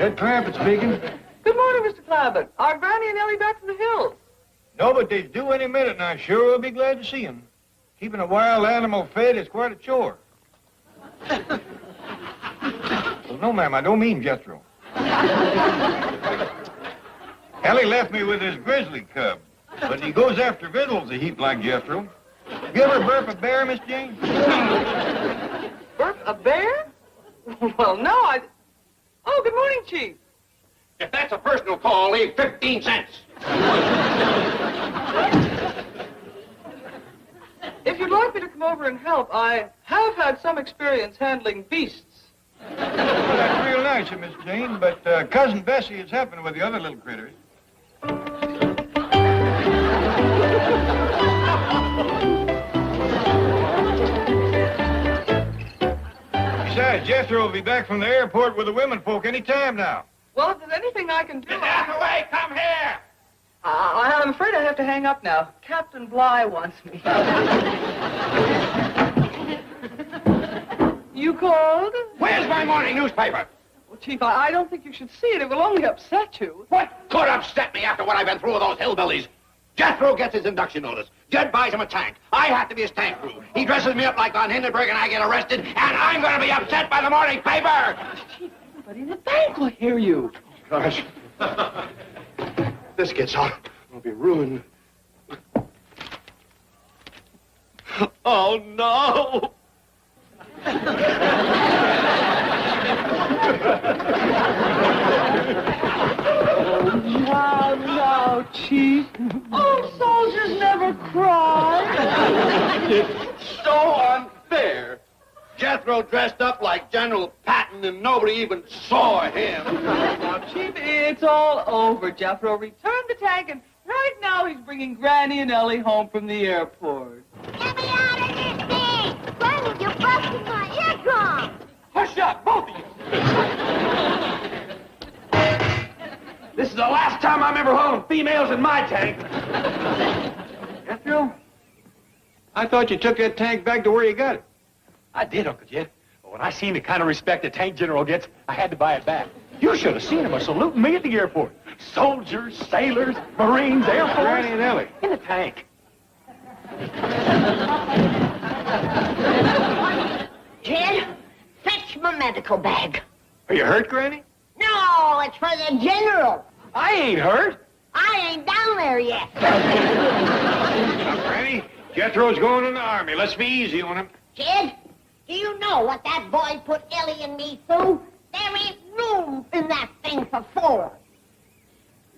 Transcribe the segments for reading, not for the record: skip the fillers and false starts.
Ed Clampett speaking. Good morning, Mr. Clampett. Are Granny and Ellie back from the hills? No, but they's due any minute, and I sure will be glad to see 'em. Keeping a wild animal fed is quite a chore. Well, no, ma'am, I don't mean Jethro. Ellie left me with his grizzly cub, but he goes after victuals a heap like Jethro. You ever burp a bear, Miss Jane? Burp a bear? Well, no, Oh, good morning, Chief. If that's a personal call, leave 15 cents. If you'd like me to come over and help, I have had some experience handling beasts. Well, that's real nice of Miss Jane, but Cousin Bessie is helping with the other little critters. Besides, Jethro will be back from the airport with the women folk any time now. Well, if there's anything I can do... Get out of the way! Come here! I'm afraid I have to hang up now. Captain Bly wants me. You called? Where's my morning newspaper? Well, Chief, I don't think you should see it. It will only upset you. What could upset me after what I've been through with those hillbillies? Jethro gets his induction notice. Jed buys him a tank. I have to be his tank crew. He dresses me up like Von Hindenburg and I get arrested, and I'm going to be upset by the morning paper! Chief, everybody in the bank will hear you. Gosh. This gets out. I'll be ruined. Oh, no! Now, Chief. Oh, soldiers never cry. It's so unfair. Jethro dressed up like General Patton and nobody even saw him. Now, Chief, it's all over. Jethro returned the tank, and right now he's bringing Granny and Ellie home from the airport. Get me out of this thing! Granny, you're busting my eardrum! Hush up, both of you. This is the last time I'm ever hauling females in my tank. Jethro, I thought you took that tank back to where you got it. I did, Uncle Jed. But when I seen the kind of respect a tank general gets, I had to buy it back. You should have seen him saluting me at the airport. Soldiers, sailors, Marines, Air Force. Granny and Ellie. In the tank. Jed, fetch my medical bag. Are you hurt, Granny? No, it's for the general. I ain't hurt. I ain't down there yet. Now, Granny, Jethro's going in the army. Let's be easy on him. Jed, do you know what that boy put Ellie and me through? There ain't room in that thing for four.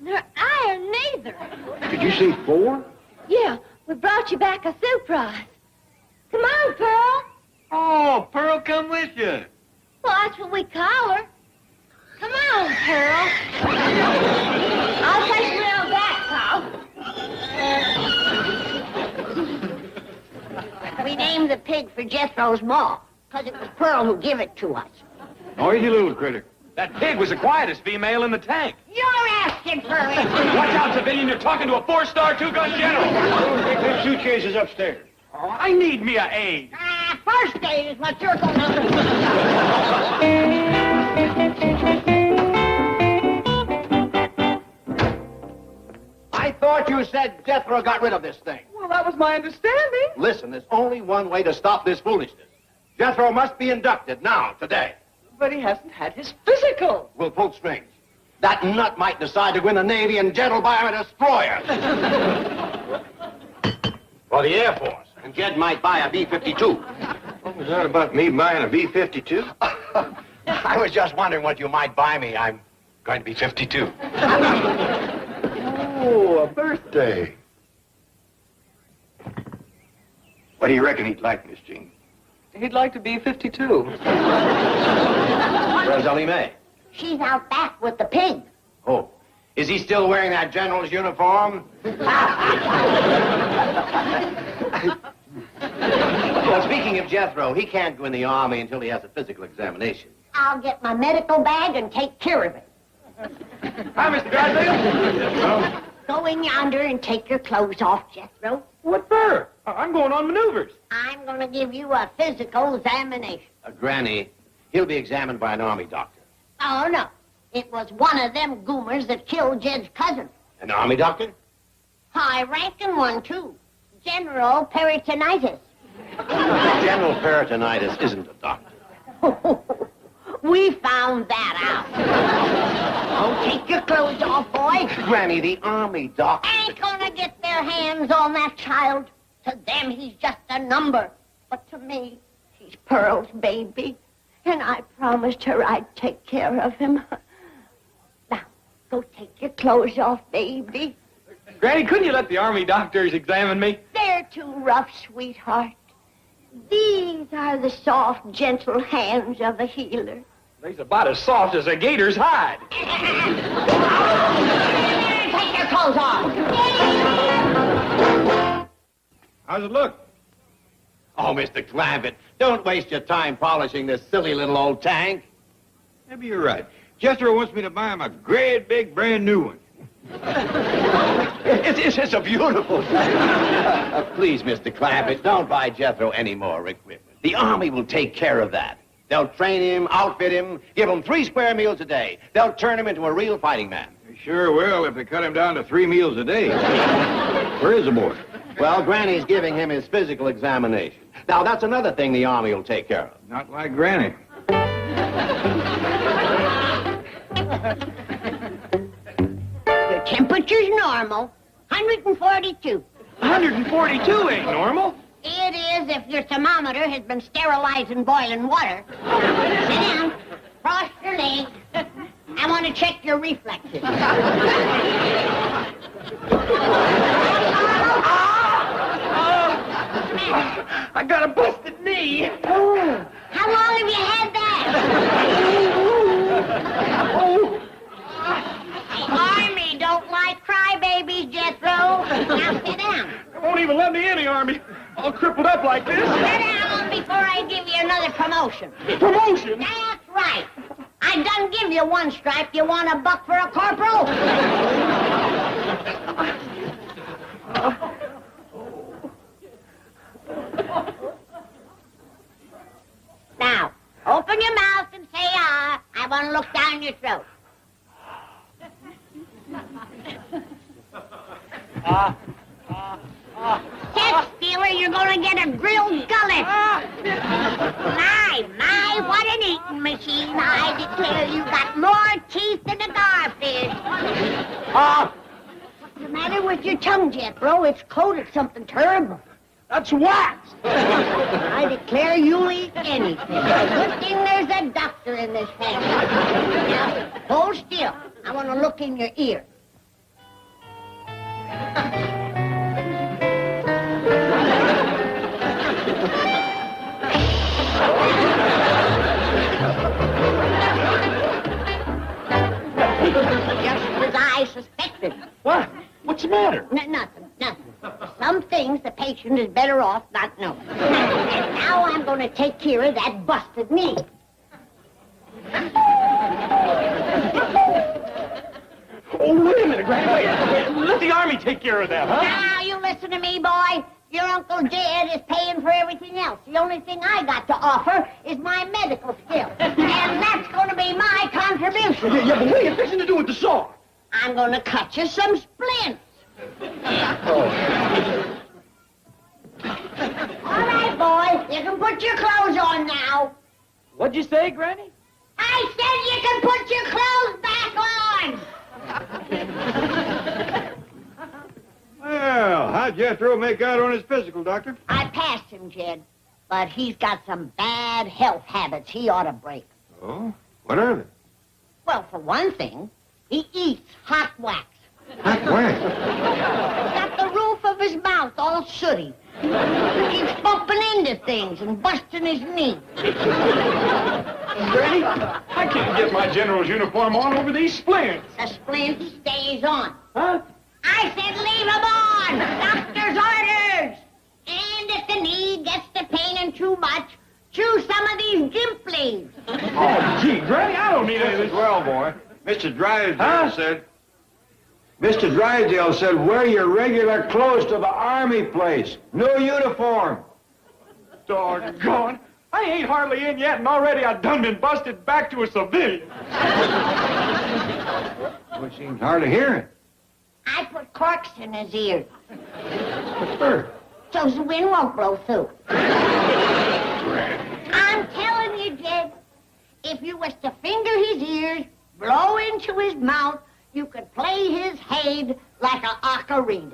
I ain't neither. Did you say 4? Yeah, we brought you back a surprise. Come on, Pearl. Oh, Pearl, come with you. Well, that's what we call her. Come on, Pearl. I'll take you around back, Carl. We named the pig for Jethro's ma, because it was Pearl who gave it to us. Noisy little critter. That pig was the quietest female in the tank. You're asking for it. Watch out, civilian. You're talking to a 4-star, 2-gun general. Take them suitcases upstairs. Oh, I need me a aide. First aid is what you're going to do. I thought you said Jethro got rid of this thing. Well, that was my understanding. Listen, there's only one way to stop this foolishness. Jethro must be inducted now, today. But he hasn't had his physical. We'll pull strings. That nut might decide to win the Navy and Jed will buy him a destroyer. For the Air Force. And Jed might buy a B-52. What was that about me buying a B-52? I was just wondering what you might buy me. I'm going to be 52. Oh, a birthday. What do you reckon he'd like, Miss Jean? He'd like to be 52. Where's Ellie Mae? She's out back with the pig. Oh. Is he still wearing that general's uniform? Well, speaking of Jethro, he can't go in the army until he has a physical examination. I'll get my medical bag and take care of it. Hi, Mr. Drysdale. Go in yonder and take your clothes off, Jethro. What for? I'm going on maneuvers. I'm going to give you a physical examination. Granny, he'll be examined by an army doctor. Oh, no. It was one of them goomers that killed Jed's cousin. An army doctor? High-ranking one, too. General Peritonitis. General Peritonitis isn't a doctor. We found that out. Oh, take your clothes off, boy. Granny, the army doctor. Ain't gonna get their hands on that child. To them, he's just a number. But to me, he's Pearl's baby. And I promised her I'd take care of him. Now, go take your clothes off, baby. Granny, couldn't you let the army doctors examine me? They're too rough, sweetheart. These are the soft, gentle hands of a healer. They's about as soft as a gator's hide. Take your clothes off. How's it look? Oh, Mr. Clampett, don't waste your time polishing this silly little old tank. Maybe you're right. Jethro wants me to buy him a great big brand new one. It's a beautiful thing. Please, Mr. Clampett, don't buy Jethro any more equipment. The Army will take care of that. They'll train him, outfit him, give him 3 square meals a day. They'll turn him into a real fighting man. They sure will if they cut him down to 3 meals a day. Where is the boy? Well, Granny's giving him his physical examination. Now, that's another thing the Army will take care of. Not like Granny. Your temperature's normal. 142. 142 ain't normal. It is if your thermometer has been sterilized in boiling water. Sit down. Cross your legs. I want to check your reflexes. I got a busted knee. Oh, how long have you had that? The Army don't like crybabies, Jethro. Now sit down. They won't even let me in the Army. All crippled up like this. Sit down before I give you another promotion. Promotion? That's right. I done give you 1 stripe. You want a buck for a corporal? Now, open your mouth and say, ah. I want to look down your throat. Set stealer, you're going to get a grilled gullet. My, what an eating machine. I declare you got more teeth than a garfish. What's the matter with your tongue, Jethro? It's coated something terrible. That's wax. I declare you'll eat anything. Good thing there's a doctor in this family. Now, hold still. I want to look in your ear. Just as I suspected. What? What's the matter? Nothing. Some things the patient is better off not knowing. And now I'm going to take care of that busted knee. Oh, wait a minute, Granny. Wait. Let the Army take care of that, huh? Now, you listen to me, boy. Your Uncle Jed is paying for everything else. The only thing I got to offer is my medical skill. And that's going to be my contribution. Yeah, but what are you fixing to do with the saw? I'm going to cut you some splints. Oh. All right, boy. You can put your clothes on now. What'd you say, Granny? I said you can put your clothes back on. Well, how'd Jethro make out on his physical, Doctor? I passed him, Jed. But he's got some bad health habits he ought to break. Oh? What are they? Well, for one thing, he eats hot wax. Hot wax? He's got the roof of his mouth all sooty. He keeps bumping into things and busting his knee. Granny, I can't get my general's uniform on over these splints. The splint stays on. Huh? I said leave him on! Doctor's orders! And if the knee gets to paining too much, chew some of these gimp leaves. Oh, gee, Granny, I don't need any of this. Well, boy, Mr. Drysdale said, wear your regular clothes to the Army place. No uniform. Doggone. I ain't hardly in yet, and already I done been busted back to a civilian. Well, it seems hard to hear it. I put corks in his ears What's for? so the wind won't blow through. I'm telling you, Jed, if you was to finger his ears, blow into his mouth, you could play his head like a ocarina.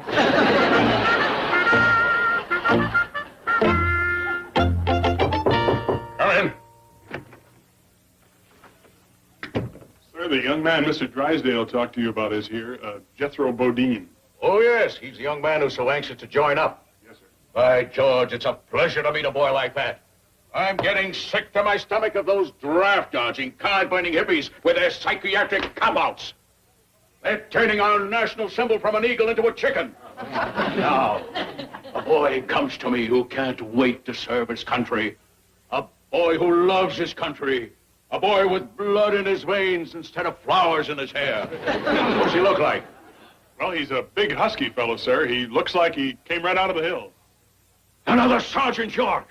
Come in. Sir, the young man Mr. Drysdale talked to you about is here, Jethro Bodine. Oh, yes, he's the young man who's so anxious to join up. Yes, sir. By George, it's a pleasure to meet a boy like that. I'm getting sick to my stomach of those draft-dodging, card-binding hippies with their psychiatric cop-outs. They're turning our national symbol from an eagle into a chicken. Now, a boy comes to me who can't wait to serve his country. A boy who loves his country. A boy with blood in his veins instead of flowers in his hair. What's he look like? Well, he's a big, husky fellow, sir. He looks like he came right out of the hills. Another Sergeant York.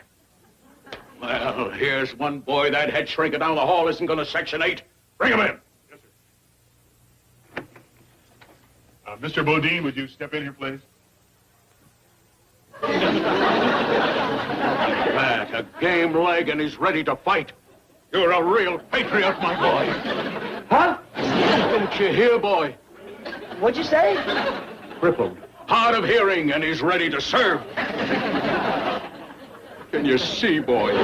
Well, here's one boy that head shrinker down the hall isn't going to Section 8. Bring him in. Yes, sir. Mr. Bodine, would you step in here, please? That, a game leg, and he's ready to fight. You're a real patriot, my boy. Huh? Don't you hear, boy? What'd you say? Crippled, hard of hearing, and he's ready to serve. Can you see, boy?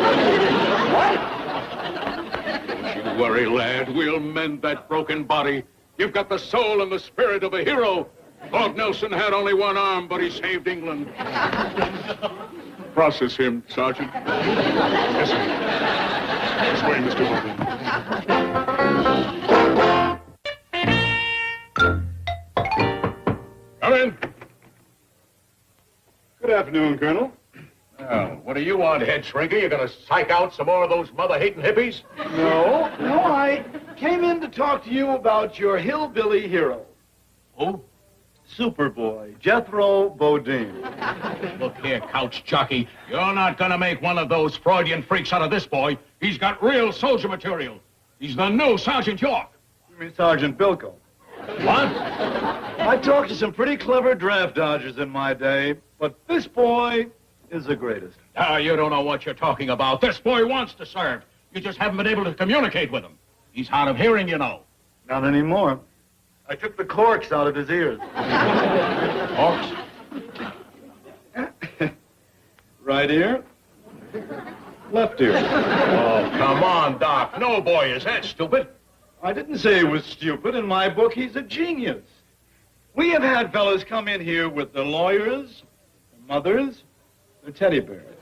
What? Don't you worry, lad. We'll mend that broken body. You've got the soul and the spirit of a hero. Lord Nelson had only one arm, but he saved England. Process him, Sergeant. Yes, sir. This way, Mr. Bodine. Come in. Good afternoon, Colonel. Well, what do you want, head shrinker? You gonna psych out some more of those mother-hating hippies? No, I came in to talk to you about your hillbilly hero. Who? Superboy, Jethro Bodine. Look here, couch jockey. You're not gonna make one of those Freudian freaks out of this boy. He's got real soldier material. He's the new Sergeant York. You mean Sergeant Bilko? What? I talked to some pretty clever draft dodgers in my day, but this boy is the greatest. Ah, you don't know what you're talking about. This boy wants to serve. You just haven't been able to communicate with him. He's hard of hearing, you know. Not anymore. I took the corks out of his ears. Corks? Right ear, left ear. Oh, come on, Doc. No boy is that stupid. I didn't say he was stupid. In my book, he's a genius. We have had fellas come in here with their lawyers, their mothers, their teddy bears.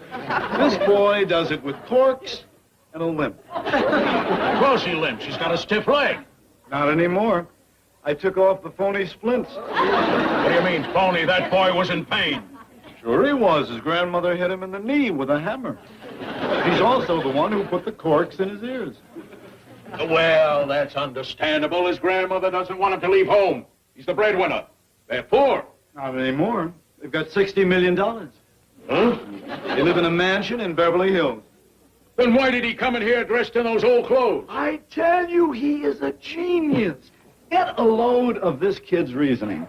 This boy does it with corks and a limp. Of course he limps. He's got a stiff leg. Not anymore. I took off the phony splints. What do you mean, phony? That boy was in pain. Sure he was. His grandmother hit him in the knee with a hammer. He's also the one who put the corks in his ears. Well, that's understandable. His grandmother doesn't want him to leave home. He's the breadwinner. They're poor. Not anymore. They've got $60 million. Huh? They live in a mansion in Beverly Hills. Then why did he come in here dressed in those old clothes? I tell you, he is a genius. Get a load of this kid's reasoning.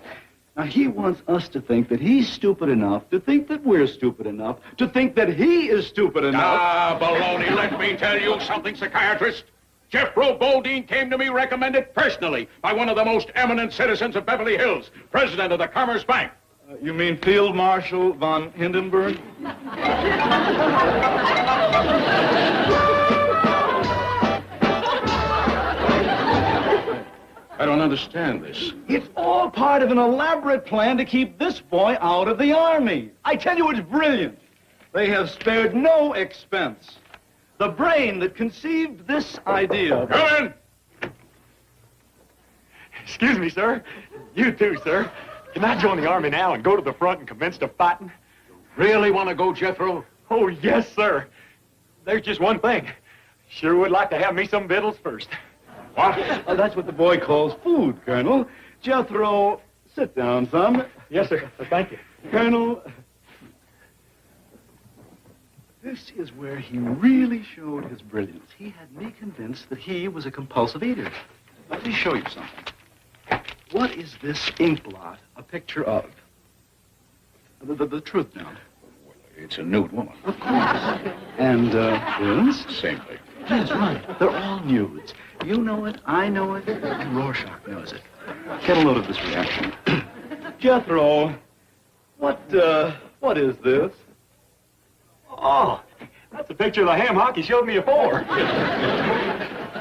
Now, he wants us to think that he's stupid enough, to think that we're stupid enough, to think that he is stupid enough. Ah, baloney. Let me tell you something, psychiatrist. Jethro Bodine came to me recommended personally by one of the most eminent citizens of Beverly Hills, president of the Commerce Bank. You mean Field Marshal von Hindenburg? I don't understand this. It's all part of an elaborate plan to keep this boy out of the Army. I tell you, it's brilliant. They have spared no expense. The brain that conceived this idea... Come in! Excuse me, sir. You too, sir. Can I join the Army now and go to the front and commence the fighting? Really want to go, Jethro? Oh, yes, sir. There's just one thing. Sure would like to have me some victuals first. What? Oh, that's what the boy calls food, Colonel. Jethro, sit down, son. Yes, sir. Thank you. Colonel, this is where he really showed his brilliance. He had me convinced that he was a compulsive eater. Let me show you something. What is this ink blot a picture of? The truth now. It's a nude woman. Of course. And, this? Same thing. Yes, right. They're all nudes. You know it, I know it, and Rorschach knows it. Get a load of this reaction. Jethro, what is this? Oh, that's a picture of the ham hock he showed me afore.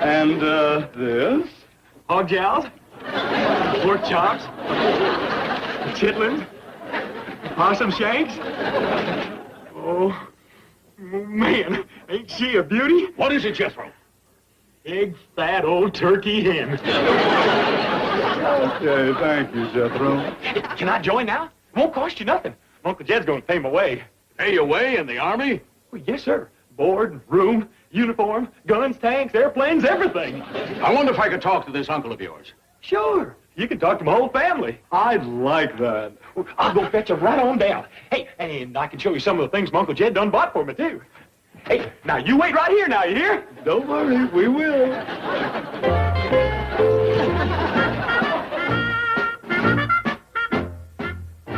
And, this? Hog jows, pork chops, chitlins, possum shanks. Oh, man, ain't she a beauty? What is it, Jethro? Big, fat old turkey hen. Okay, thank you, Jethro. Can I join now? It won't cost you nothing. Uncle Jed's going to pay my way. Pay your way in the Army? Well, yes, sir. Board, room, uniform, guns, tanks, airplanes, everything. I wonder if I could talk to this uncle of yours. Sure. You can talk to my whole family. I'd like that. I'll go fetch them right on down. Hey, and I can show you some of the things my Uncle Jed done bought for me, too. Hey, now you wait right here now, you hear? Don't worry, we will.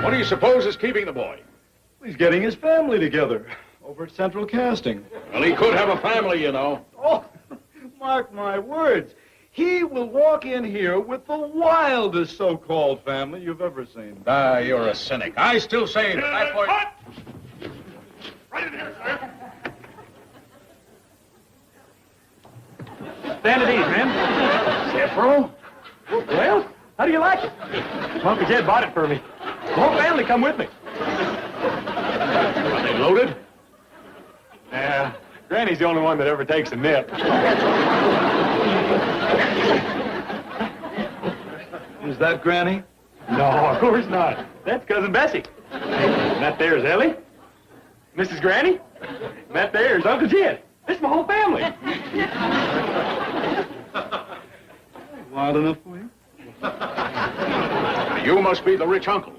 What do you suppose is keeping the boy? He's getting his family together over at Central Casting. Well, he could have a family, you know. Oh, mark my words. He will walk in here with the wildest so-called family you've ever seen. Ah, you're a cynic. I still say that boy... Right in here, sir. Stand at ease, man. Jethro? Well, how do you like it? Uncle Jed bought it for me. The whole family come with me. Are they loaded? Yeah, Granny's the only one that ever takes a nip. Is that Granny? No, of course not. That's Cousin Bessie. And that there's Ellie. Mrs. Granny. And that there's Uncle Jed. This is my whole family. Wild enough for you? You must be the rich uncle.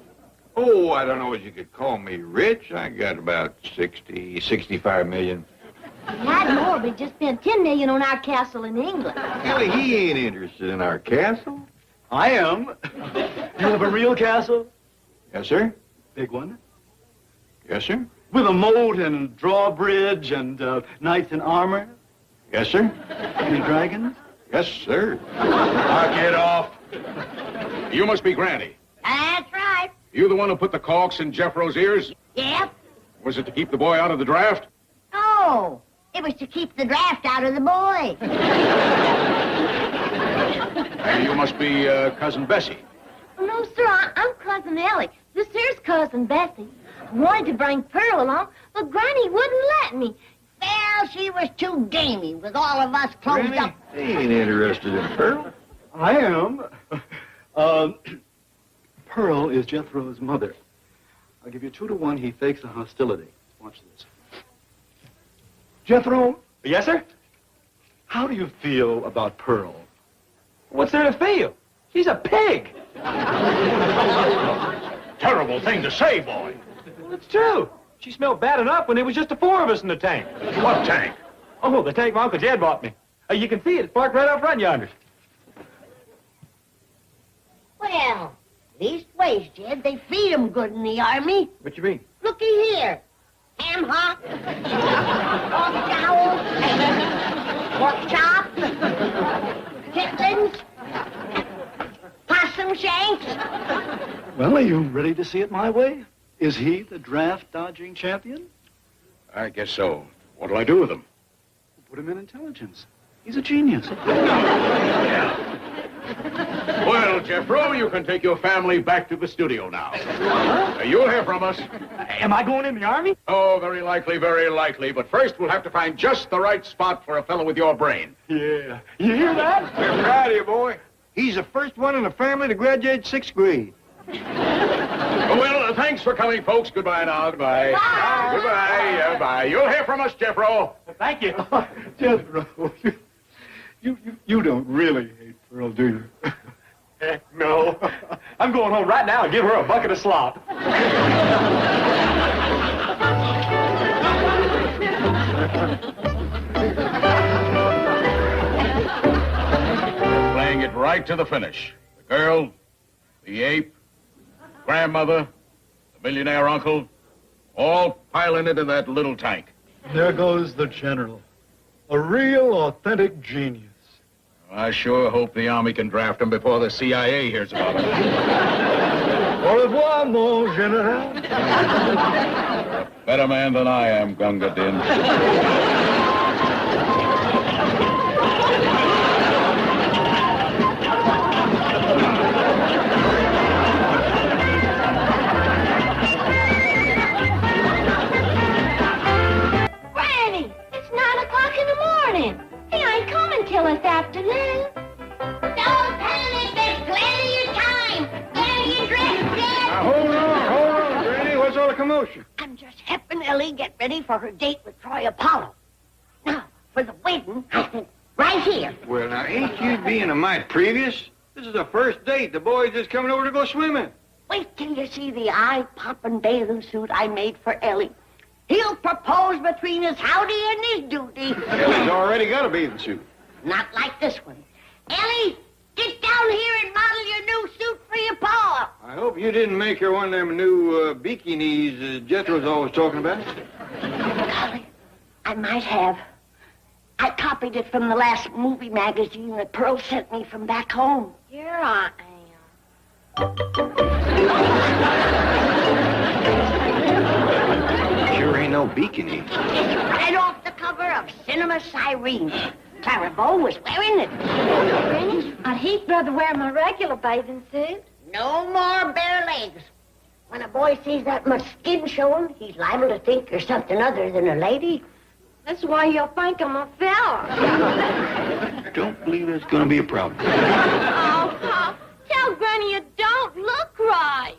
Oh, I don't know what you could call me rich. I got about 65 million. Not more. We just spent $10 million on our castle in England. Ellie, he ain't interested in our castle. I am. You have a real castle? Yes, sir. Big one? Yes, sir. With a moat and drawbridge and knights in armor? Yes, sir. Any dragons? Yes, sir. Knock it off. You must be Granny. That's right. You the one who put the caulks in Jethro's ears? Yep. Was it to keep the boy out of the draft? Oh, it was to keep the draft out of the boy. You must be Cousin Bessie. No, sir, I'm Cousin Ellie. This here's Cousin Bessie. I wanted to bring Pearl along, but Granny wouldn't let me. Well, she was too gamey with all of us closed Granny, up. he ain't interested in Pearl. I am. Pearl is Jethro's mother. I'll give you 2 to 1 he fakes a hostility. Watch this. Jethro, Yes, sir? how do you feel about Pearl? What's there to feel? She's a pig. Terrible thing to say, boy. Well, it's true. She smelled bad enough when there was just the 4 of us in the tank. What tank? Oh, the tank my Uncle Jed bought me. You can see it. It's parked right up front yonder. Well, leastways, Jed, they feed 'em good in the army. What you mean? Looky here. Ham hock, pork jowl, pork chop, chitlins, possum shanks. Well, are you ready to see it my way? Is he the draft-dodging champion? I guess so. What'll I do with him? Put him in intelligence. He's a genius. Well, Jethro, you can take your family back to the studio now. You'll hear from us. Am I going in the Army? Oh, very likely, very likely. But first, we'll have to find just the right spot for a fellow with your brain. Yeah. You hear that? We're proud of you, boy. He's the first one in the family to graduate 6th grade. Well, thanks for coming, folks. Goodbye now. Goodbye. Bye. Goodbye. Bye. You'll hear from us, Jethro. Thank you. Jethro, you don't really hate Pearl, do you? Heck, no. I'm going home right now and give her a bucket of slop. Playing it right to the finish. The girl, the ape, grandmother, the millionaire uncle, all piling into that little tank. There goes the general. A real, authentic genius. I sure hope the Army can draft him before the CIA hears about it. Au revoir, mon general. Better man than I am, Gunga Din. Granny, it's 9 o'clock in the morning. He ain't coming till this afternoon. Don't tell him there's plenty of time. Get you dressed, Dad. Now, hold on, Granny. What's all the commotion? I'm just helping Ellie get ready for her date with Troy Apollo. Now, for the wedding, I think right here. Well, now, ain't you being a mite previous? This is the first date. The boy's just coming over to go swimming. Wait till you see the eye-popping bathing suit I made for Ellie. He'll propose between his howdy and his duty. Ellie's already got a bathing suit. Not like this one. Ellie, get down here and model your new suit for your pa. I hope you didn't make her one of them new bikinis Jethro's always talking about. Golly, I might have. I copied it from the last movie magazine that Pearl sent me from back home. Here I am. Sure ain't no bikini. It's right off the cover of Cinema Sirene. Clara Bow was wearing it. Granny, I'd he'd rather wear my regular bathing suit. No more bare legs. When a boy sees that much skin showing, he's liable to think you're something other than a lady. That's why you'll think I'm a fella. Don't believe that's going to be a problem. Oh, Pop, tell Granny you don't look right.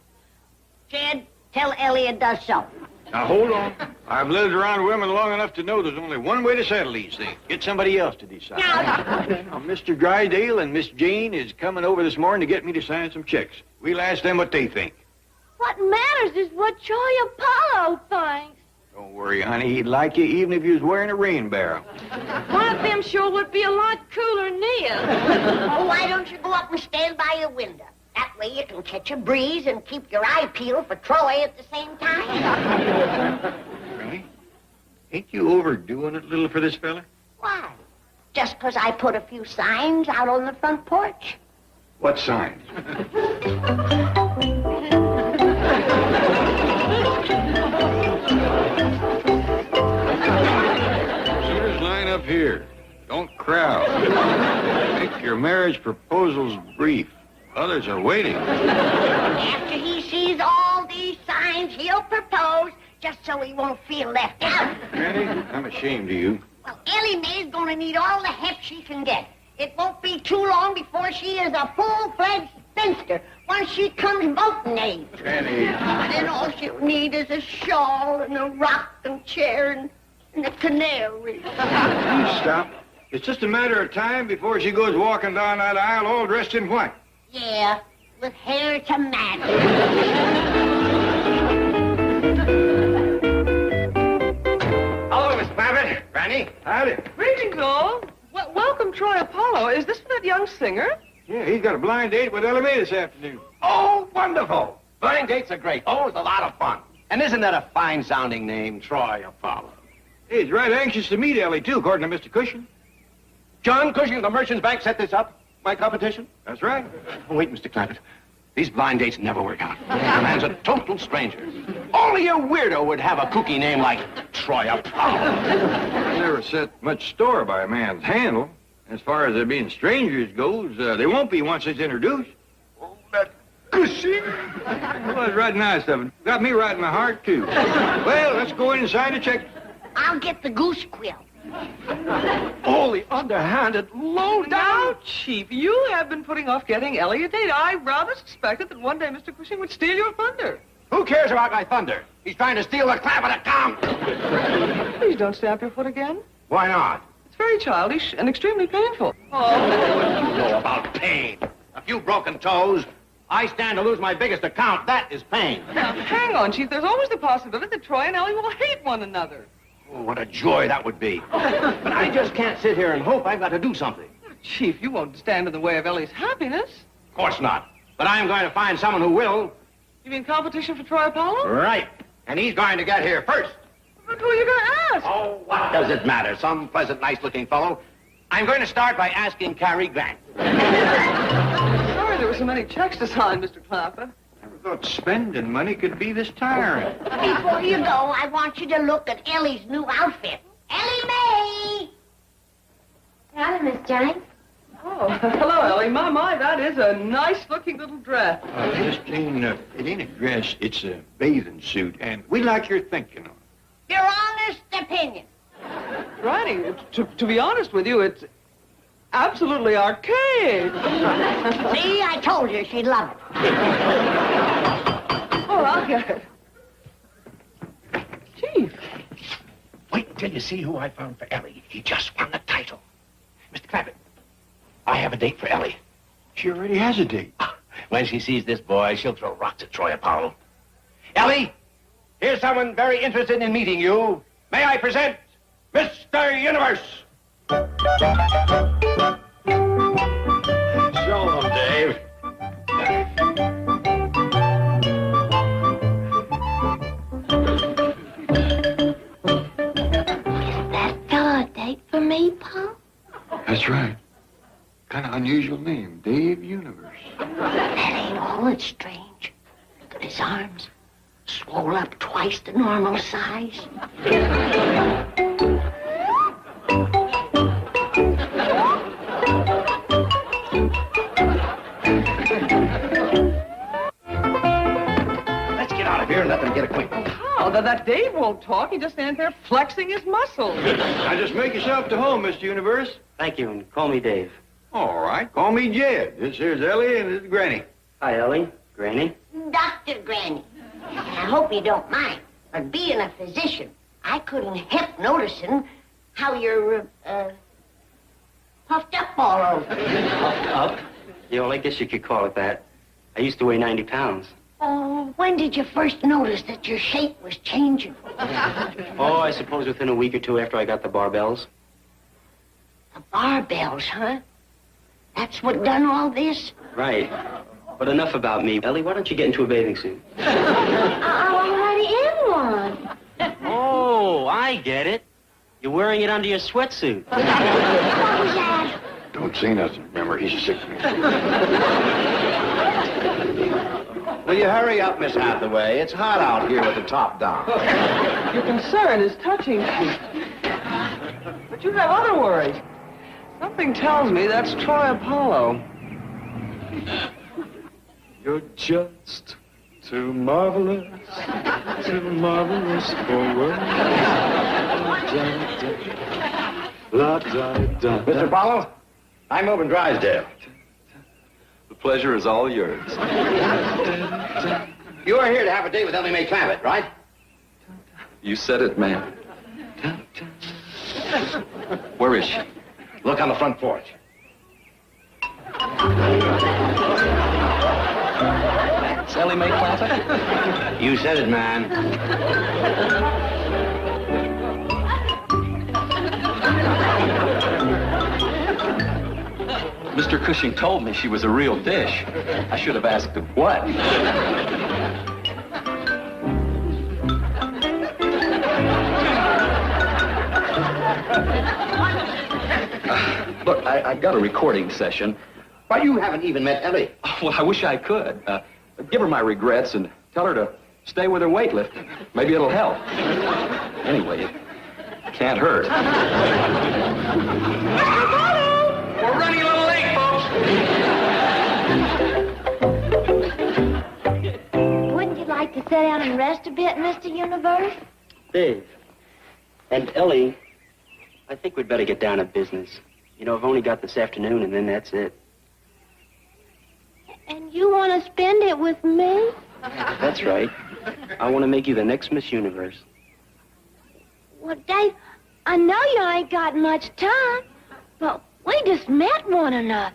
Jed, tell Ellie it does so. Now, hold on. I've lived around women long enough to know there's only one way to settle these things. Get somebody else to decide. Now, Mr. Drysdale and Miss Jane is coming over this morning to get me to sign some checks. We'll ask them what they think. What matters is what Troy Apollo thinks. Don't worry, honey. He'd like you even if you was wearing a rain barrel. One of them sure would be a lot cooler than this. Oh, why don't you go up and stand by your window? That way you can catch a breeze and keep your eye peeled for Troy at the same time. Really? Ain't you overdoing it a little for this fella? Why? Just 'cause I put a few signs out on the front porch. What signs? Shooters, line up here. Don't crowd. Make your marriage proposals brief. Others are waiting. After he sees all these signs, he'll propose just so he won't feel left out. Granny, I'm ashamed of you. Well, Ellie Mae's gonna need all the help she can get. It won't be too long before she is a full-fledged spinster once she comes voting age. Granny. And then all she'll need is a shawl and a rocking chair and a canary. Please stop. It's just a matter of time before she goes walking down that aisle all dressed in white. Yeah, with hair to match. Hello, Miss Babbitt. Granny. Howdy. Greetings, all. Welcome, Troy Apollo. Is this for that young singer? Yeah, he's got a blind date with Ellie Mae this afternoon. Oh, wonderful. Blind dates are great. Always a lot of fun. And isn't that a fine-sounding name, Troy Apollo? Hey, he's right anxious to meet Ellie, too, according to Mr. Cushing. John Cushing of the Merchants Bank set this up? My competition? That's right. Oh, wait, Mr. Clampett. These blind dates never work out. The man's a total stranger. Only a weirdo would have a kooky name like Troy Apollo. I never set much store by a man's handle. As far as there being strangers goes, they won't be once it's introduced. Oh, that Cushing. Well, that's right nice of him. Got me right in my heart, too. Well, let's go in and sign the check. I'll get the goose quill. Oh, the underhanded, low-down. Now, Chief, you have been putting off getting Ellie a date. I rather suspected that one day Mr. Cushing would steal your thunder. Who cares about my thunder? He's trying to steal the Clampett account. Please don't stamp your foot again. Why not? It's very childish and extremely painful. Oh, what do you know about pain? A few broken toes. I stand to lose my biggest account. That is pain. Now, hang on, Chief. There's always the possibility that Troy and Ellie will hate one another. Oh, what a joy that would be. But I just can't sit here and hope. I've got to do something. Chief, you won't stand in the way of Ellie's happiness. course not. But I'm going to find someone who will. You mean competition for Troy Apollo? Right. And he's going to get here first. But who are you going to ask? Oh, what does it matter? Some pleasant, nice-looking fellow. I'm going to start by asking Cary Grant. Sorry there were so many checks to sign, Mr. Clapper. Never thought spending money could be this tiring. Before you go, I want you to look at Ellie's new outfit. Ellie Mae! Howdy, Miss Jane. Oh, hello, Ellie. My, that is a nice-looking little dress. Miss Jane, it ain't a dress, it's a bathing suit, and we like your thinking on it. Your honest opinion. Granny, to be honest with you, it's absolutely archaic. See, I told you she'd love it. Oh, I'll get it. Chief. Wait till you see who I found for Ellie. He just won the title. Mr. Clapper, I have a date for Ellie. She already has a date. When she sees this boy, she'll throw rocks at Troy Apollo. Ellie, here's someone very interested in meeting you. May I present Mr. Universe? Show him, Dave. That fella a date for me, Pa? That's right. Kind of unusual name, Dave Universe. That ain't all. It's strange. Look at his arms. Swole up twice the normal size. Let's get out of here and let them get acquainted. How? That Dave won't talk. He just stands there flexing his muscles. Now just make yourself to home, Mr. Universe. Thank you, and call me Dave. All right, call me Jed. This here's Ellie and this is Granny. Hi, Ellie. Granny. Dr. Granny. And I hope you don't mind, but being a physician, I couldn't help noticing how you're, puffed up all over. Up? Yeah, well, I guess you could call it that. I used to weigh 90 pounds. Oh, when did you first notice that your shape was changing? Oh, I suppose within a week or two after I got the barbells. The barbells, huh? That's what done all this? Right. But enough about me. Ellie, why don't you get into a bathing suit? I'm already in one. Oh, I get it. You're wearing it under your sweatsuit. What was that? Don't say nothing. Remember, he's a sick man. Will you hurry up, Miss Hathaway? It's hot out here with the top down. Your concern is touching me. But you have other worries. Something tells me that's Troy Apollo. You're just too marvelous for words. Mr. Apollo, I'm over in Drysdale. The pleasure is all yours. You are here to have a date with Ellie Mae Clampett, right? You said it, ma'am. Where is she? Look on the front porch. It's Ellie Mae Clampett? You said it, man. Mr. Cushing told me she was a real dish. I should have asked him what. Look, I got a recording session. Why, you haven't even met Ellie. Well, I wish I could. Give her my regrets and tell her to stay with her weightlifting. Maybe it'll help. Anyway, it can't hurt. We're running a little late, folks. Wouldn't you like to sit down and rest a bit, Mr. Universe? Dave. And Ellie, I think we'd better get down to business. You know, I've only got this afternoon, and then that's it. And you want to spend it with me? That's right. I want to make you the next Miss Universe. Well, Dave, I know you ain't got much time, but we just met one another.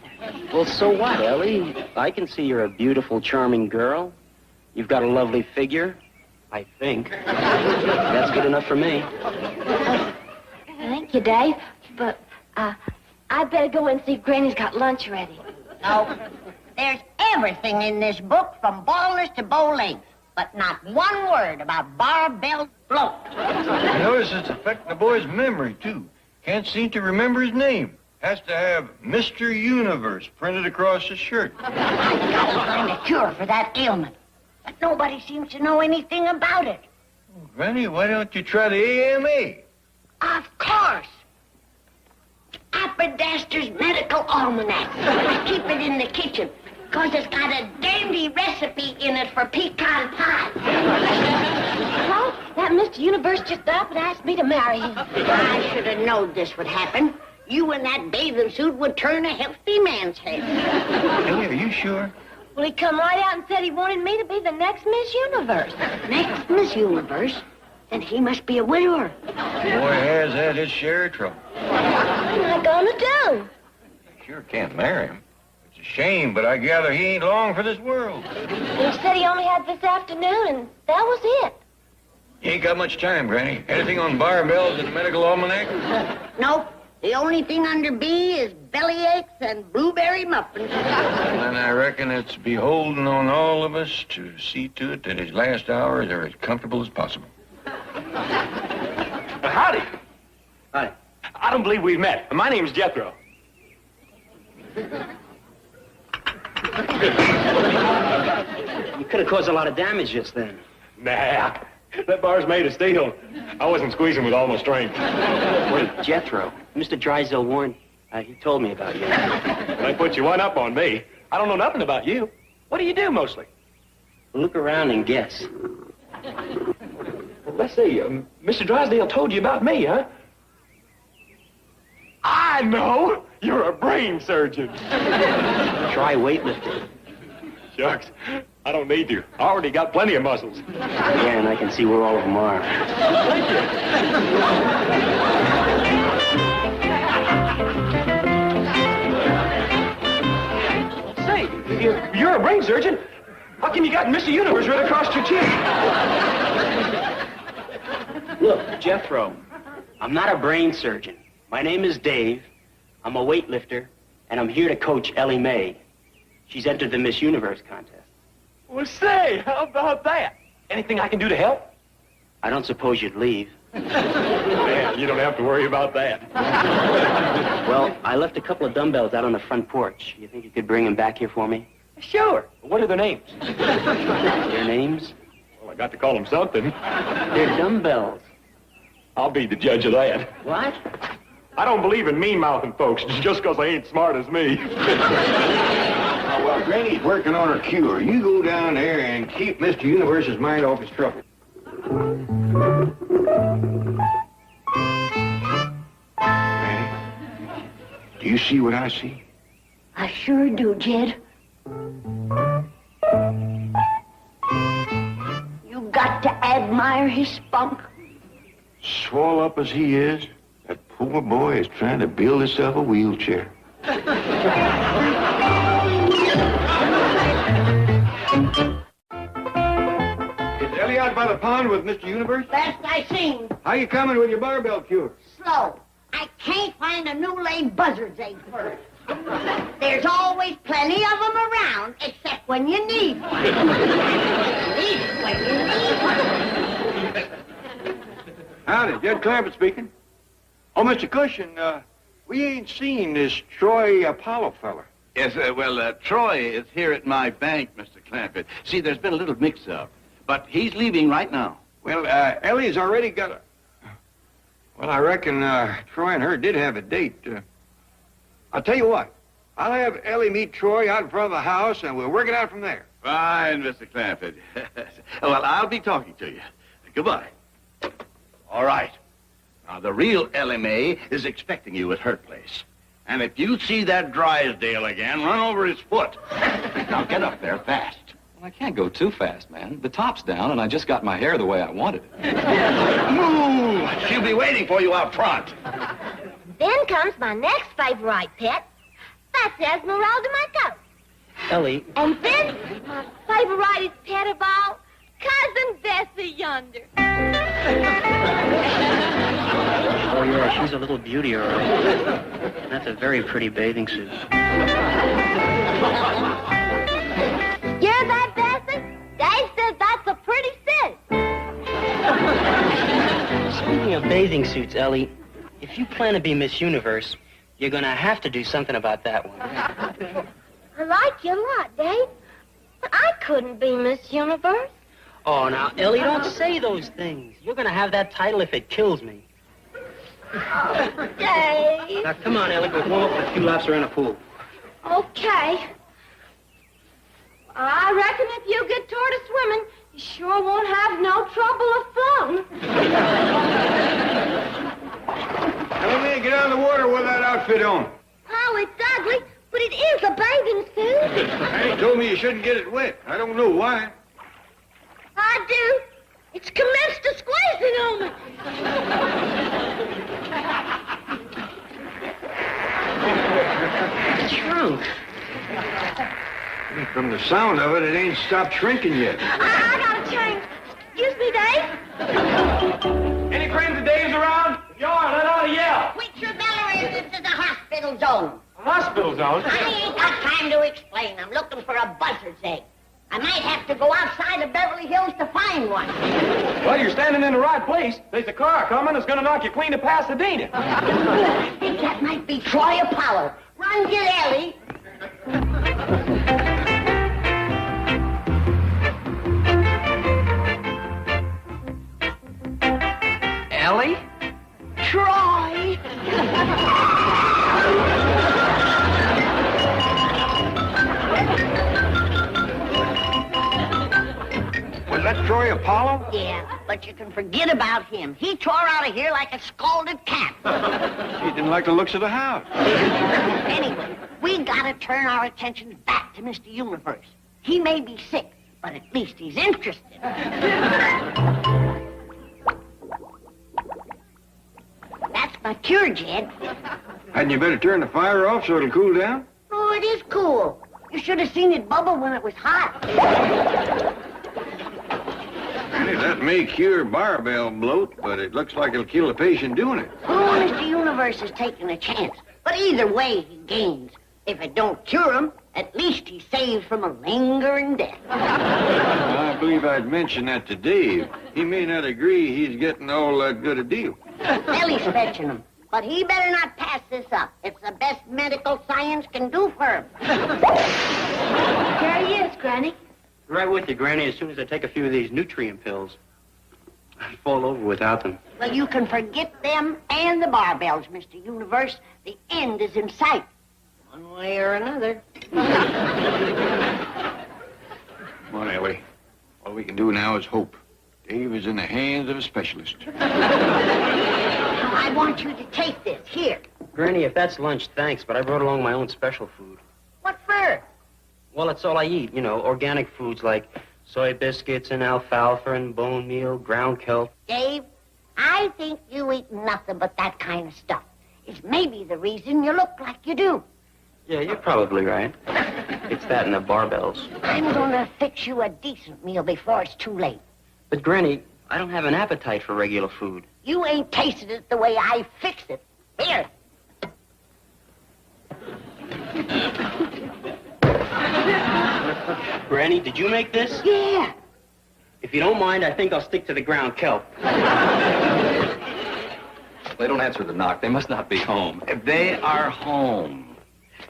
Well, so what, Ellie? I can see you're a beautiful, charming girl. You've got a lovely figure, I think. That's good enough for me. Thank you, Dave, but I better go and see if Granny's got lunch ready. No. There's everything in this book from baldness to bow length, but not one word about barbell float. I notice it's affecting the boy's memory, too. Can't seem to remember his name. Has to have Mr. Universe printed across his shirt. I've got to find a cure for that ailment, but nobody seems to know anything about it. Granny, why don't you try the AMA? Of course. Apodaster's Medical Almanac. I keep it in the kitchen because it's got a dandy recipe in it for pecan pie. Hello? That Mr. Universe just up and asked me to marry him. I should have known this would happen. You in that bathing suit would turn a healthy man's head. Ellie, are you sure? Well, he come right out and said he wanted me to be the next Miss Universe. Next Miss Universe? Then he must be a widower. The boy has had his share of trouble. What am I gonna do? I sure can't marry him. It's a shame, but I gather he ain't long for this world. He said he only had this afternoon, and that was it. You ain't got much time, Granny. Anything on barbells and medical almanac? Nope. The only thing under B is bellyaches and blueberry muffins. And I reckon it's beholden on all of us to see to it that his last hours are as comfortable as possible. Howdy. Hi. I don't believe we've met. My name's Jethro. You could have caused a lot of damage just then. Nah, that bar's made of steel. I wasn't squeezing with all my strength. Wait, Jethro. Mr. Drysdale warned. He told me about you. They put you one up on me. I don't know nothing about you. What do you do mostly? Look around and guess. Well, let's see. Mr. Drysdale told you about me, huh? I know. You're a brain surgeon. Try weightlifting. Shucks. I don't need to. I already got plenty of muscles. Yeah, and I can see where all of them are. Say, you're a brain surgeon. How come you got Mr. Universe right across your chin? Look, Jethro, I'm not a brain surgeon. My name is Dave. I'm a weightlifter, and I'm here to coach Ellie Mae. She's entered the Miss Universe contest. Well, say, how about that? Anything I can do to help? I don't suppose you'd leave. Man, you don't have to worry about that. Well, I left a couple of dumbbells out on the front porch. You think you could bring them back here for me? Sure. What are their names? Their names? Well, I got to call them something. They're dumbbells. I'll be the judge of that. What? I don't believe in mean-mouthing folks just because they ain't smart as me. Well, Granny's working on her cure. You go down there and keep Mr. Universe's mind off his trouble. Granny, do you see what I see? I sure do, Jed. You got to admire his spunk. Swole up as he is, that poor boy is trying to build himself a wheelchair. Is Ellie out by the pond with Mr. Universe? Best I seen. How you coming with your barbell cure? Slow. I can't find a new laid buzzard's egg for it. There's always plenty of them around, except when you need one. Need it when you need one. Howdy, Jed Clampett speaking. Oh, Mr. Cushion, we ain't seen this Troy Apollo fella. Yes, Troy is here at my bank, Mr. Clampett. See, there's been a little mix-up, but he's leaving right now. Well, Ellie's already got a... Well, I reckon Troy and her did have a date. I'll tell you what. I'll have Ellie meet Troy out in front of the house, and we'll work it out from there. Fine, Mr. Clampett. Well, I'll be talking to you. Goodbye. All right. Now, the real Ellie Mae is expecting you at her place. And if you see that Drysdale again, run over his foot. Now, get up there fast. Well, I can't go too fast, man. The top's down, and I just got my hair the way I wanted it. Move! She'll be waiting for you out front. Then comes my next favorite pet. That's Esmeralda, my goat. Ellie, And then my favorite pet of all, Cousin Bessie yonder. oh yeah, she's a little beauty, all right. That's a very pretty bathing suit. Speaking of bathing suits, Ellie, if you plan to be Miss Universe, you're going to have to do something about that one. I like you a lot, Dave. But I couldn't be Miss Universe. Oh, now, Ellie, don't say those things. You're going to have that title if it kills me. Dave. Now, come on, Ellie, we'll warm up with a few laps around the pool. Okay. I reckon if you get toward a swimming, you sure won't have no trouble of floating. Now, let me get out of the water with that outfit on. Oh, it's ugly, but it is a bathing suit. Annie told me you shouldn't get it wet. I don't know why. I do. It's commenced a squeezing on me. What's wrong? From the sound of it, it ain't stopped shrinking yet. I gotta change. Excuse me, Dave. Any friends of Dave's around? If you are, let out a yell. Quit your bellowing. This is a hospital zone. A hospital zone? I ain't got time to explain. I'm looking for a buzzard's egg. I might have to go outside of Beverly Hills to find one. Well, you're standing in the right place. There's a car coming that's going to knock you clean to Pasadena. I think that might be Troy Apollo. Run, get Ellie. Ellie? Troy! Was that Troy Apollo? Yeah, but you can forget about him. He tore out of here like a scalded cat. He didn't like the looks of the house. Anyway, we gotta turn our attention back to Mr. Universe. He may be sick, but at least he's interested. That's my cure, Jed. Hadn't you better turn the fire off so it'll cool down? Oh, it is cool. You should have seen it bubble when it was hot. Annie, that may cure barbell bloat, but it looks like it'll kill the patient doing it. Oh, Mr. Universe is taking a chance. But either way, he gains. If it don't cure him, at least he's saved from a lingering death. I believe I'd mention that to Dave. He may not agree he's getting all that good a deal. Ellie's fetching him. But he better not pass this up. It's the best medical science can do for him. There he is, Granny. Right with you, Granny. As soon as I take a few of these nutrient pills, I'd fall over without them. Well, you can forget them and the barbells, Mr. Universe. The end is in sight. One way or another. Come on, Ellie. All we can do now is hope. Dave is in the hands of a specialist. I want you to take this. Here. Granny, if that's lunch, thanks, but I brought along my own special food. What for? Well, it's all I eat, you know, organic foods like soy biscuits and alfalfa and bone meal, ground kelp. Dave, I think you eat nothing but that kind of stuff. It's maybe the reason you look like you do. Yeah, you're probably right. It's that and the barbells. I'm gonna fix you a decent meal before it's too late. But, Granny, I don't have an appetite for regular food. You ain't tasted it the way I fixed it. Here. Granny, did you make this? Yeah. If you don't mind, I think I'll stick to the ground kelp. They don't answer the knock. They must not be home. They are home.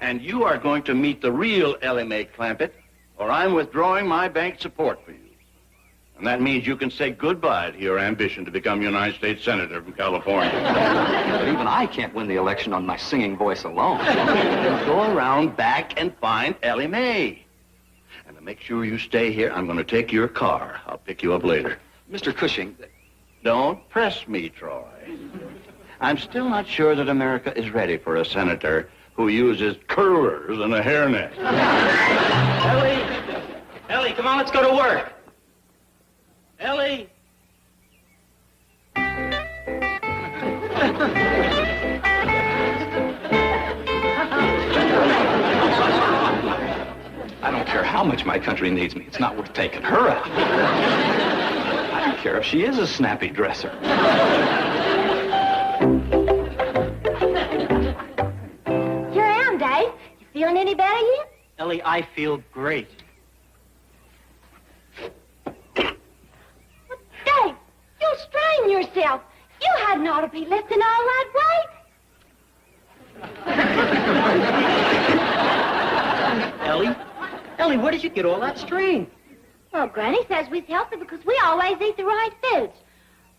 And you are going to meet the real Ellie Mae Clampett, or I'm withdrawing my bank support for you. And that means you can say goodbye to your ambition to become United States Senator from California. But even I can't win the election on my singing voice alone. Then go around back and find Ellie Mae. And to make sure you stay here, I'm going to take your car. I'll pick you up later. Mr. Cushing, Don't press me, Troy. I'm still not sure that America is ready for a senator who uses curlers and a hairnet. Ellie, come on, let's go to work. Ellie! I don't care how much my country needs me. It's not worth taking her out. I don't care if she is a snappy dresser. Here I am, Dave. You feeling any better yet? Ellie, I feel great. Dave, you'll strain yourself. You hadn't ought to be lifting all that weight. Ellie, where did you get all that strength? Well, Granny says we're healthy because we always eat the right foods.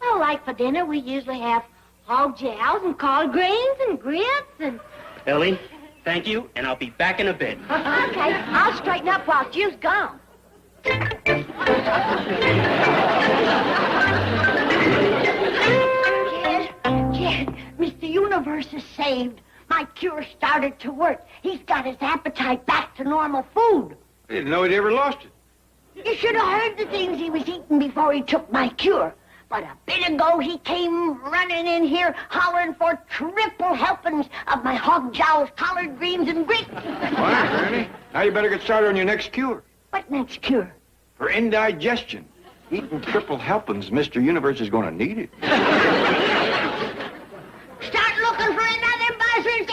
Well, like for dinner, we usually have hog jowls and collard greens and grits and... Ellie, thank you, and I'll be back in a bit. Okay, I'll straighten up while you's gone. Jed, Mr. Universe is saved. My cure started to work. He's got his appetite back to normal food. I didn't know he'd ever lost it. You should have heard the things he was eating before he took my cure. But a bit ago, he came running in here hollering for triple helpings of my hog jowls, collard greens, and grits. All right, Granny. Now you better get started on your next cure. What next cure? For indigestion. Eating triple helpings, Mr. Universe is going to need it. Start looking for another buzzer's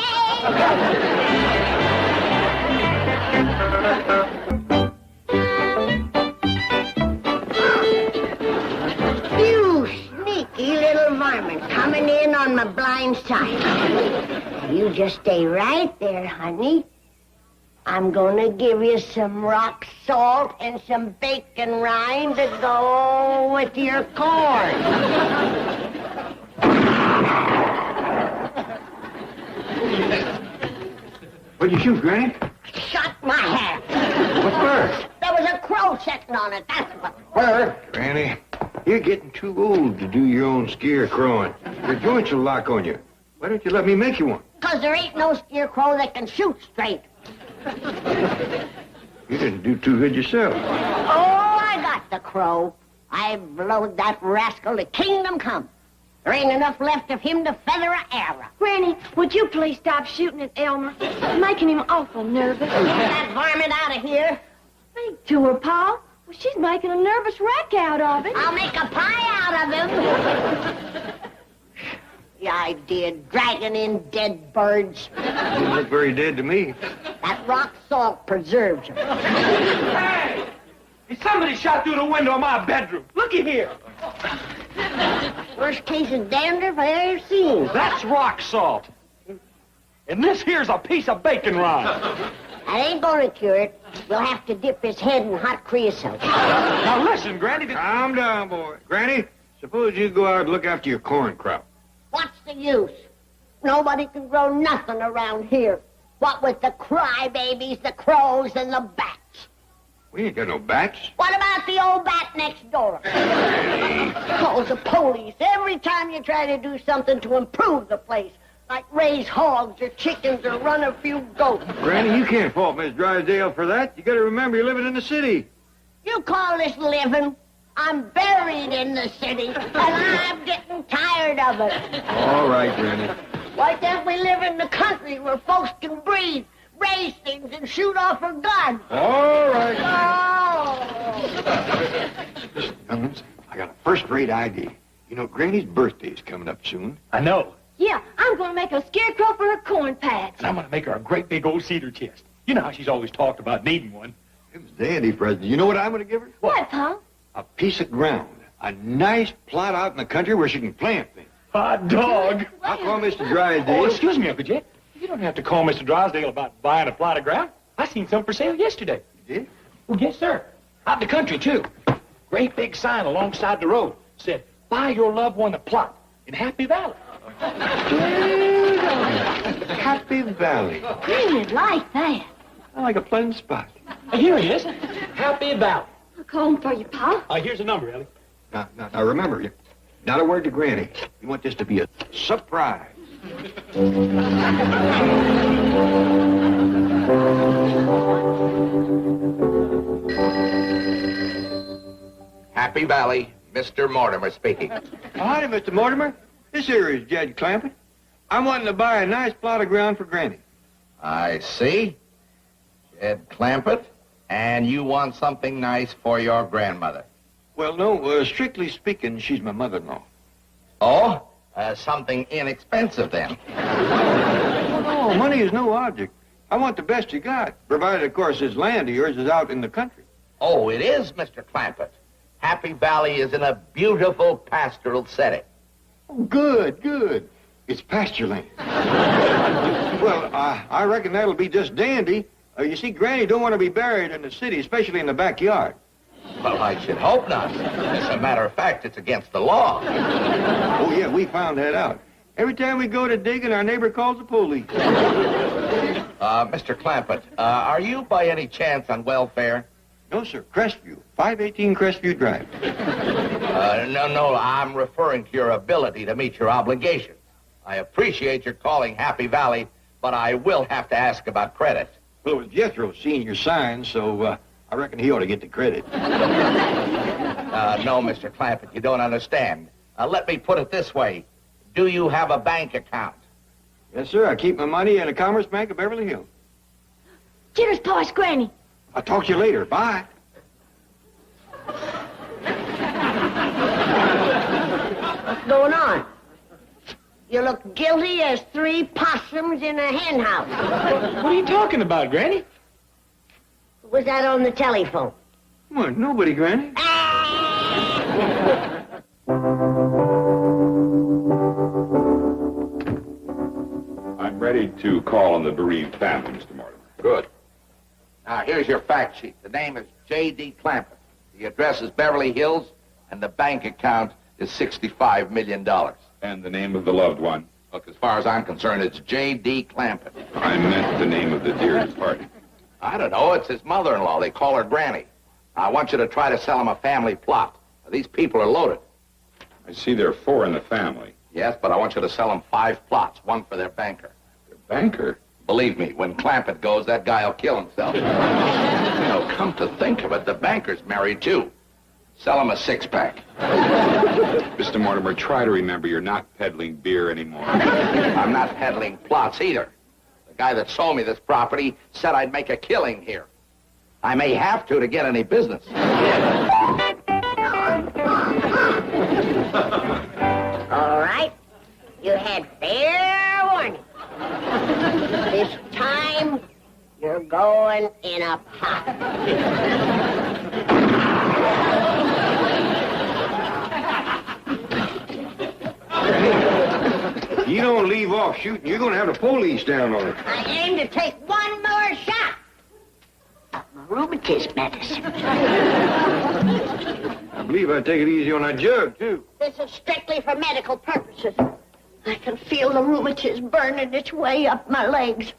You sneaky little varmint coming in on my blind side. You just stay right there, honey. I'm gonna give you some rock salt and some bacon rind to go with your corn. What'd you shoot, Granny? Shot my hat. What for? There was a crow sitting on it, that's what. Where? Granny, you're getting too old to do your own scarecrowing. Your joints will lock on you. Why don't you let me make you one? 'Cause there ain't no scarecrow that can shoot straight. You didn't do too good yourself. Oh, I got the crow. I blowed that rascal to kingdom come. There ain't enough left of him to feather a arrow. Granny, would you please stop shooting at Elmer? It's making him awful nervous. Get that varmint out of here. Speak to her, Pa. Well, she's making a nervous wreck out of it. I'll make a pie out of him. The idea of dragging in dead birds. You look very dead to me. That rock salt preserves them. Hey! Somebody shot through the window of my bedroom. Looky here. Worst case of dandruff I ever seen. That's rock salt. And this here's a piece of bacon rind. I ain't gonna cure it. We'll have to dip his head in hot creosote. Now listen, Granny. Calm down, boy. Granny, suppose you go out and look after your corn crop. What's the use? Nobody can grow nothing around here. What with the crybabies, the crows, and the bats. We ain't got no bats. What about the old bat next door? Calls the police every time you try to do something to improve the place. Like raise hogs or chickens or run a few goats. Granny, you can't fault Miss Drysdale for that. You gotta remember you're living in the city. You call this living? I'm buried in the city, and I'm getting tired of it. All right, Granny. Why can't we live in the country where folks can breathe, raise things, and shoot off a gun? All right. Oh! Listen, young'uns, I got a first-rate idea. You know, Granny's birthday's coming up soon. I know. Yeah, I'm going to make a scarecrow for her corn patch. And I'm going to make her a great big old cedar chest. You know how she's always talked about needing one. It was dandy present. You know what I'm gonna give her? What, Pa? A piece of ground. A nice plot out in the country where she can plant things. Hot dog. I'll call Mr. Drysdale. Oh, excuse me, Uncle Jet. You don't have to call Mr. Drysdale about buying a plot of ground. I seen some for sale yesterday. You did? Well, yes, sir. Out in the country, too. Great big sign alongside the road. Said, buy your loved one a plot in Happy Valley. Happy Valley. Granny'd like that. I like a pleasant spot. Here it is. Happy Valley. I'll call him for you, Pa. Here's the number, Ellie. Now, remember, not a word to Granny. You want this to be a surprise. Happy Valley, Mr. Mortimer speaking. Howdy, Mr. Mortimer. This here is Jed Clampett. I'm wanting to buy a nice plot of ground for Granny. I see. Jed Clampett, and you want something nice for your grandmother. Well, no, strictly speaking, she's my mother-in-law. Oh, something inexpensive then. No, money is no object. I want the best you got, provided, of course, this land of yours is out in the country. Oh, it is, Mr. Clampett. Happy Valley is in a beautiful pastoral setting. Oh, good, good. It's pasture land. Well, I reckon that'll be just dandy. You see, Granny don't want to be buried in the city, especially in the backyard. Well, I should hope not. As a matter of fact, it's against the law. Oh, yeah, we found that out. Every time we go to digging, our neighbor calls the police. Mr. Clampett, are you by any chance on welfare? No, sir. Crestview. 518 Crestview Drive. No, I'm referring to your ability to meet your obligations. I appreciate your calling Happy Valley, but I will have to ask about credit. Well, it was Jethro seen your sign, so I reckon he ought to get the credit. No, Mr. Clampett, you don't understand. Let me put it this way. Do you have a bank account? Yes, sir. I keep my money in a Commerce Bank of Beverly Hills. Get us past Granny. I'll talk to you later. Bye. What's going on? You look guilty as 3 possums in a hen house. What are you talking about, Granny? Who was that on the telephone? Come on, nobody, Granny. I'm ready to call on the bereaved family, Mr. Mortimer. Good. Now, here's your fact sheet. The name is J.D. Clampett. The address is Beverly Hills, and the bank account is $65 million. And the name of the loved one? Look, as far as I'm concerned, it's J.D. Clampett. I meant the name of the dear departed. I don't know. It's his mother-in-law. They call her Granny. I want you to try to sell him a family plot. These people are loaded. I see there are 4 in the family. Yes, but I want you to sell them 5 plots, 1 for their banker. Their banker? Believe me, when Clampett goes, that guy will kill himself. Come to think of it, the banker's married, too. Sell him a 6-pack. Mr. Mortimer, try to remember you're not peddling beer anymore. I'm not peddling plots either. The guy that sold me this property said I'd make a killing here. I may have to get any business. All right. You had fair warning. This time, you're going in a pot. You don't leave off shooting, you're going to have the police down on it. I aim to take 1 more shot. Of my rheumatism medicine. I believe I'd take it easy on that jug, too. This is strictly for medical purposes. I can feel the rheumatism burning its way up my legs.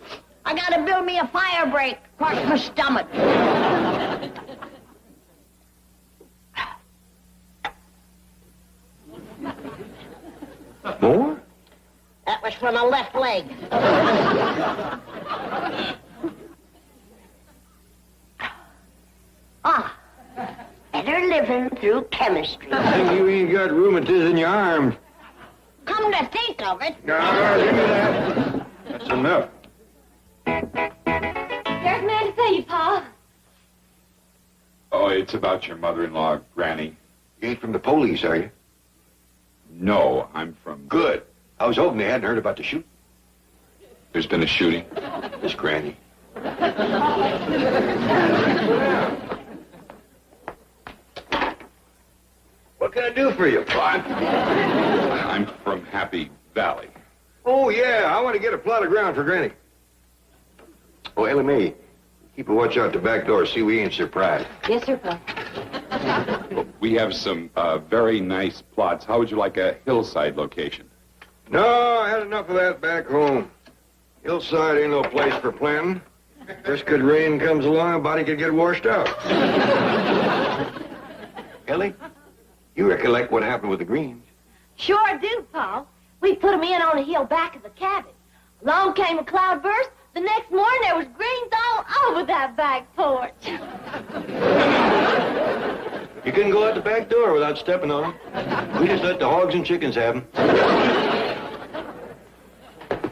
I gotta build me a fire break across my stomach. More? That was for my left leg. Better living through chemistry. You ain't got rheumatiz in your arms. Come to think of it. No, give me that. That's enough. There's a man to see you, Pa. Oh, it's about your mother-in-law, Granny. You ain't from the police, are you? No, I'm from... Good. I was hoping they hadn't heard about the shooting. There's been a shooting. Miss Granny. What can I do for you, I'm from Happy Valley. Oh, yeah, I want to get a plot of ground for Granny. Oh, Ellie Mae, keep a watch out the back door, see we ain't surprised. Yes, sir, Pa. We have some very nice plots. How would you like a hillside location? No, I had enough of that back home. Hillside ain't no place for planting. Just good rain comes along, a body could get washed out. Ellie, you recollect what happened with the greens? Sure do, Pa. We put 'em in on a hill back of the cabin. Along came a cloudburst. The next morning, there was greens all over that back porch. You couldn't go out the back door without stepping on them. We just let the hogs and chickens have them.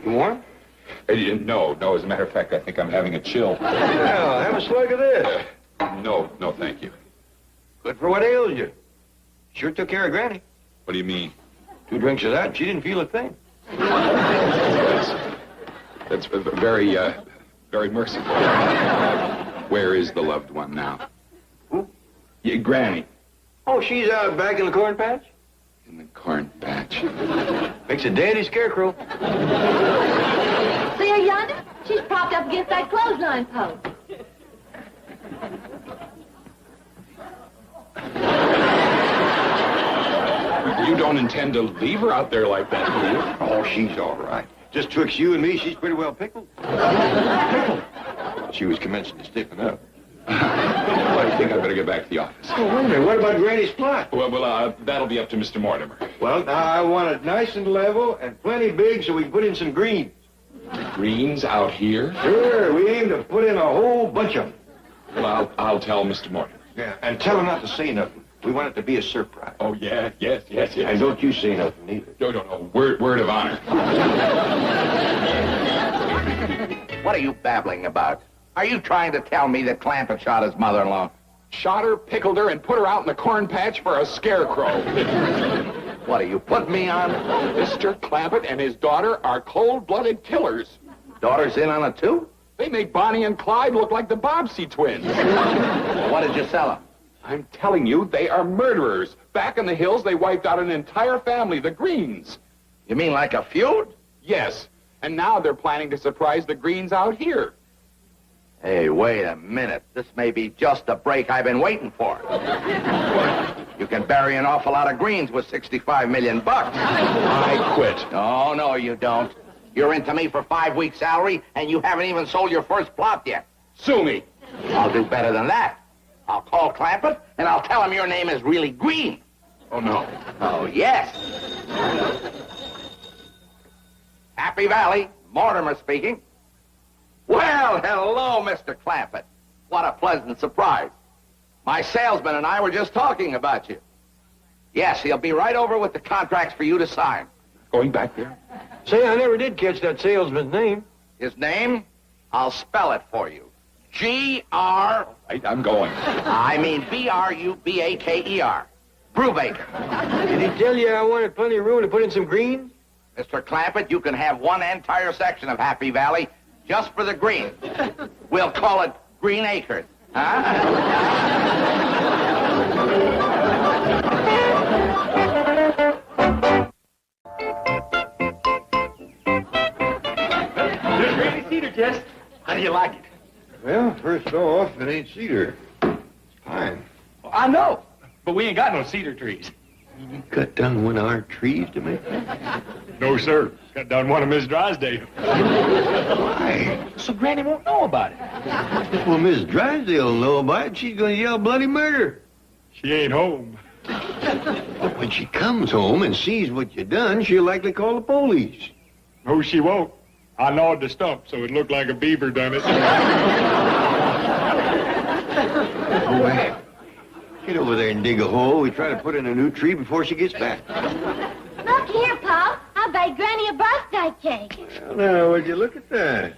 You warm? No. As a matter of fact, I think I'm having a chill. Well, have a slug of this. No, thank you. Good for what ails you. Sure took care of Granny. What do you mean? 2 drinks of that, and she didn't feel a thing. That's very, very merciful. Where is the loved one now? Who? Yeah, Granny. Oh, she's out back in the corn patch? In the corn patch. Makes a dandy scarecrow. See her yonder? She's propped up against that clothesline post. You don't intend to leave her out there like that, do you? Oh, she's all right. Just twixt you and me, she's pretty well pickled. She was commencing to stiffen up. Well, I think I better get back to the office. Oh, wait a minute. What about Granny's plot? Well, that'll be up to Mr. Mortimer. Well, now, I want it nice and level and plenty big so we can put in some greens. Greens out here? Sure, we aim to put in a whole bunch of them. Well, I'll tell Mr. Mortimer. Yeah, and tell him not to say nothing. We want it to be a surprise. Oh, yes. And don't you say nothing either. No. Word of honor. What are you babbling about? Are you trying to tell me that Clampett shot his mother-in-law? Shot her, pickled her, and put her out in the corn patch for a scarecrow. What, are you putting me on? Mr. Clampett and his daughter are cold-blooded killers. Daughter's in on it, too? They make Bonnie and Clyde look like the Bobbsey twins. What did you sell them? I'm telling you, they are murderers. Back in the hills, they wiped out an entire family, the Greens. You mean like a feud? Yes, and now they're planning to surprise the Greens out here. Hey, wait a minute. This may be just the break I've been waiting for. You can bury an awful lot of greens with $65 million. I quit. No, you don't. You're into me for 5 weeks' salary, and you haven't even sold your first plot yet. Sue me. I'll do better than that. I'll call Clampett, and I'll tell him your name is really Green. Oh, no. Oh, yes. Happy Valley, Mortimer speaking. Well, hello, Mr. Clampett. What a pleasant surprise. My salesman and I were just talking about you. Yes, he'll be right over with the contracts for you to sign. Going back there? Say, I never did catch that salesman's name. His name? I'll spell it for you. G-R... Right, I'm going. I mean B-R-U-B-A-K-E-R. Brubaker. Did he tell you I wanted plenty of room to put in some greens? Mr. Clampett, you can have one entire section of Happy Valley just for the green. We'll call it Green Acres. There's Granny Cedar, Jess. How do you like it? Well, first off, it ain't cedar. It's pine. Well, I know, but we ain't got no cedar trees. You cut down one of our trees to make that? No, sir. Cut down one of Miss Drysdale. Why? So Granny won't know about it. Well, Miss Drysdale will know about it. She's going to yell bloody murder. She ain't home. But when she comes home and sees what you done, she'll likely call the police. No, she won't. I gnawed the stump so it looked like a beaver done it. Boy, get over there and dig a hole. We try to put in a new tree before she gets back. Look here, Pa. I baked Granny a birthday cake. Well, now, would you look at that?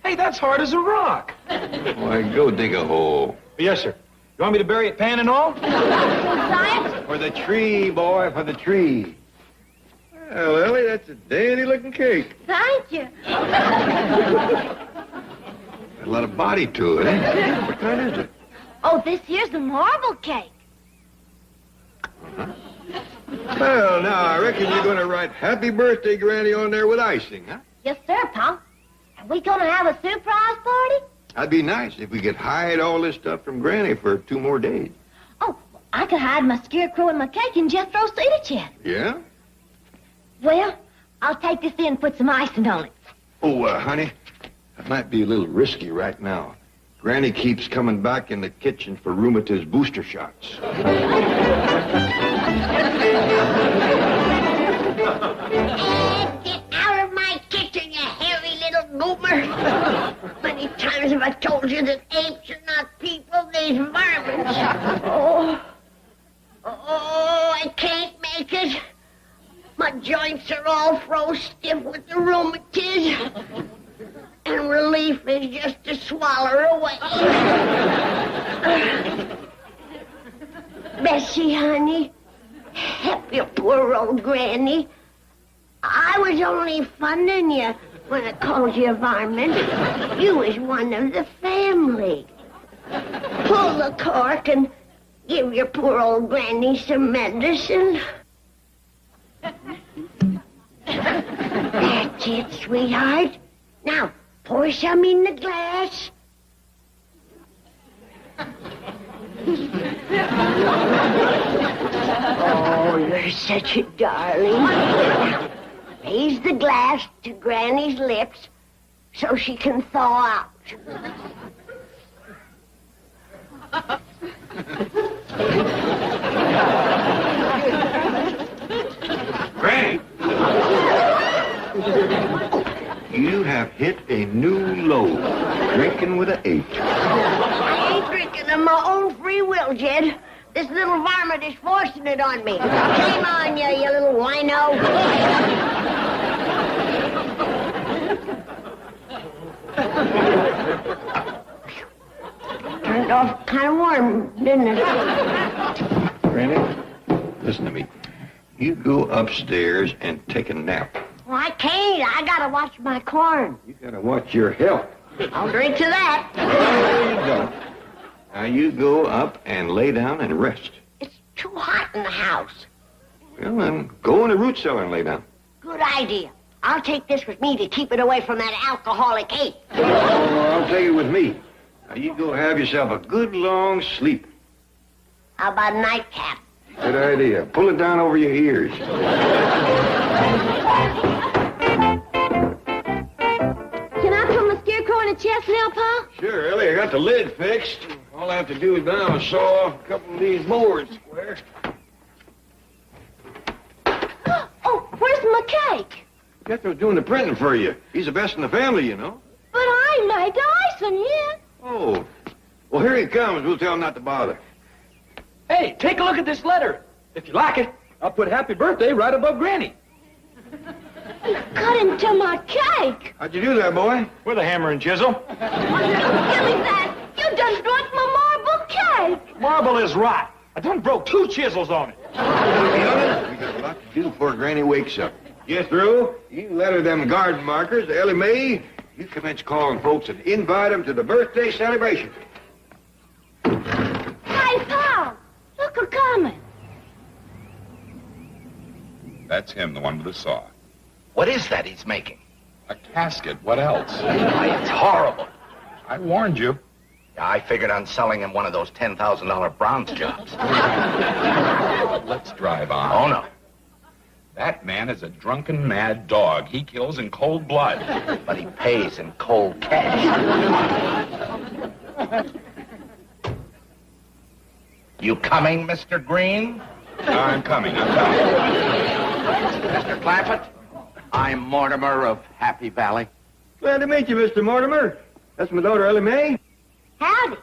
Hey, that's hard as a rock. Why, go dig a hole. Yes, sir. You want me to bury it pan and all? Science? For the tree, boy, for the tree. Well, Ellie, that's a dandy-looking cake. Thank you. Got a lot of body to it, eh? What kind is it? Oh, this here's the marble cake. Well, now, I reckon you're going to write Happy Birthday, Granny, on there with icing, huh? Yes, sir, Pa. Are we going to have a surprise party? That'd be nice if we could hide all this stuff from Granny for 2 more days. Oh, I could hide my scarecrow and my cake in Jethro's cedar chest. Yeah? Well, I'll take this in and put some icing on it. Oh, honey, that might be a little risky right now. Granny keeps coming back in the kitchen for rheumatiz booster shots. Get out of my kitchen, you hairy little goober. Many times have I told you that apes are not people, they're varmints. Oh, I can't make it. My joints are all froze stiff with the rheumatiz. And relief is just to swallow away. Bessie, honey, help your poor old granny. I was only funning you when I called you a varmint. You was one of the family. Pull the cork and give your poor old granny some medicine. it, sweetheart. Now, pour some in the glass. Oh, you're such a darling. Now, raise the glass to Granny's lips so she can thaw out. Granny! You have hit a new low. Drinking with an H. I ain't drinking of my own free will, Jed. This little varmint is forcing it on me. Shame on you, you little wino. Turned off kind of warm, didn't it? Granny, listen to me. You go upstairs and take a nap. Well, I can't. I gotta watch my corn. You gotta watch your health. I'll drink to that. There you go. Now you go up and lay down and rest. It's too hot in the house. Well, then go in the root cellar and lay down. Good idea. I'll take this with me to keep it away from that alcoholic ape. Oh, I'll take it with me. Now you go have yourself a good long sleep. How about a nightcap? Good idea. Pull it down over your ears. Can I put my scarecrow in a chest now, Pa? Sure, Ellie. I got the lid fixed. All I have to do is now saw off a couple of these boards square. Oh, where's my cake? Jethro's doing the printing for you. He's the best in the family, you know. But I made the icing yet. Oh. Well, here he comes. We'll tell him not to bother. Hey, take a look at this letter. If you like it, I'll put happy birthday right above Granny. You cut into my cake. How'd you do that, boy? With a hammer and chisel. Give me that. You done broke my marble cake. Marble is right. I done broke 2 chisels on it. We got a lot to do before Granny wakes up. Jethro, you let her them garden markers. Ellie Mae, you commence calling folks and invite them to the birthday celebration. Hey, Pa, look who's coming. That's him, the one with the saw. What is that he's making? A casket. What else? Why, it's horrible. I warned you. Yeah, I figured on selling him one of those $10,000 bronze jobs. Let's drive on. Oh, no. That man is a drunken, mad dog. He kills in cold blood. But he pays in cold cash. You coming, Mr. Green? I'm coming. Mr. Clampett, I'm Mortimer of Happy Valley. Glad to meet you, Mr. Mortimer. That's my daughter, Ellie Mae. Howdy.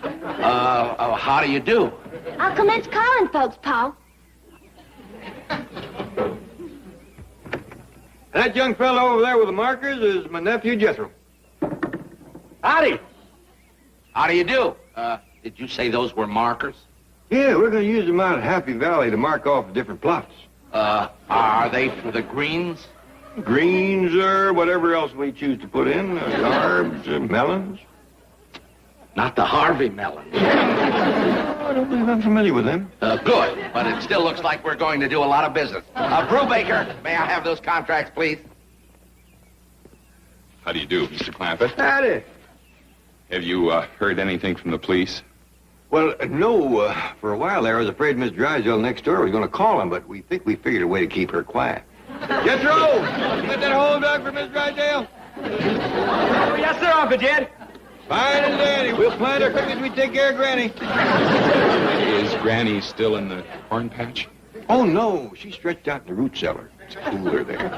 How do you do? I'll commence calling folks, Pa. That young fellow over there with the markers is my nephew, Jethro. Howdy. How do you do? Did you say those were markers? Yeah, we're going to use them out at Happy Valley to mark off the different plots. Are they for the greens? Greens or whatever else we choose to put in. Carbs, melons. Not the Harvey melons. I don't believe I'm familiar with them. Good, but it still looks like we're going to do a lot of business. Brubaker, may I have those contracts, please? How do you do, Mr. Clampett? Howdy. Have you heard anything from the police? Well, no. For a while there, I was afraid Miss Drysdale next door was going to call him, but we think we figured a way to keep her quiet. Jethro! You got that whole dog for Miss Drysdale? Oh, yes, sir, Uncle Jed. Fine and dandy. We'll plan her quick as we take care of Granny. Is Granny still in the corn patch? Oh, no. She's stretched out in the root cellar. It's cooler there.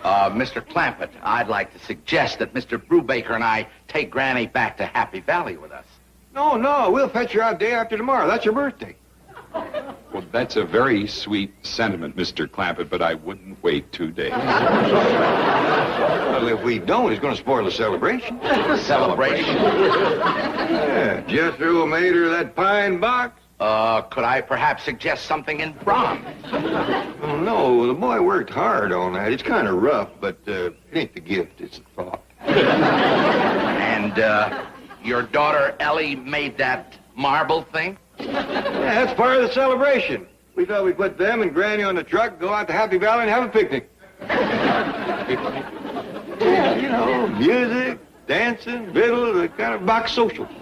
Mr. Clampett, I'd like to suggest that Mr. Brubaker and I take Granny back to Happy Valley with us. No. We'll fetch her out day after tomorrow. That's her birthday. Well, that's a very sweet sentiment, Mr. Clampett, but I wouldn't wait 2 days. Well, if we don't, it's going to spoil the celebration. Celebration? Yeah, Jethro made her that pine box. Could I perhaps suggest something in bronze? Oh, no, the boy worked hard on that. It's kind of rough, but it ain't the gift, it's the thought. And, your daughter Ellie made that marble thing? Yeah, that's part of the celebration. We We thought we'd put them and Granny on the truck, go out to Happy Valley and have a picnic. Yeah, you know, music, dancing, victuals, a kind of box social. You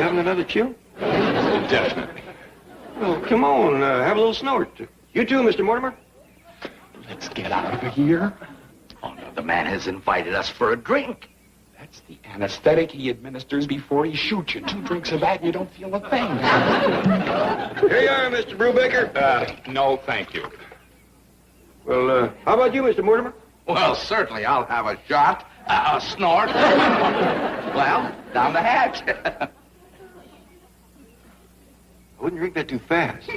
having another chill? Definitely. Well, come on, have a little snort. You too, Mr. Mortimer. Let's get out of here. Oh, no, the man has invited us for a drink. That's the anesthetic he administers before he shoots you. 2 drinks of that and you don't feel a thing. Here you are, Mr. Brubaker. No, thank you. Well, how about you, Mr. Mortimer? Well, certainly I'll have a shot, a snort. Well, down the hatch. I wouldn't drink that too fast.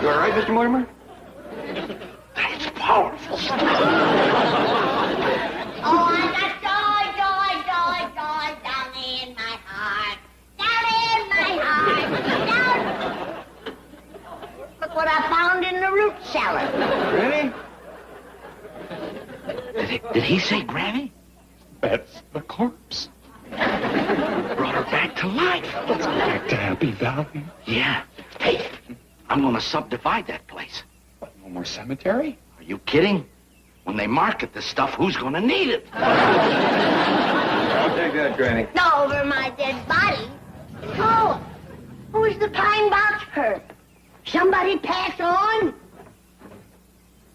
You all right, Mr. Mortimer? That's powerful. Oh, I got joy down in my heart. Down in my heart. Down. Look what I found in the root cellar. Ready? Did he say Granny? That's the corpse. Brought her back to life. Let's go back to Happy Valley. Yeah. Hey, I'm going to subdivide that place. What, no more cemetery? Are you kidding? When they market this stuff, who's going to need it? I'll take that, Granny. Over my dead body. Oh, who's the pine box for? Somebody pass on?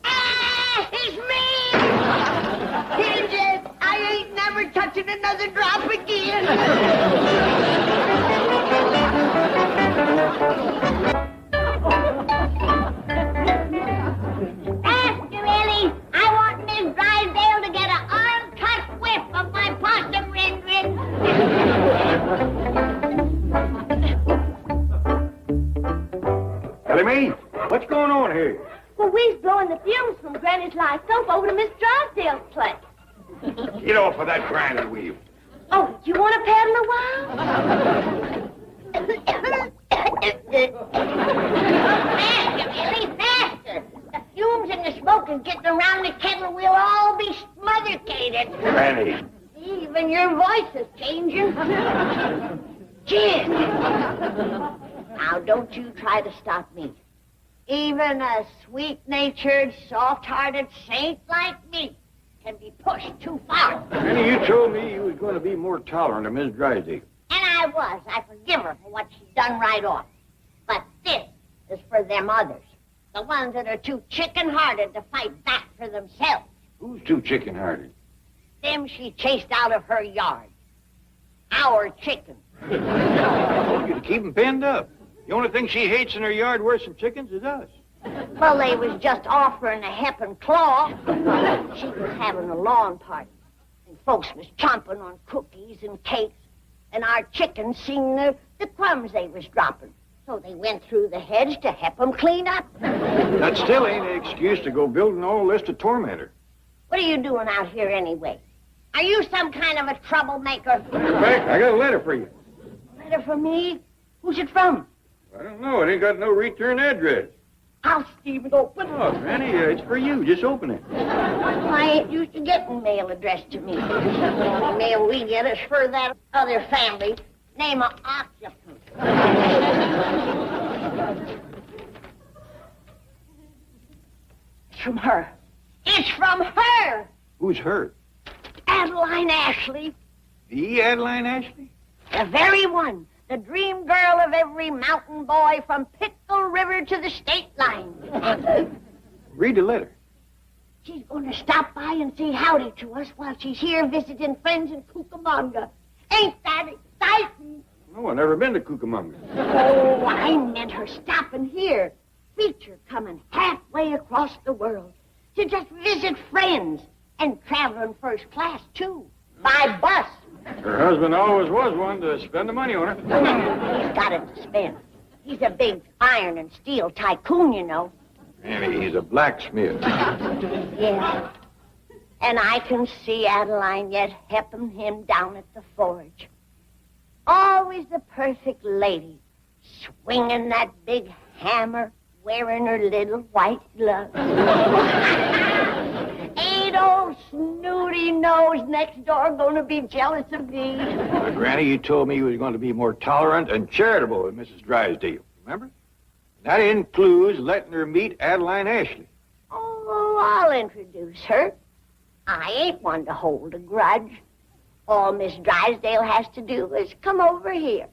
Ah, it's me! He's dead. I ain't never touching another drop again. Master Ellie, I want Miss Drysdale to get an uncut whiff of my possum rendering. Ellie Mae, what's going on here? Well, we's blowing the fumes from Granny's live soap over to Miss Drysdale's place. Get off of that grinder wheel. Oh, do you want to paddle a while? Faster, Ellie, faster. The fumes and the smoke is getting around the kettle. We'll all be smothercated. Granny. Even your voice is changing. Jim. Now, don't you try to stop me. Even a sweet-natured, soft-hearted saint like me can be pushed too far. Granny, you told me you was going to be more tolerant of Miss Drysdale. And I was. I forgive her for what she's done right off. But this is for them others. The ones that are too chicken-hearted to fight back for themselves. Who's too chicken-hearted? Them she chased out of her yard. Our chickens. You to keep them pinned up. The only thing she hates in her yard worse than chickens is us. Well, they was just offering a hep and claw. She was having a lawn party. And folks was chomping on cookies and cakes. And our chickens seen the crumbs they was dropping. So they went through the hedge to help them clean up. That still ain't an excuse to go building all this to torment her. What are you doing out here anyway? Are you some kind of a troublemaker? In fact, I got a letter for you. Letter for me? Who's it from? I don't know. It ain't got no return address. I'll see it open. Oh, Granny, it's for you. Just open it. I ain't used to getting mail addressed to me. The only mail we get is for that other family. Name of occupant. It's from her. It's from her! Who's her? Adeline Ashley. The Adeline Ashley? The very one. The dream girl of every mountain boy from Pickle River to the state line. Read the letter. She's going to stop by and say howdy to us while she's here visiting friends in Cucamonga. Ain't that exciting? No, I've never been to Cucamonga. Oh, I meant her stopping here. Feature coming halfway across the world to just visit friends and traveling first class, too, by bus. Her husband always was one to spend the money on her. He's got it to spend. He's a big iron and steel tycoon, you know. Maybe he's a blacksmith. Yeah. And I can see Adeline yet helping him down at the forge. Always the perfect lady, swinging that big hammer, wearing her little white gloves. Ain't old Oh, snooty nose next door gonna be jealous of me. Granny, you told me you was going to be more tolerant and charitable than Mrs. Drysdale. Remember? That includes letting her meet Adeline Ashley. Oh, I'll introduce her. I ain't one to hold a grudge. All Miss Drysdale has to do is come over here.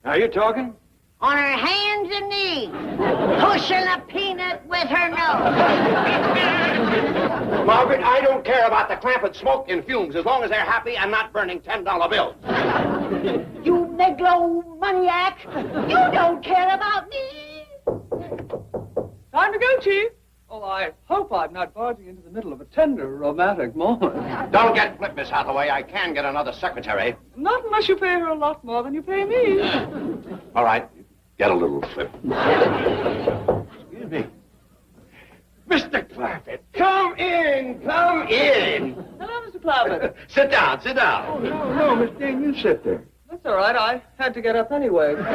Now you talking? On her hands and knees, pushing a peanut with her nose. Margaret, I don't care about the Clampett smoke and fumes as long as they're happy and not burning $10 bills. You megalomaniac! You don't care about me! Time to go, Chief. Oh, I hope I'm not barging into the middle of a tender, romantic moment. Don't get flip, Miss Hathaway. I can get another secretary. Not unless you pay her a lot more than you pay me. All right, get a little flip. Excuse me. Mr. Clampett, come in, come in. Hello, Mr. Clampett. Sit down, sit down. No, Miss Jane, you sit there. That's all right. I had to get up anyway. Well,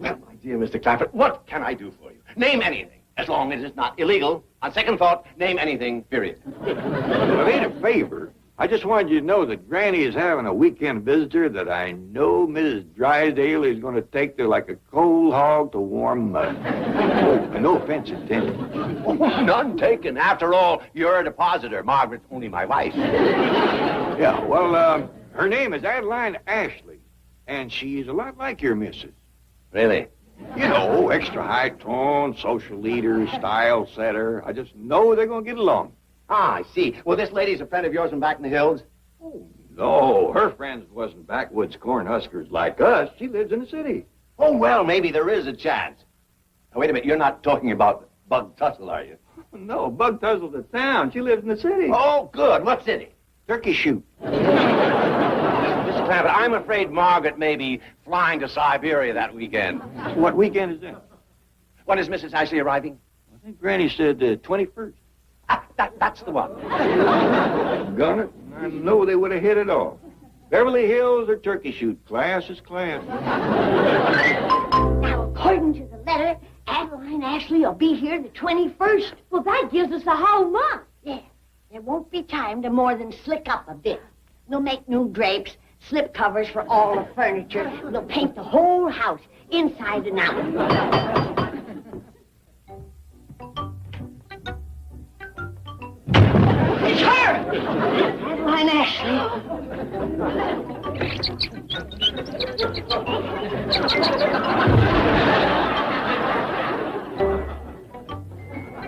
my dear Mr. Clampett, what can I do for you? Name anything, as long as it's not illegal. On second thought, name anything, period. Well, it ain't a favor. I just wanted you to know that Granny is having a weekend visitor that I know Mrs. Drysdale is going to take to like a cold hog to warm mud. Oh, and no offense intended. Oh, none taken. After all, you're a depositor. Margaret's only my wife. Yeah, well, her name is Adeline Ashley, and she's a lot like your missus. Really? You know, extra high tone, social leader, style setter. I just know they're going to get along. Ah, I see. Well, this lady's a friend of yours from back in the hills? Oh, no, her friends wasn't backwoods corn huskers like us. She lives in the city. Oh, well, maybe there is a chance. Now, wait a minute. You're not talking about Bug Tussle, are you? No, Bug Tussle's a town. She lives in the city. Oh, good. What city? Turkey shoot. Mr. Clampett, I'm afraid Margaret may be flying to Siberia that weekend. What weekend is that? When is Mrs. Ashley arriving? I think Granny said the 21st. Ah, that's the one. Gun it. I know they would have hit it off. Beverly Hills or turkey shoot. Class is class. Now, according to the letter, Adeline Ashley will be here the 21st. Well, that gives us a whole month. Yeah, there won't be time to more than slick up a bit. We'll make new drapes, slip covers for all the furniture. We'll paint the whole house, inside and out. It's her! Adeline Ashley.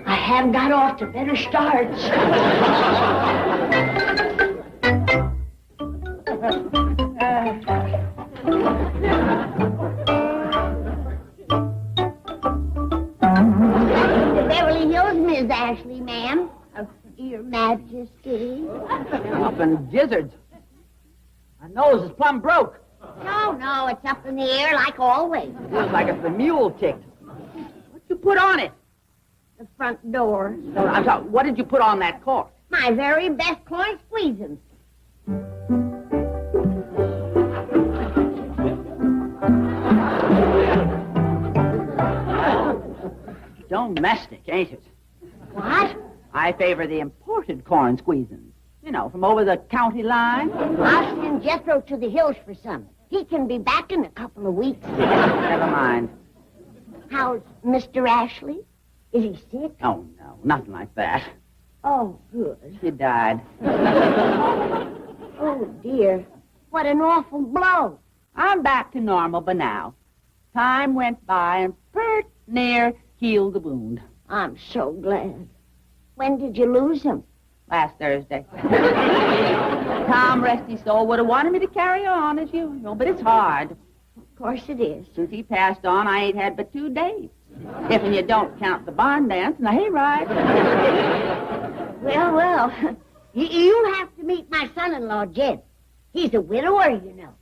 I have got off to better starts. Beverly Hills, Miss Ashley, ma'am. Your Majesty. Up in gizzards. My nose is plumb broke. No, it's up in the air like always. Feels like it's the mule ticked. What you put on it? The front door. No, I'm sorry. What did you put on that cork? My very best corn squeezing. Domestic, ain't it? What? I favor the imported corn squeezing. You know, from over the county line. I'll send Jethro to the hills for some. He can be back in a couple of weeks. Never mind. How's Mr. Ashley? Is he sick? Oh, no, nothing like that. Oh, good. He died. Oh, dear. What an awful blow. I'm back to normal by now. Time went by and pert near healed the wound. I'm so glad. When did you lose him? Last Thursday. Tom, rest his soul, would have wanted me to carry on as usual, but it's hard. Of course it is. Since he passed on, I ain't had but 2 days. If you don't count the barn dance and the hayride. Well, you have to meet my son-in-law, Jed. He's a widower, you know.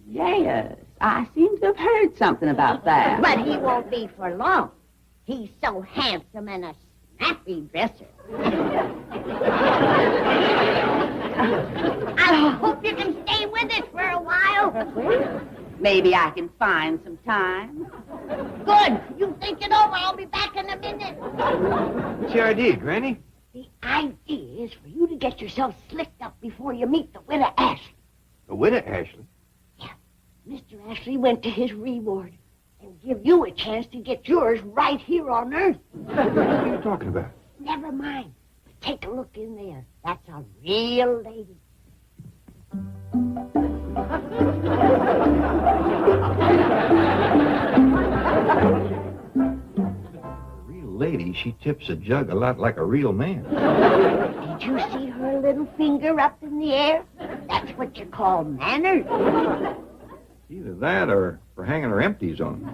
Yes, I seem to have heard something about that. But he won't be for long. He's so handsome and a snappy dresser. I hope you can stay with us for a while. Maybe I can find some time. Good. You think it over. I'll be back in a minute. What's your idea, Granny? The idea is for you to get yourself slicked up before you meet the widow Ashley. The widow Ashley? Yeah. Mr. Ashley went to his reward and give you a chance to get yours right here on Earth. What are you talking about? Never mind. But take a look in there. That's a real lady. Real lady, she tips a jug a lot like a real man. Did you see her little finger up in the air? That's what you call manners. Either that or for hanging her empties on.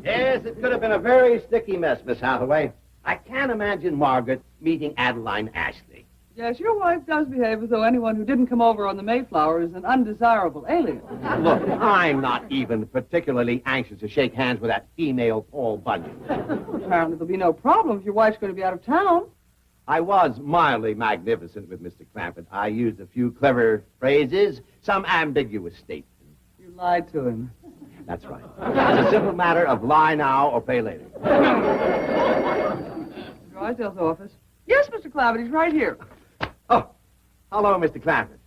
Yes, it could have been a very sticky mess, Miss Hathaway. I can't imagine Margaret meeting Adeline Ashley. Yes, your wife does behave as though anyone who didn't come over on the Mayflower is an undesirable alien. Look, I'm not even particularly anxious to shake hands with that female Paul Bunyan. Apparently there'll be no problem if your wife's going to be out of town. I was mildly magnificent with Mr. Clampett. I used a few clever phrases, some ambiguous statements. You lied to him. That's right. It's a simple matter of lie now or pay later. Drysdale's office. Yes, Mr. Clampett, he's right here. Oh, hello, Mr. Clampett.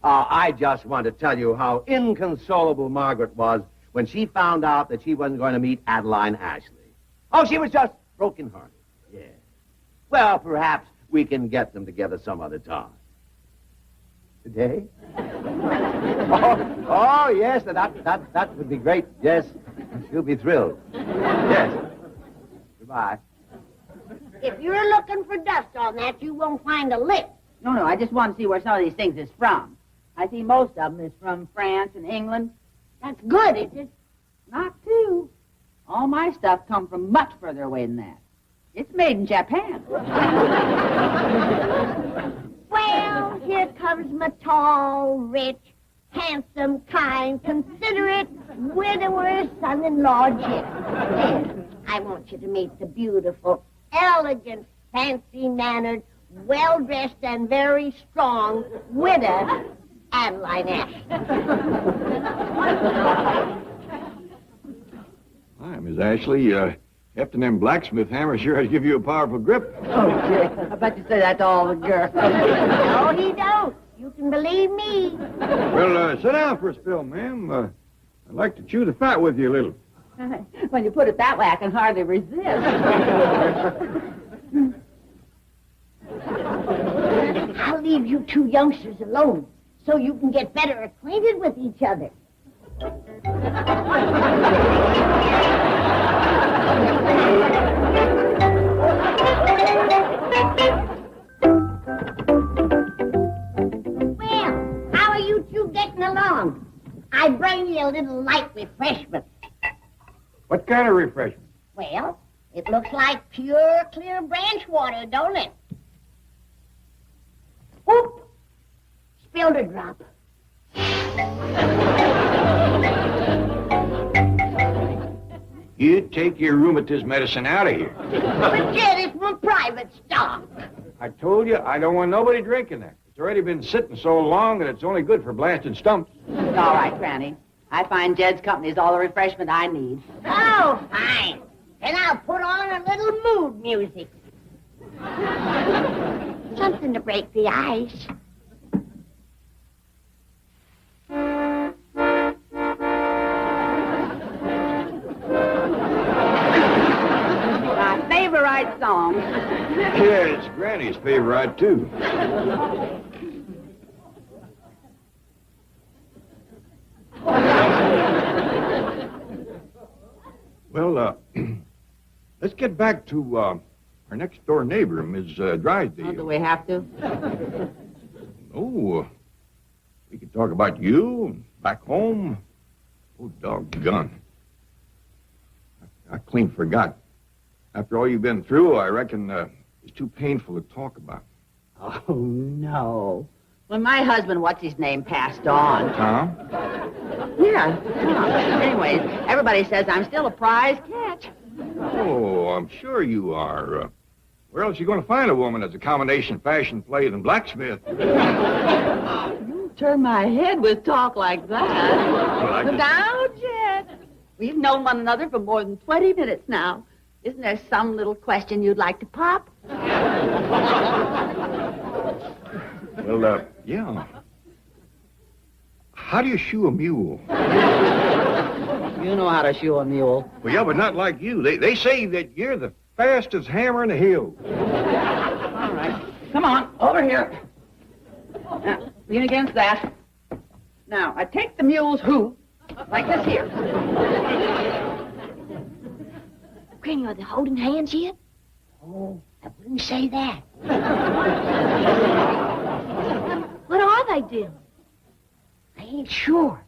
I just want to tell you how inconsolable Margaret was when she found out that she wasn't going to meet Adeline Ashley. Oh, she was just broken-hearted. Yeah. Well, perhaps we can get them together some other time. Today? Oh, yes, that would be great. Yes, she'll be thrilled. Yes. Goodbye. If you're looking for dust on that, you won't find a lick. No, I just want to see where some of these things is from. I see most of them is from France and England. That's good, is it? Not too. All my stuff come from much further away than that. It's made in Japan. Well, here comes my tall, rich, handsome, kind, considerate widower son-in-law, Jim. Yes, I want you to meet the beautiful, elegant, fancy-mannered, well-dressed, and very strong widow, Adeline Ashley. Hi, Miss Ashley. Hefting them blacksmith hammers sure has give you a powerful grip. Oh, Jay, I bet you say that to all the girls. No, he don't. You can believe me. Well, sit down for a spell, ma'am. I'd like to chew the fat with you a little. When you put it that way, I can hardly resist. I'll leave you two youngsters alone so you can get better acquainted with each other. Well, how are you two getting along? I bring you a little light refreshment. What kind of refreshment? Well, it looks like pure, clear branch water, don't it? Oop! Spilled a drop. You take your rheumatism medicine out of here. But Jed, it's my private stock. I told you, I don't want nobody drinking that. It's already been sitting so long that it's only good for blasted stumps. All right, Granny. I find Jed's company is all the refreshment I need. Oh, fine. Then I'll put on a little mood music. Something to break the ice. My favorite song. Yeah, it's Granny's favorite, too. Well, let's get back to our next-door neighbor, Ms. Drysdale. Oh, do we have to? Oh, we could talk about you, back home. Oh, doggone. I clean forgot. After all you've been through, I reckon it's too painful to talk about. Oh, no. When my husband, what's-his-name, passed on. Tom? Yeah, Tom. Anyways, everybody says I'm still a prize catch. Oh, I'm sure you are. Where else are you going to find a woman that's a combination fashion play than blacksmith? You turn my head with talk like that. Well, Now, Jed, we've known one another for more than 20 minutes now. Isn't there some little question you'd like to pop? Well, yeah. How do you shoe a mule? You know how to shoe a mule. Well, yeah, but not like you. They say that you're the fastest hammer in the hill. All right. Come on, over here. Now, lean against that. Now, I take the mule's hoof, like this here. Granny, are they holding hands yet? Oh, I wouldn't say that. What are they doing? I ain't sure.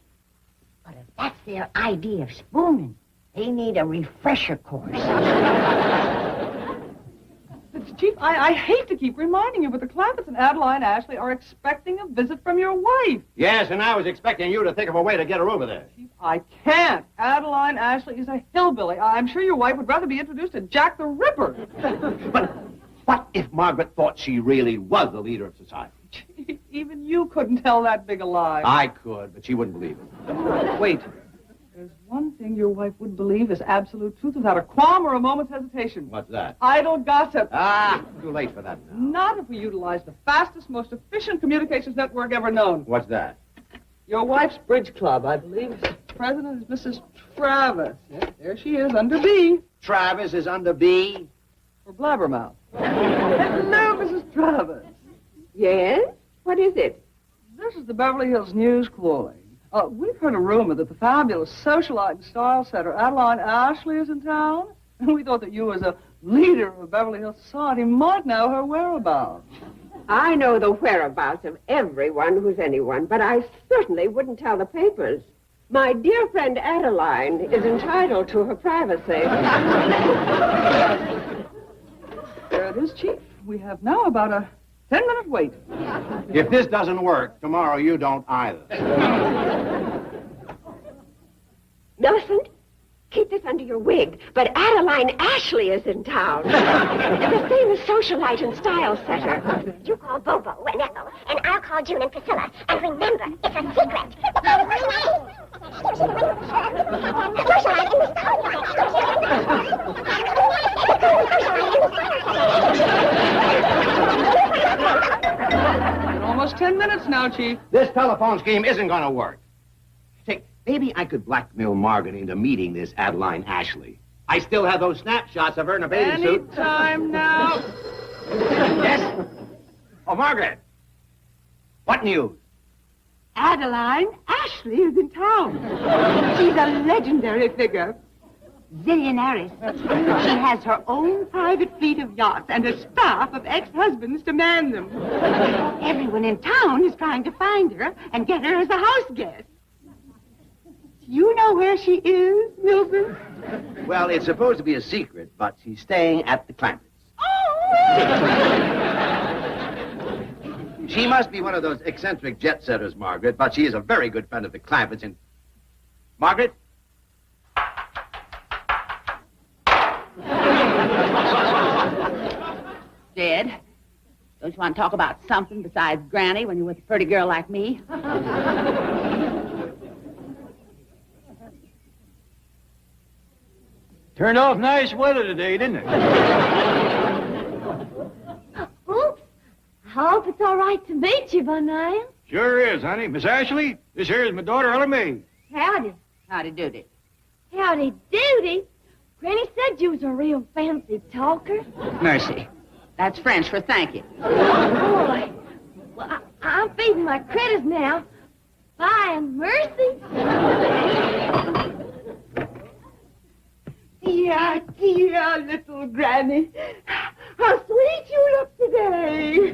But if that's their idea of spooning, they need a refresher course. Chief, I hate to keep reminding you, but the Clampetts and Adeline Ashley are expecting a visit from your wife. Yes, and I was expecting you to think of a way to get her over there. Chief, I can't. Adeline Ashley is a hillbilly. I'm sure your wife would rather be introduced to Jack the Ripper. But what if Margaret thought she really was the leader of society? Chief, even you couldn't tell that big a lie. I could, but she wouldn't believe it. Wait. There's one thing your wife would believe is absolute truth without a qualm or a moment's hesitation. What's that? Idle gossip. Ah, too late for that now. Not if we utilize the fastest, most efficient communications network ever known. What's that? Your wife's bridge club, I believe. Its president is Mrs. Travis. Yes, there she is, under B. Travis is under B. For blabbermouth. Hello, Mrs. Travis. Yes? What is it? This is the Beverly Hills News calling. We've heard a rumor that the fabulous socialite and style setter Adeline Ashley is in town. And we thought that you, as a leader of Beverly Hills society, might know her whereabouts. I know the whereabouts of everyone who's anyone, but I certainly wouldn't tell the papers. My dear friend Adeline is entitled to her privacy. There it is, Chief. We have now about a 10-minute wait. If this doesn't work, tomorrow you don't either. Millicent, keep this under your wig, but Adeline Ashley is in town. The famous socialite and style setter. You call Bobo and Ethel, and I'll call June and Priscilla. And remember, it's a secret. And my name. Socialite and In almost 10 minutes now, Chief. This telephone scheme isn't going to work. Say, maybe I could blackmail Margaret into meeting this Adeline Ashley. I still have those snapshots of her in a bathing suit. Any time now. Yes? Oh, Margaret. What news? Adeline Ashley is in town. She's a legendary figure. Zillionaires. She has her own private fleet of yachts and a staff of ex-husbands to man them. Everyone in town is trying to find her and get her as a house guest. Do you know where she is, Milton? Well, it's supposed to be a secret, but she's staying at the Clampetts. She must be one of those eccentric jet setters, Margaret, but she is a very good friend of the Clampetts. And Margaret? Dad, don't you want to talk about something besides Granny when you're with a pretty girl like me? Turned off nice weather today, didn't it? Oops. I hope it's all right to meet you by now. Sure is, honey. Miss Ashley, this here is my daughter, Ellie Mae. Howdy. Howdy doody. Howdy doody. Granny said you was a real fancy talker. Mercy. That's French for thank you. Boy. Well, I'm feeding my critters now. Bye and mercy. Dear little Granny. How sweet you look today.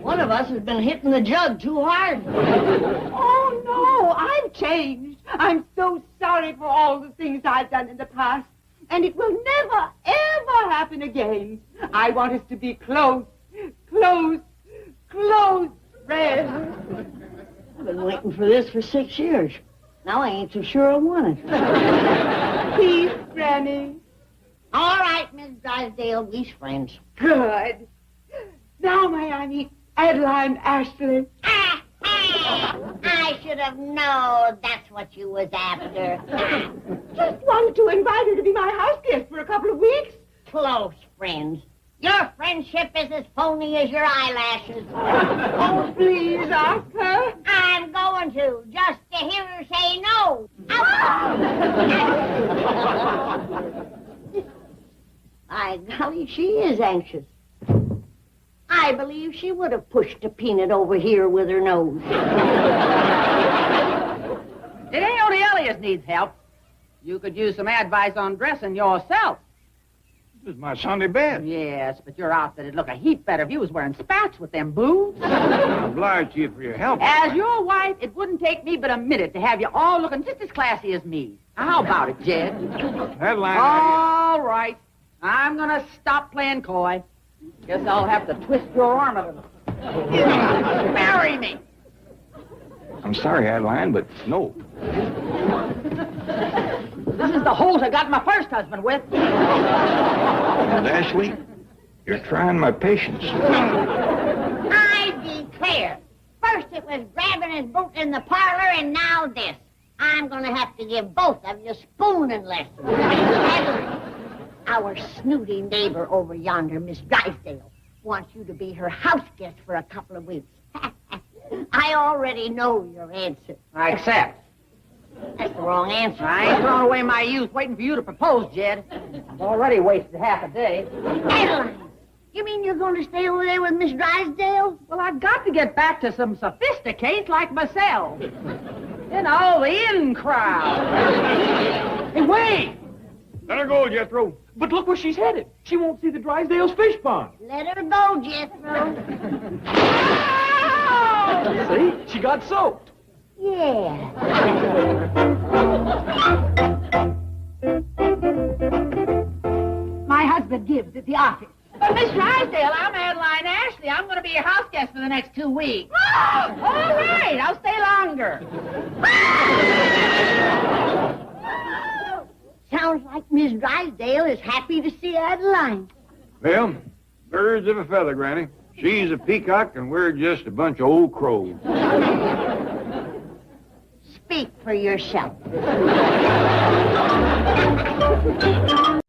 One of us has been hitting the jug too hard. Oh, no, I've changed. I'm so sorry for all the things I've done in the past. And it will never, ever happen again. I want us to be close friends. I've been waiting for this for 6 years. Now I ain't so sure I want it. Please, Granny. All right, Miss Drysdale, we's friends. Good. Now may I meet Adeline Ashley? I should have known that's what you was after. Just wanted to invite her to be my house guest for a couple of weeks. Close friends. Your friendship is as phony as your eyelashes. Oh, please, Oscar. I'm going to, just to hear her say no. By golly, she is anxious. I believe she would have pushed a peanut over here with her nose. It ain't only Elias needs help. You could use some advice on dressing yourself. This is my Sunday best. Yes, but your outfit'd look a heap better if you was wearing spats with them boots. I'm obliged to you for your help. As your wife, it wouldn't take me but a minute to have you all looking just as classy as me. Now, how about it, Jed? Headline. All right. I'm gonna stop playing coy. Guess I'll have to twist your arm a little. Marry me. I'm sorry, Adeline, but no. This is the holt I got my first husband with. And Ashley, you're trying my patience. I declare. First it was grabbing his boot in the parlor, and now this. I'm going to have to give both of you spooning lessons. Our snooty neighbor over yonder, Miss Drysdale, wants you to be her house guest for a couple of weeks. I already know your answer. I accept. That's the wrong answer. I ain't throwing away my youth waiting for you to propose, Jed. I've already wasted half a day. Adeline, you mean you're going to stay over there with Miss Drysdale? Well, I've got to get back to some sophisticates like myself. You know, the in crowd. Hey, wait! Let her go, Jethro. But look where she's headed. She won't see the Drysdale's fish pond. Let her go, Jethro. See? She got soaked. Yeah. My husband gives at the office. But Miss Drysdale, I'm Adeline Ashley. I'm going to be your house guest for the next 2 weeks. All right, I'll stay longer. Sounds like Miss Drysdale is happy to see Adeline. Well, birds of a feather, Granny. She's a peacock, and we're just a bunch of old crows. Speak for yourself.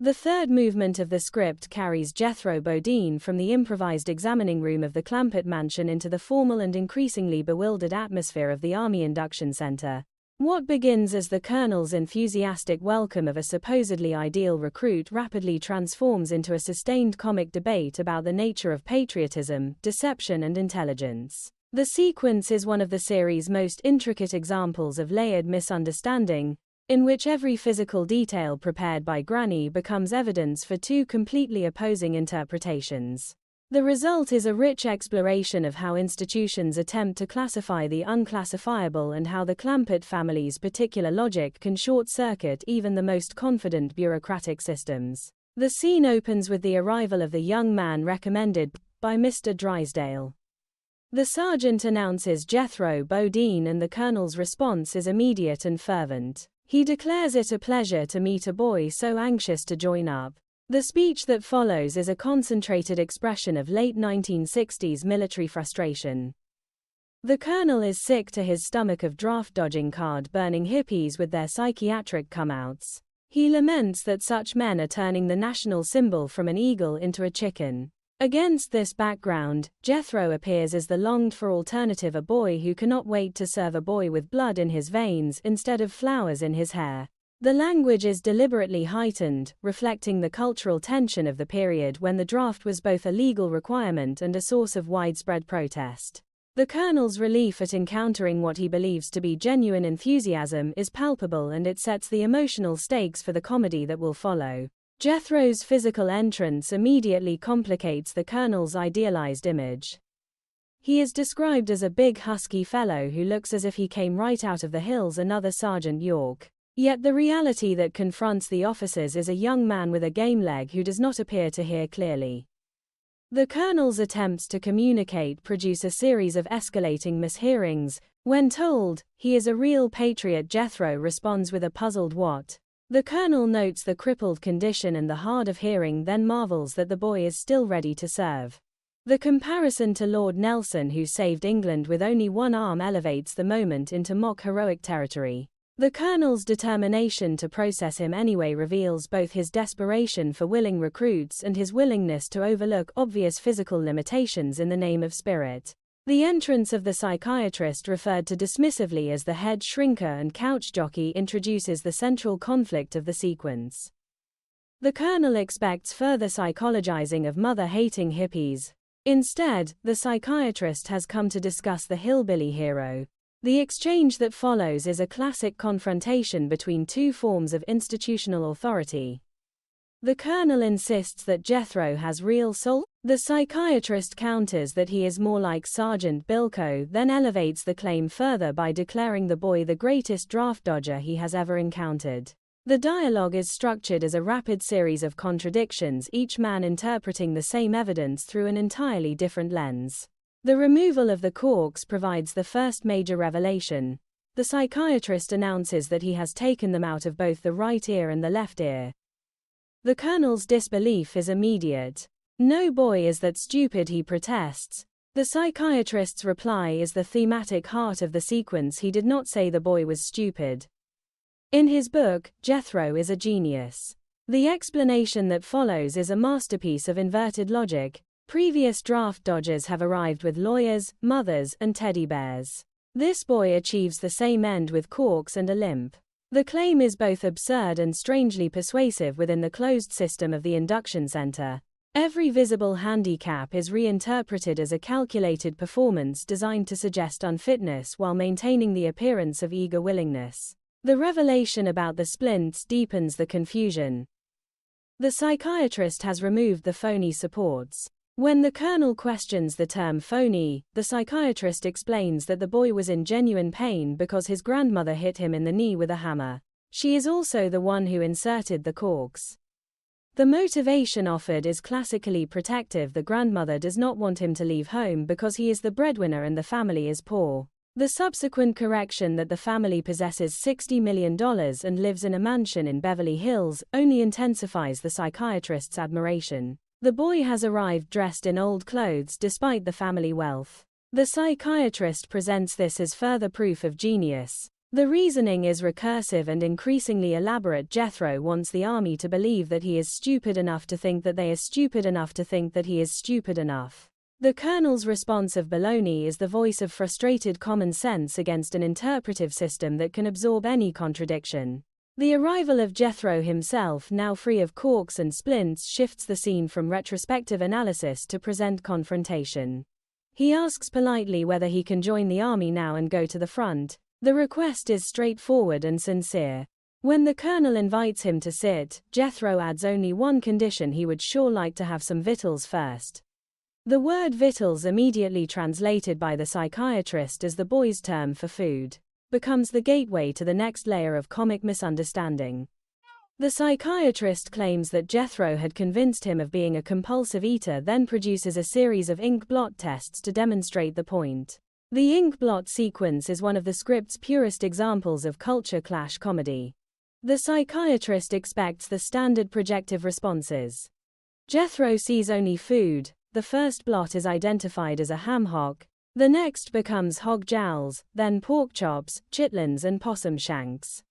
The third movement of the script carries Jethro Bodine from the improvised examining room of the Clampett mansion into the formal and increasingly bewildered atmosphere of the Army Induction Center. What begins as the colonel's enthusiastic welcome of a supposedly ideal recruit rapidly transforms into a sustained comic debate about the nature of patriotism, deception, and intelligence. The sequence is one of the series' most intricate examples of layered misunderstanding, in which every physical detail prepared by Granny becomes evidence for two completely opposing interpretations. The result is a rich exploration of how institutions attempt to classify the unclassifiable and how the Clampett family's particular logic can short-circuit even the most confident bureaucratic systems. The scene opens with the arrival of the young man recommended by Mr. Drysdale. The sergeant announces Jethro Bodine, and the colonel's response is immediate and fervent. He declares it a pleasure to meet a boy so anxious to join up. The speech that follows is a concentrated expression of late 1960s military frustration. The colonel is sick to his stomach of draft-dodging card-burning hippies with their psychiatric come-outs. He laments that such men are turning the national symbol from an eagle into a chicken. Against this background, Jethro appears as the longed-for alternative, a boy who cannot wait to serve a boy with blood in his veins instead of flowers in his hair. The language is deliberately heightened, reflecting the cultural tension of the period when the draft was both a legal requirement and a source of widespread protest. The colonel's relief at encountering what he believes to be genuine enthusiasm is palpable, and it sets the emotional stakes for the comedy that will follow. Jethro's physical entrance immediately complicates the colonel's idealized image. He is described as a big husky fellow who looks as if he came right out of the hills, another Sergeant York. Yet the reality that confronts the officers is a young man with a game leg who does not appear to hear clearly. The colonel's attempts to communicate produce a series of escalating mishearings. When told, he is a real patriot, Jethro responds with a puzzled what? The colonel notes the crippled condition and the hard of hearing, then marvels that the boy is still ready to serve. The comparison to Lord Nelson, who saved England with only one arm, elevates the moment into mock heroic territory. The colonel's determination to process him anyway reveals both his desperation for willing recruits and his willingness to overlook obvious physical limitations in the name of spirit. The entrance of the psychiatrist, referred to dismissively as the head shrinker and couch jockey, introduces the central conflict of the sequence. The colonel expects further psychologizing of mother-hating hippies. Instead, the psychiatrist has come to discuss the hillbilly hero. The exchange that follows is a classic confrontation between two forms of institutional authority. The colonel insists that Jethro has real soul. The psychiatrist counters that he is more like Sergeant Bilko, then elevates the claim further by declaring the boy the greatest draft dodger he has ever encountered. The dialogue is structured as a rapid series of contradictions, each man interpreting the same evidence through an entirely different lens. The removal of the corks provides the first major revelation. The psychiatrist announces that he has taken them out of both the right ear and the left ear. The colonel's disbelief is immediate. "No boy is that stupid," he protests. The psychiatrist's reply is the thematic heart of the sequence. He did not say the boy was stupid. In his book, Jethro is a genius. The explanation that follows is a masterpiece of inverted logic. Previous draft dodgers have arrived with lawyers, mothers, and teddy bears. This boy achieves the same end with corks and a limp. The claim is both absurd and strangely persuasive within the closed system of the induction center. Every visible handicap is reinterpreted as a calculated performance designed to suggest unfitness while maintaining the appearance of eager willingness. The revelation about the splints deepens the confusion. The psychiatrist has removed the phony supports. When the colonel questions the term phony, the psychiatrist explains that the boy was in genuine pain because his grandmother hit him in the knee with a hammer. She is also the one who inserted the corks. The motivation offered is classically protective. The grandmother does not want him to leave home because he is the breadwinner and the family is poor. The subsequent correction that the family possesses $60 million and lives in a mansion in Beverly Hills only intensifies the psychiatrist's admiration. The boy has arrived dressed in old clothes despite the family wealth. The psychiatrist presents this as further proof of genius. The reasoning is recursive and increasingly elaborate. Jethro wants the army to believe that he is stupid enough to think that they are stupid enough to think that he is stupid enough. The colonel's response of baloney is the voice of frustrated common sense against an interpretive system that can absorb any contradiction. The arrival of Jethro himself, now free of corks and splints, shifts the scene from retrospective analysis to present confrontation. He asks politely whether he can join the army now and go to the front. The request is straightforward and sincere. When the colonel invites him to sit, Jethro adds only one condition: he would sure like to have some victuals first. The word victuals, immediately translated by the psychiatrist as the boy's term for food, becomes the gateway to the next layer of comic misunderstanding. The psychiatrist claims that Jethro had convinced him of being a compulsive eater, then produces a series of ink blot tests to demonstrate the point. The ink blot sequence is one of the script's purest examples of culture clash comedy. The psychiatrist expects the standard projective responses. Jethro sees only food. The first blot is identified as a ham hock. The next becomes hog jowls, then pork chops, chitlins and possum shanks.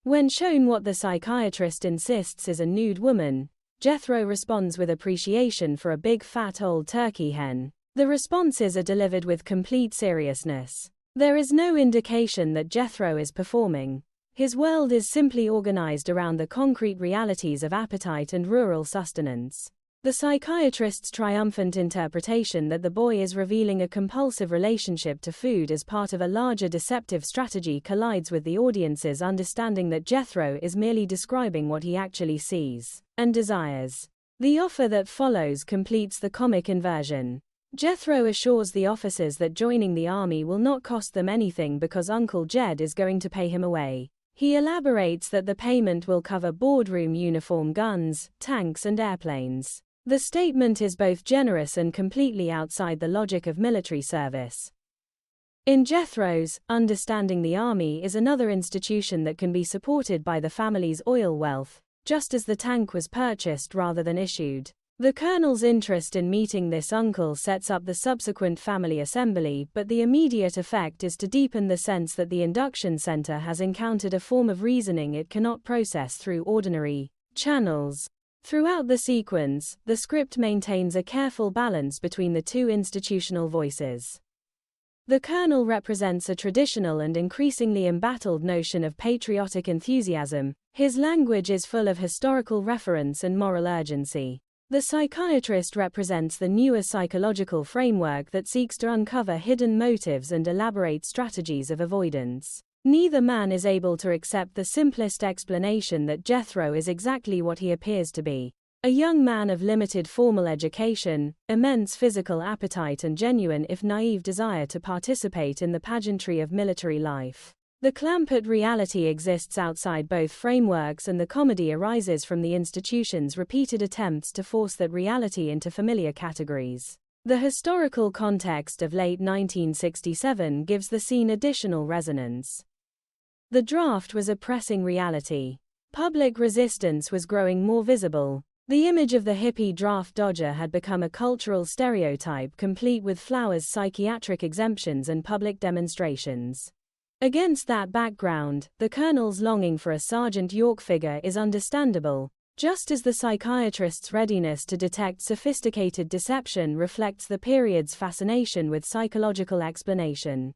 When shown what the psychiatrist insists is a nude woman, Jethro responds with appreciation for a big fat old turkey hen. The responses are delivered with complete seriousness. There is no indication that Jethro is performing. His world is simply organized around the concrete realities of appetite and rural sustenance. The psychiatrist's triumphant interpretation that the boy is revealing a compulsive relationship to food as part of a larger deceptive strategy collides with the audience's understanding that Jethro is merely describing what he actually sees and desires. The offer that follows completes the comic inversion. Jethro assures the officers that joining the army will not cost them anything because Uncle Jed is going to pay him away. He elaborates that the payment will cover boardroom uniform, guns, tanks and airplanes. The statement is both generous and completely outside the logic of military service. In Jethro's, understanding the army is another institution that can be supported by the family's oil wealth, just as the tank was purchased rather than issued. The Colonel's interest in meeting this uncle sets up the subsequent family assembly, but the immediate effect is to deepen the sense that the induction center has encountered a form of reasoning it cannot process through ordinary channels. Throughout the sequence, the script maintains a careful balance between the two institutional voices. The Colonel represents a traditional and increasingly embattled notion of patriotic enthusiasm. His language is full of historical reference and moral urgency. The psychiatrist represents the newer psychological framework that seeks to uncover hidden motives and elaborate strategies of avoidance. Neither man is able to accept the simplest explanation that Jethro is exactly what he appears to be. A young man of limited formal education, immense physical appetite and genuine if naive desire to participate in the pageantry of military life. The Clampett reality exists outside both frameworks, and the comedy arises from the institution's repeated attempts to force that reality into familiar categories. The historical context of late 1967 gives the scene additional resonance. The draft was a pressing reality. Public resistance was growing more visible. The image of the hippie draft dodger had become a cultural stereotype, complete with flowers, psychiatric exemptions, and public demonstrations. Against that background, the Colonel's longing for a Sergeant York figure is understandable, just as the psychiatrist's readiness to detect sophisticated deception reflects the period's fascination with psychological explanation.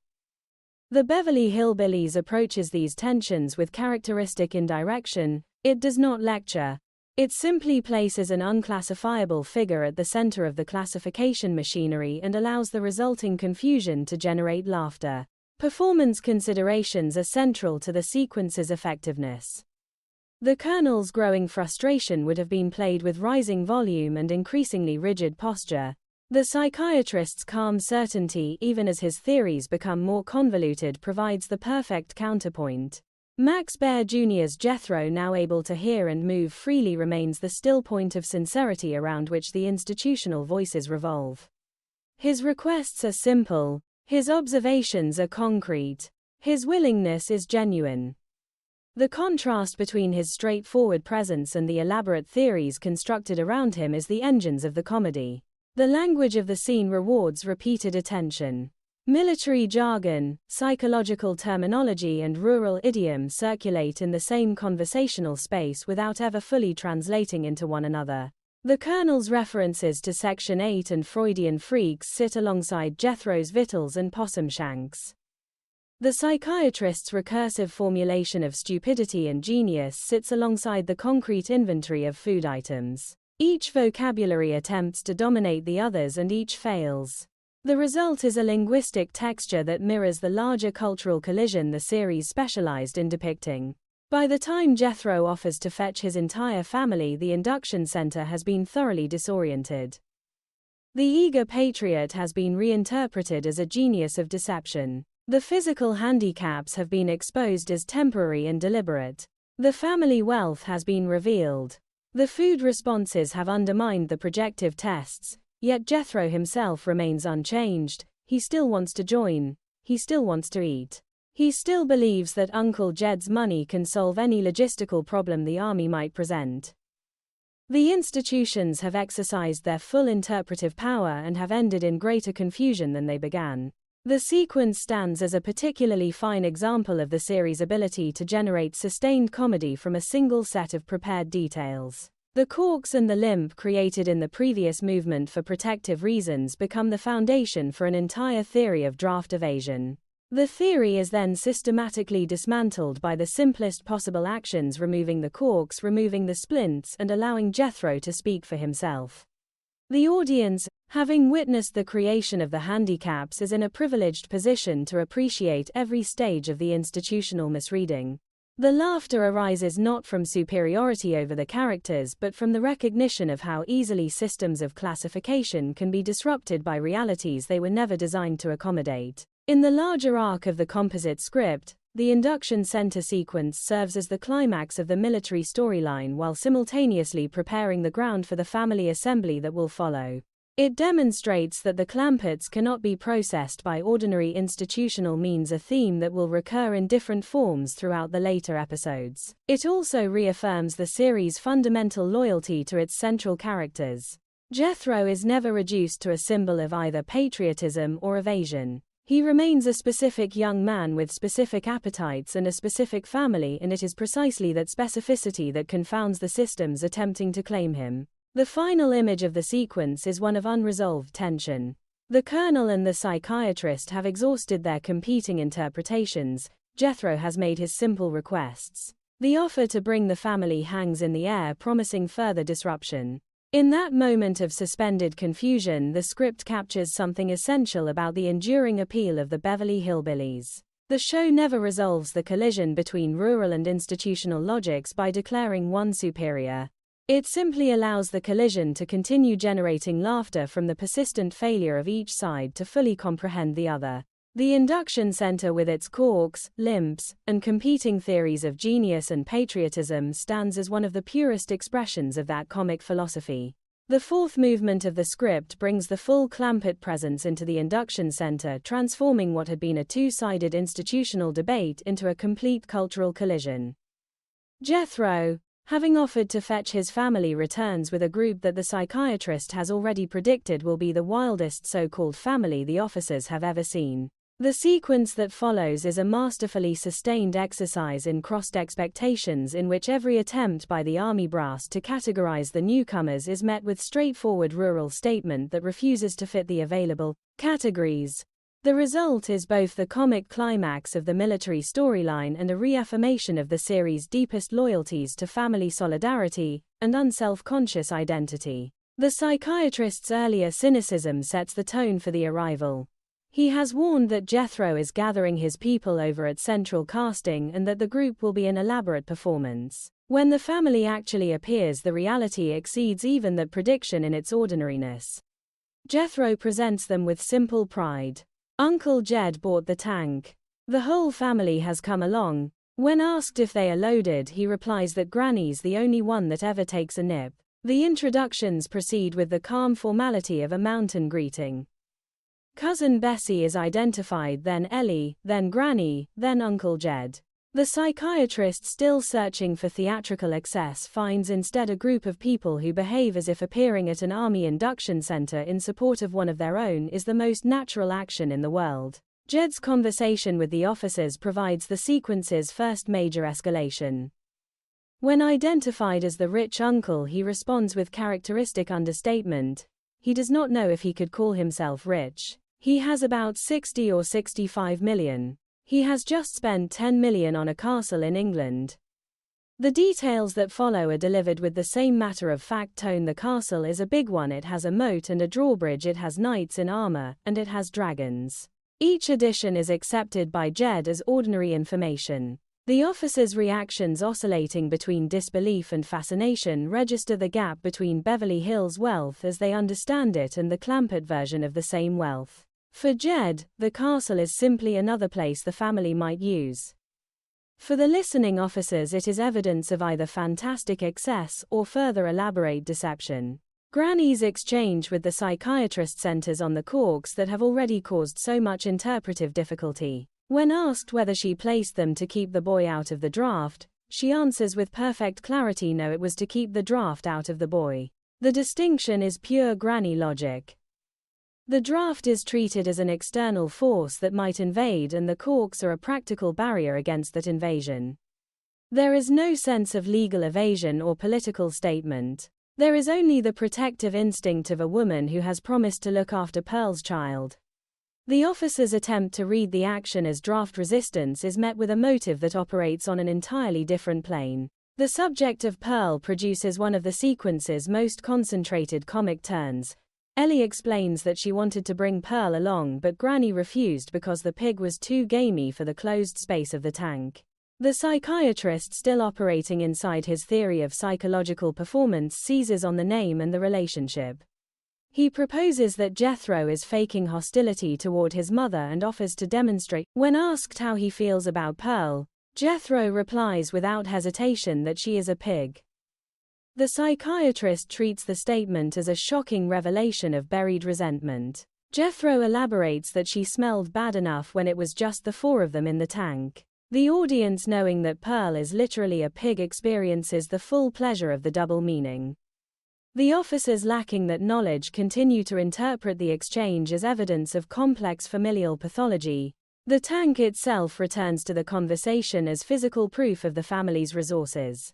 The Beverly Hillbillies approaches these tensions with characteristic indirection. It does not lecture. It simply places an unclassifiable figure at the center of the classification machinery and allows the resulting confusion to generate laughter. Performance considerations are central to the sequence's effectiveness. The Colonel's growing frustration would have been played with rising volume and increasingly rigid posture. The psychiatrist's calm certainty, even as his theories become more convoluted, provides the perfect counterpoint. Max Baer Jr.'s Jethro, now able to hear and move freely, remains the still point of sincerity around which the institutional voices revolve. His requests are simple. His observations are concrete. His willingness is genuine. The contrast between his straightforward presence and the elaborate theories constructed around him is the engines of the comedy. The language of the scene rewards repeated attention. Military jargon, psychological terminology, and rural idiom circulate in the same conversational space without ever fully translating into one another. The Colonel's references to Section 8 and Freudian freaks sit alongside Jethro's victuals and possum shanks. The psychiatrist's recursive formulation of stupidity and genius sits alongside the concrete inventory of food items. Each vocabulary attempts to dominate the others and each fails. The result is a linguistic texture that mirrors the larger cultural collision the series specialized in depicting. By the time Jethro offers to fetch his entire family, the induction center has been thoroughly disoriented. The eager patriot has been reinterpreted as a genius of deception. The physical handicaps have been exposed as temporary and deliberate. The family wealth has been revealed. The food responses have undermined the projective tests, yet Jethro himself remains unchanged. He still wants to join. He still wants to eat. He still believes that Uncle Jed's money can solve any logistical problem the army might present. The institutions have exercised their full interpretive power and have ended in greater confusion than they began. The sequence stands as a particularly fine example of the series' ability to generate sustained comedy from a single set of prepared details. The corks and the limp created in the previous movement for protective reasons become the foundation for an entire theory of draft evasion. The theory is then systematically dismantled by the simplest possible actions, removing the corks, removing the splints, and allowing Jethro to speak for himself. The audience, having witnessed the creation of the handicaps, is in a privileged position to appreciate every stage of the institutional misreading. The laughter arises not from superiority over the characters but from the recognition of how easily systems of classification can be disrupted by realities they were never designed to accommodate. In the larger arc of the composite script, the induction center sequence serves as the climax of the military storyline while simultaneously preparing the ground for the family assembly that will follow. It demonstrates that the Clampetts cannot be processed by ordinary institutional means, a theme that will recur in different forms throughout the later episodes. It also reaffirms the series' fundamental loyalty to its central characters. Jethro is never reduced to a symbol of either patriotism or evasion. He remains a specific young man with specific appetites and a specific family, and it is precisely that specificity that confounds the systems attempting to claim him. The final image of the sequence is one of unresolved tension. The colonel and the psychiatrist have exhausted their competing interpretations. Jethro has made his simple requests. The offer to bring the family hangs in the air, promising further disruption. In that moment of suspended confusion, the script captures something essential about the enduring appeal of the Beverly Hillbillies. The show never resolves the collision between rural and institutional logics by declaring one superior. It simply allows the collision to continue, generating laughter from the persistent failure of each side to fully comprehend the other. The induction center, with its corks, limps, and competing theories of genius and patriotism, stands as one of the purest expressions of that comic philosophy. The fourth movement of the script brings the full Clampett presence into the induction center, transforming what had been a two-sided institutional debate into a complete cultural collision. Jethro, having offered to fetch his family, returns with a group that the psychiatrist has already predicted will be the wildest so-called family the officers have ever seen. The sequence that follows is a masterfully sustained exercise in crossed expectations, in which every attempt by the army brass to categorize the newcomers is met with straightforward rural statement that refuses to fit the available categories. The result is both the comic climax of the military storyline and a reaffirmation of the series' deepest loyalties to family solidarity and unself-conscious identity. The psychiatrist's earlier cynicism sets the tone for the arrival. He has warned that Jethro is gathering his people over at Central Casting and that the group will be an elaborate performance. When the family actually appears, the reality exceeds even that prediction in its ordinariness. Jethro presents them with simple pride. Uncle Jed bought the tank. The whole family has come along. When asked if they are loaded, he replies that Granny's the only one that ever takes a nip. The introductions proceed with the calm formality of a mountain greeting. Cousin Bessie is identified, then Ellie, then Granny, then Uncle Jed. The psychiatrist, still searching for theatrical excess, finds instead a group of people who behave as if appearing at an army induction center in support of one of their own is the most natural action in the world. Jed's conversation with the officers provides the sequence's first major escalation. When identified as the rich uncle, he responds with characteristic understatement. He does not know if he could call himself rich. He has about 60 or 65 million. He has just spent 10 million on a castle in England. The details that follow are delivered with the same matter-of-fact tone. The castle is a big one. It has a moat and a drawbridge. It has knights in armor, and it has dragons. Each addition is accepted by Jed as ordinary information. The officers' reactions, oscillating between disbelief and fascination, register the gap between Beverly Hills wealth as they understand it and the Clampett version of the same wealth. For Jed, the castle is simply another place the family might use. For the listening officers, it is evidence of either fantastic excess or further elaborate deception. Granny's exchange with the psychiatrist centers on the corks that have already caused so much interpretive difficulty. When asked whether she placed them to keep the boy out of the draft, she answers with perfect clarity, no, it was to keep the draft out of the boy. The distinction is pure Granny logic. The draft is treated as an external force that might invade, and the corks are a practical barrier against that invasion. There is no sense of legal evasion or political statement. There is only the protective instinct of a woman who has promised to look after Pearl's child. The officer's attempt to read the action as draft resistance is met with a motive that operates on an entirely different plane. The subject of Pearl produces one of the sequence's most concentrated comic turns. Ellie explains that she wanted to bring Pearl along, but Granny refused because the pig was too gamey for the closed space of the tank. The psychiatrist, still operating inside his theory of psychological performance, seizes on the name and the relationship. He proposes that Jethro is faking hostility toward his mother and offers to demonstrate. When asked how he feels about Pearl, Jethro replies without hesitation that she is a pig. The psychiatrist treats the statement as a shocking revelation of buried resentment. Jethro elaborates that she smelled bad enough when it was just the four of them in the tank. The audience, knowing that Pearl is literally a pig, experiences the full pleasure of the double meaning. The officers lacking that knowledge continue to interpret the exchange as evidence of complex familial pathology. The tank itself returns to the conversation as physical proof of the family's resources.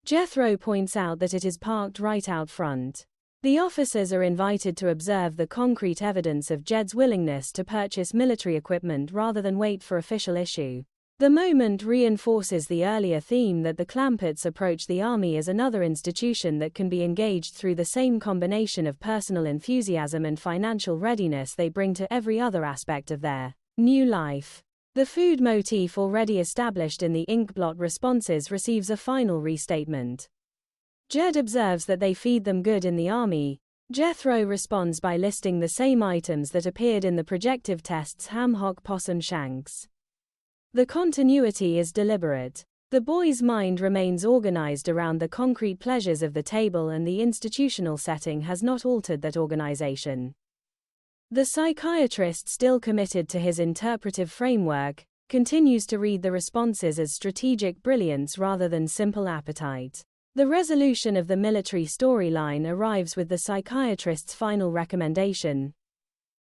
Jethro points out that it is parked right out front. The officers are invited to observe the concrete evidence of Jed's willingness to purchase military equipment rather than wait for official issue. The moment reinforces the earlier theme that the Clampetts approach the Army as another institution that can be engaged through the same combination of personal enthusiasm and financial readiness they bring to every other aspect of their new life. The food motif already established in the inkblot responses receives a final restatement. Jed observes that they feed them good in the Army. Jethro responds by listing the same items that appeared in the projective tests: ham hock, possum shanks. The continuity is deliberate. The boy's mind remains organized around the concrete pleasures of the table, and the institutional setting has not altered that organization. The psychiatrist, still committed to his interpretive framework, continues to read the responses as strategic brilliance rather than simple appetite. The resolution of the military storyline arrives with the psychiatrist's final recommendation.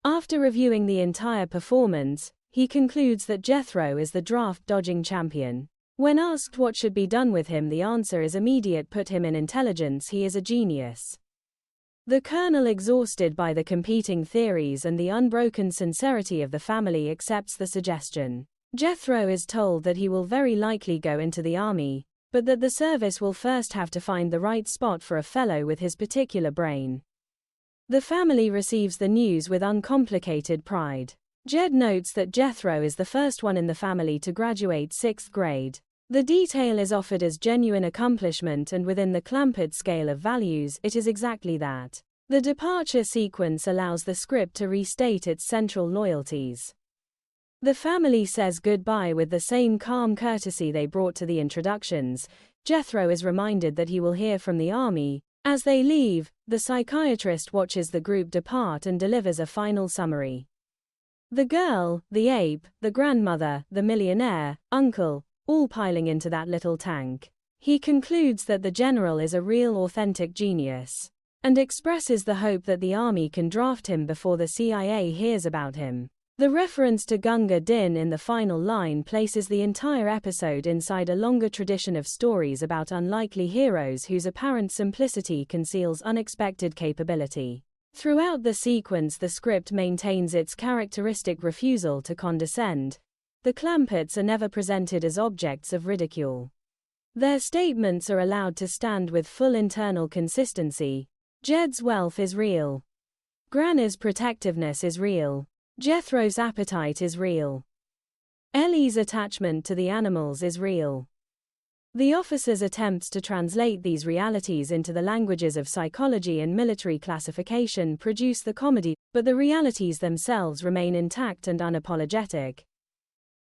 After reviewing the entire performance, he concludes that Jethro is the draft-dodging champion. When asked what should be done with him, the answer is immediate: put him in intelligence, he is a genius. The colonel, exhausted by the competing theories and the unbroken sincerity of the family, accepts the suggestion. Jethro is told that he will very likely go into the Army, but that the service will first have to find the right spot for a fellow with his particular brain. The family receives the news with uncomplicated pride. Jed notes that Jethro is the first one in the family to graduate 6th grade. The detail is offered as genuine accomplishment, and within the Clampett scale of values, it is exactly that. The departure sequence allows the script to restate its central loyalties. The family says goodbye with the same calm courtesy they brought to the introductions. Jethro is reminded that he will hear from the Army. As they leave, the psychiatrist watches the group depart and delivers a final summary. The girl, the ape, the grandmother, the millionaire, uncle, all piling into that little tank. He concludes that the general is a real authentic genius, and expresses the hope that the Army can draft him before the CIA hears about him. The reference to Gunga Din in the final line places the entire episode inside a longer tradition of stories about unlikely heroes whose apparent simplicity conceals unexpected capability. Throughout the sequence, the script maintains its characteristic refusal to condescend. The Clampetts are never presented as objects of ridicule. Their statements are allowed to stand with full internal consistency. Jed's wealth is real. Granny's protectiveness is real. Jethro's appetite is real. Ellie's attachment to the animals is real. The officers' attempts to translate these realities into the languages of psychology and military classification produce the comedy, but the realities themselves remain intact and unapologetic.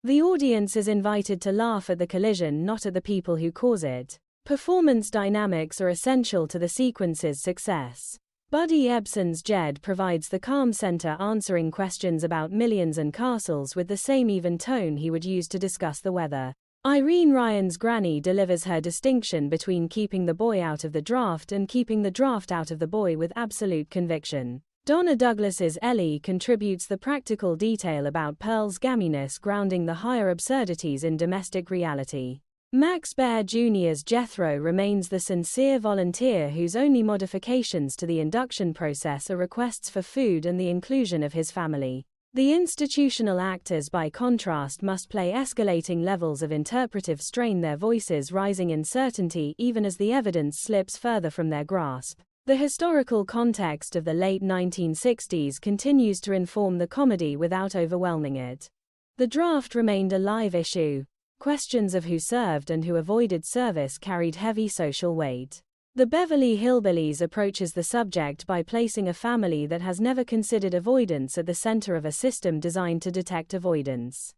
The audience is invited to laugh at the collision, not at the people who cause it. Performance dynamics are essential to the sequence's success. Buddy Ebsen's Jed provides the calm center, answering questions about millions and castles with the same even tone he would use to discuss the weather. Irene Ryan's Granny delivers her distinction between keeping the boy out of the draft and keeping the draft out of the boy with absolute conviction. Donna Douglas's Ellie contributes the practical detail about Pearl's gamminess, grounding the higher absurdities in domestic reality. Max Baer Jr.'s Jethro remains the sincere volunteer whose only modifications to the induction process are requests for food and the inclusion of his family. The institutional actors, by contrast, must play escalating levels of interpretive strain, their voices rising in certainty even as the evidence slips further from their grasp. The historical context of the late 1960s continues to inform the comedy without overwhelming it. The draft remained a live issue. Questions of who served and who avoided service carried heavy social weight. The Beverly Hillbillies approaches the subject by placing a family that has never considered avoidance at the center of a system designed to detect avoidance.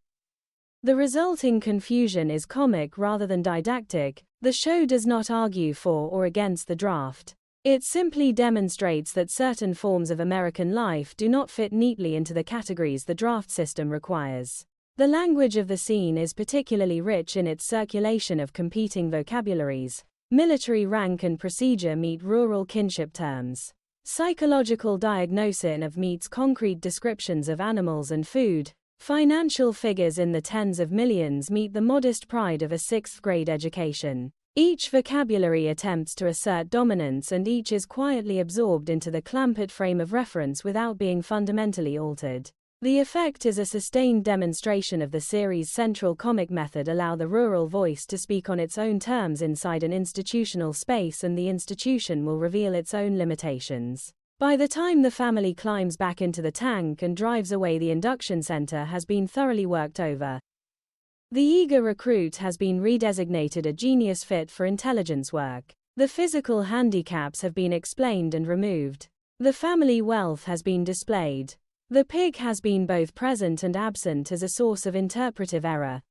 The resulting confusion is comic rather than didactic. The show does not argue for or against the draft. It simply demonstrates that certain forms of American life do not fit neatly into the categories the draft system requires. The language of the scene is particularly rich in its circulation of competing vocabularies. Military rank and procedure meet rural kinship terms. Psychological diagnosis of meets concrete descriptions of animals and food. Financial figures in the tens of millions meet the modest pride of a 6th grade education. Each vocabulary attempts to assert dominance and each is quietly absorbed into the Clampett frame of reference without being fundamentally altered. The effect is a sustained demonstration of the series' central comic method: allow the rural voice to speak on its own terms inside an institutional space and the institution will reveal its own limitations. By the time the family climbs back into the tank and drives away, the induction center has been thoroughly worked over. The eager recruit has been redesignated a genius fit for intelligence work. The physical handicaps have been explained and removed. The family wealth has been displayed. The pig has been both present and absent as a source of interpretive error.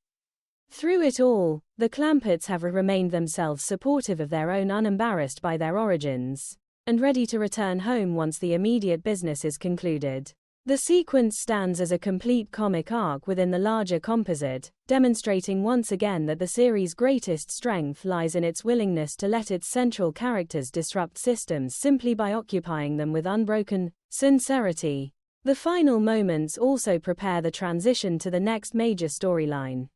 Through it all, the Clampetts have remained themselves supportive of their own, unembarrassed by their origins, and ready to return home once the immediate business is concluded. The sequence stands as a complete comic arc within the larger composite, demonstrating once again that the series' greatest strength lies in its willingness to let its central characters disrupt systems simply by occupying them with unbroken sincerity. The final moments also prepare the transition to the next major storyline.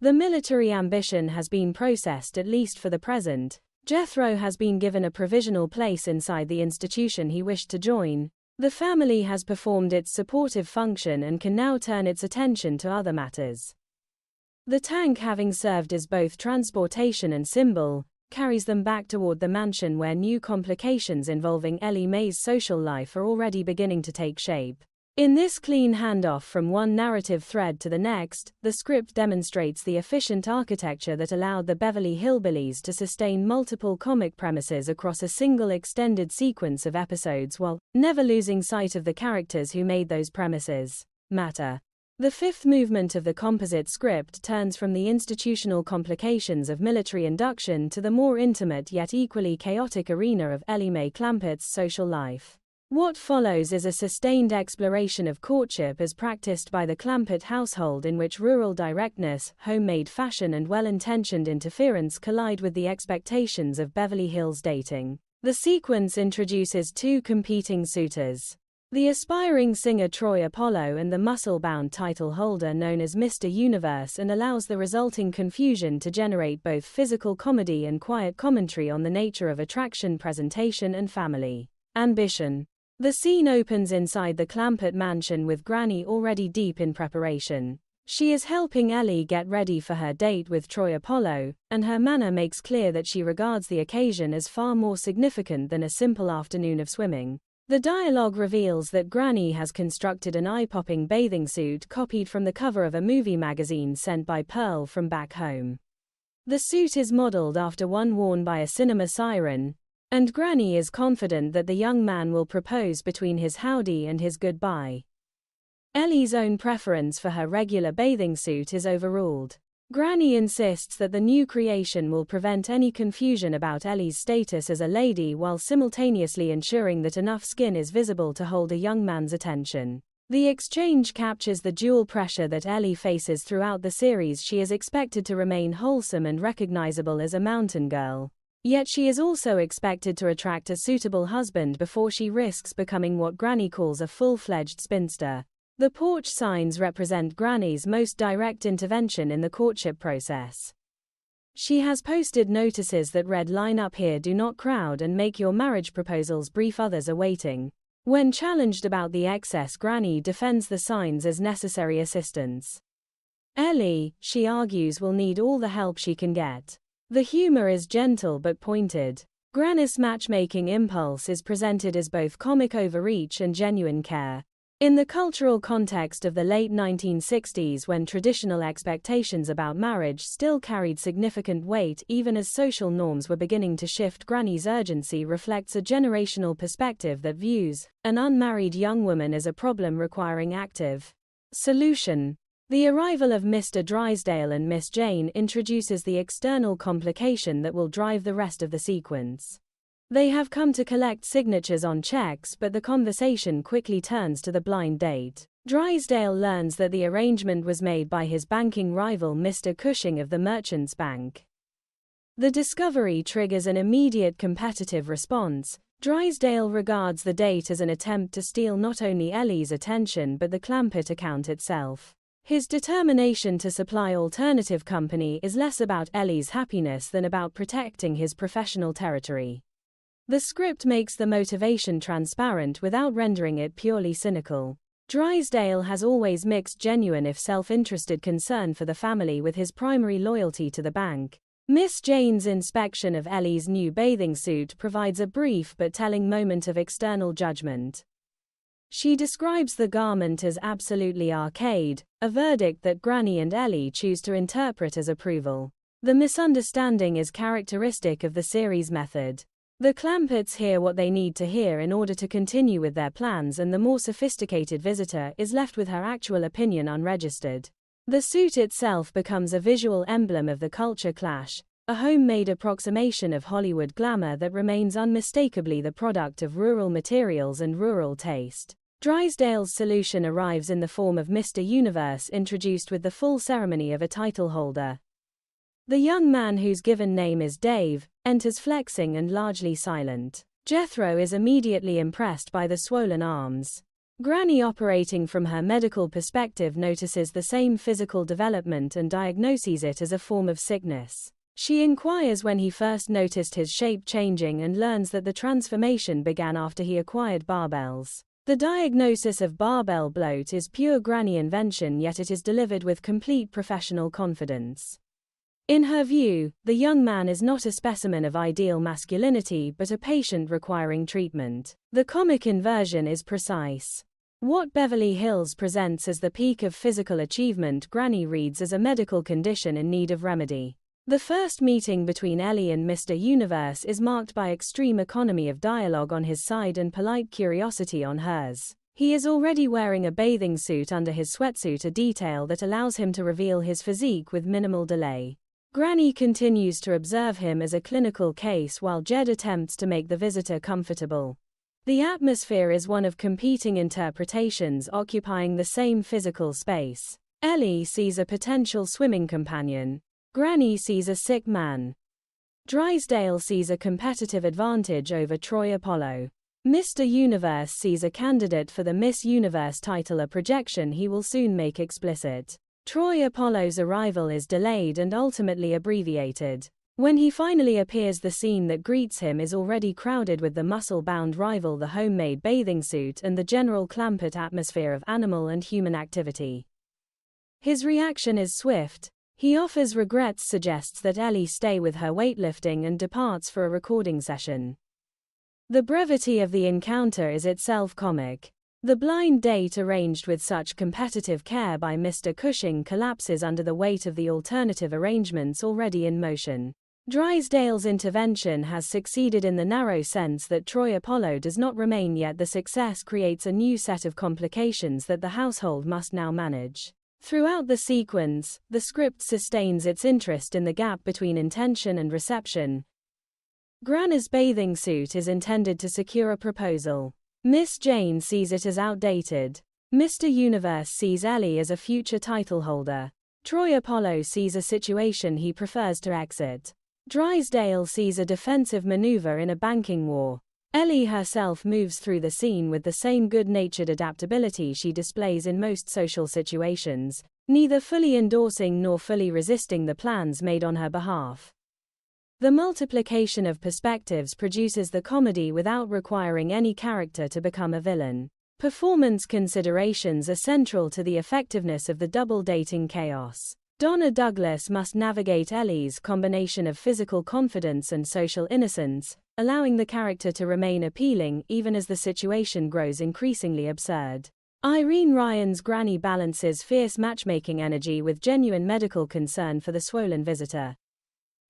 The military ambition has been processed, at least for the present. Jethro has been given a provisional place inside the institution he wished to join. The family has performed its supportive function and can now turn its attention to other matters. The tank, having served as both transportation and symbol, carries them back toward the mansion where new complications involving Ellie Mae's social life are already beginning to take shape. In this clean handoff from one narrative thread to the next, the script demonstrates the efficient architecture that allowed the Beverly Hillbillies to sustain multiple comic premises across a single extended sequence of episodes while never losing sight of the characters who made those premises matter. The fifth movement of the composite script turns from the institutional complications of military induction to the more intimate yet equally chaotic arena of Ellie Mae Clampett's social life. What follows is a sustained exploration of courtship as practiced by the Clampett household, in which rural directness, homemade fashion and well-intentioned interference collide with the expectations of Beverly Hills dating. The sequence introduces two competing suitors: the aspiring singer Troy Apollo and the muscle-bound title holder known as Mr. Universe, and allows the resulting confusion to generate both physical comedy and quiet commentary on the nature of attraction, presentation and family ambition. The scene opens inside the Clampett mansion with Granny already deep in preparation. She is helping Ellie get ready for her date with Troy Apollo, and her manner makes clear that she regards the occasion as far more significant than a simple afternoon of swimming. The dialogue reveals that Granny has constructed an eye-popping bathing suit copied from the cover of a movie magazine sent by Pearl from back home. The suit is modeled after one worn by a cinema siren, and Granny is confident that the young man will propose between his howdy and his goodbye. Ellie's own preference for her regular bathing suit is overruled. Granny insists that the new creation will prevent any confusion about Ellie's status as a lady, while simultaneously ensuring that enough skin is visible to hold a young man's attention. The exchange captures the dual pressure that Ellie faces throughout the series. She is expected to remain wholesome and recognizable as a mountain girl. Yet she is also expected to attract a suitable husband before she risks becoming what Granny calls a full-fledged spinster. The porch signs represent Granny's most direct intervention in the courtship process. She has posted notices that read, "Line up here, do not crowd, and make your marriage proposals brief, others are waiting." When challenged about the excess, Granny defends the signs as necessary assistance. Ellie, she argues, will need all the help she can get. The humor is gentle but pointed. Granny's matchmaking impulse is presented as both comic overreach and genuine care. In the cultural context of the late 1960s, when traditional expectations about marriage still carried significant weight even as social norms were beginning to shift, Granny's urgency reflects a generational perspective that views an unmarried young woman as a problem requiring active solution. The arrival of Mr. Drysdale and Miss Jane introduces the external complication that will drive the rest of the sequence. They have come to collect signatures on checks, but the conversation quickly turns to the blind date. Drysdale learns that the arrangement was made by his banking rival Mr. Cushing of the Merchants Bank. The discovery triggers an immediate competitive response. Drysdale regards the date as an attempt to steal not only Ellie's attention but the Clampett account itself. His determination to supply alternative company is less about Ellie's happiness than about protecting his professional territory. The script makes the motivation transparent without rendering it purely cynical. Drysdale has always mixed genuine if self-interested concern for the family with his primary loyalty to the bank. Miss Jane's inspection of Ellie's new bathing suit provides a brief but telling moment of external judgment. She describes the garment as absolutely arcade, a verdict that Granny and Ellie choose to interpret as approval. The misunderstanding is characteristic of the series' method. The Clampetts hear what they need to hear in order to continue with their plans, and the more sophisticated visitor is left with her actual opinion unregistered. The suit itself becomes a visual emblem of the culture clash, a homemade approximation of Hollywood glamour that remains unmistakably the product of rural materials and rural taste. Drysdale's solution arrives in the form of Mr. Universe, introduced with the full ceremony of a title holder. The young man, whose given name is Dave, enters flexing and largely silent. Jethro is immediately impressed by the swollen arms. Granny, operating from her medical perspective, notices the same physical development and diagnoses it as a form of sickness. She inquires when he first noticed his shape changing and learns that the transformation began after he acquired barbells. The diagnosis of barbell bloat is pure Granny invention, yet it is delivered with complete professional confidence. In her view, the young man is not a specimen of ideal masculinity but a patient requiring treatment. The comic inversion is precise. What Beverly Hills presents as the peak of physical achievement, Granny reads as a medical condition in need of remedy. The first meeting between Ellie and Mr. Universe is marked by extreme economy of dialogue on his side and polite curiosity on hers. He is already wearing a bathing suit under his sweatsuit, a detail that allows him to reveal his physique with minimal delay. Granny continues to observe him as a clinical case while Jed attempts to make the visitor comfortable. The atmosphere is one of competing interpretations occupying the same physical space. Ellie sees a potential swimming companion. Granny sees a sick man. Drysdale sees a competitive advantage over Troy Apollo. Mr. Universe sees a candidate for the Miss Universe title, a projection he will soon make explicit. Troy Apollo's arrival is delayed and ultimately abbreviated. When he finally appears, the scene that greets him is already crowded with the muscle-bound rival, the homemade bathing suit, and the general Clampett atmosphere of animal and human activity. His reaction is swift. He offers regrets, suggests that Ellie stay with her weightlifting, and departs for a recording session. The brevity of the encounter is itself comic. The blind date, arranged with such competitive care by Mr. Cushing, collapses under the weight of the alternative arrangements already in motion. Drysdale's intervention has succeeded in the narrow sense that Troy Apollo does not remain, yet the success creates a new set of complications that the household must now manage. Throughout the sequence, the script sustains its interest in the gap between intention and reception. Granny's bathing suit is intended to secure a proposal. Miss Jane sees it as outdated. Mr. Universe sees Ellie as a future title holder. Troy Apollo sees a situation he prefers to exit. Drysdale sees a defensive maneuver in a banking war. Ellie herself moves through the scene with the same good-natured adaptability she displays in most social situations, neither fully endorsing nor fully resisting the plans made on her behalf. The multiplication of perspectives produces the comedy without requiring any character to become a villain. Performance considerations are central to the effectiveness of the double-dating chaos. Donna Douglas must navigate Ellie's combination of physical confidence and social innocence, allowing the character to remain appealing even as the situation grows increasingly absurd. Irene Ryan's Granny balances fierce matchmaking energy with genuine medical concern for the swollen visitor.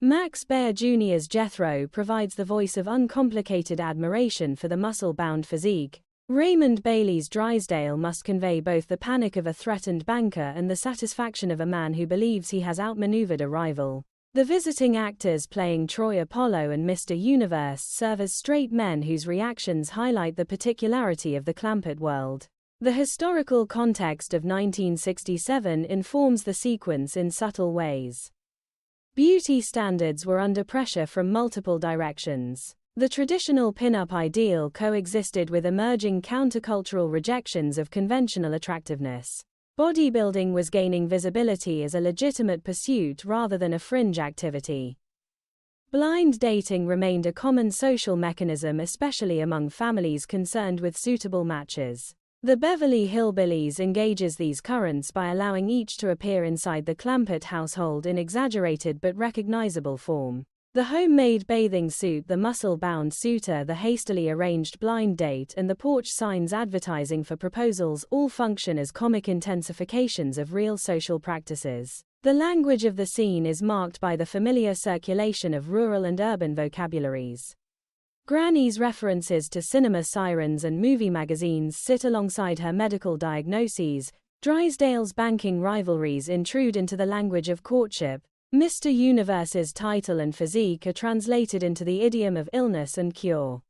Max Baer Jr.'s Jethro provides the voice of uncomplicated admiration for the muscle-bound physique. Raymond Bailey's Drysdale must convey both the panic of a threatened banker and the satisfaction of a man who believes he has outmaneuvered a rival. The visiting actors playing Troy Apollo and Mr. Universe serve as straight men whose reactions highlight the particularity of the Clampett world. The historical context of 1967 informs the sequence in subtle ways. Beauty standards were under pressure from multiple directions. The traditional pin-up ideal coexisted with emerging countercultural rejections of conventional attractiveness. Bodybuilding was gaining visibility as a legitimate pursuit rather than a fringe activity. Blind dating remained a common social mechanism, especially among families concerned with suitable matches. The Beverly Hillbillies engages these currents by allowing each to appear inside the Clampett household in exaggerated but recognizable form. The homemade bathing suit, the muscle-bound suitor, the hastily arranged blind date, and the porch signs advertising for proposals all function as comic intensifications of real social practices. The language of the scene is marked by the familiar circulation of rural and urban vocabularies. Granny's references to cinema sirens and movie magazines sit alongside her medical diagnoses. Drysdale's banking rivalries intrude into the language of courtship. Mr. Universe's title and physique are translated into the idiom of illness and cure.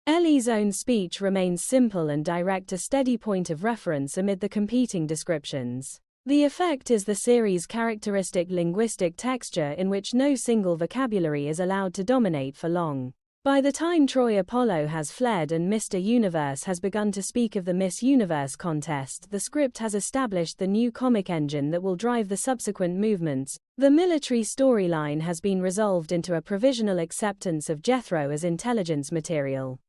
Ellie's own speech remains simple and direct, a steady point of reference amid the competing descriptions. The effect is the series' characteristic linguistic texture in which no single vocabulary is allowed to dominate for long. By the time Troy Apollo has fled and Mr. Universe has begun to speak of the Miss Universe contest, the script has established the new comic engine that will drive the subsequent movements. The military storyline has been resolved into a provisional acceptance of Jethro as intelligence material.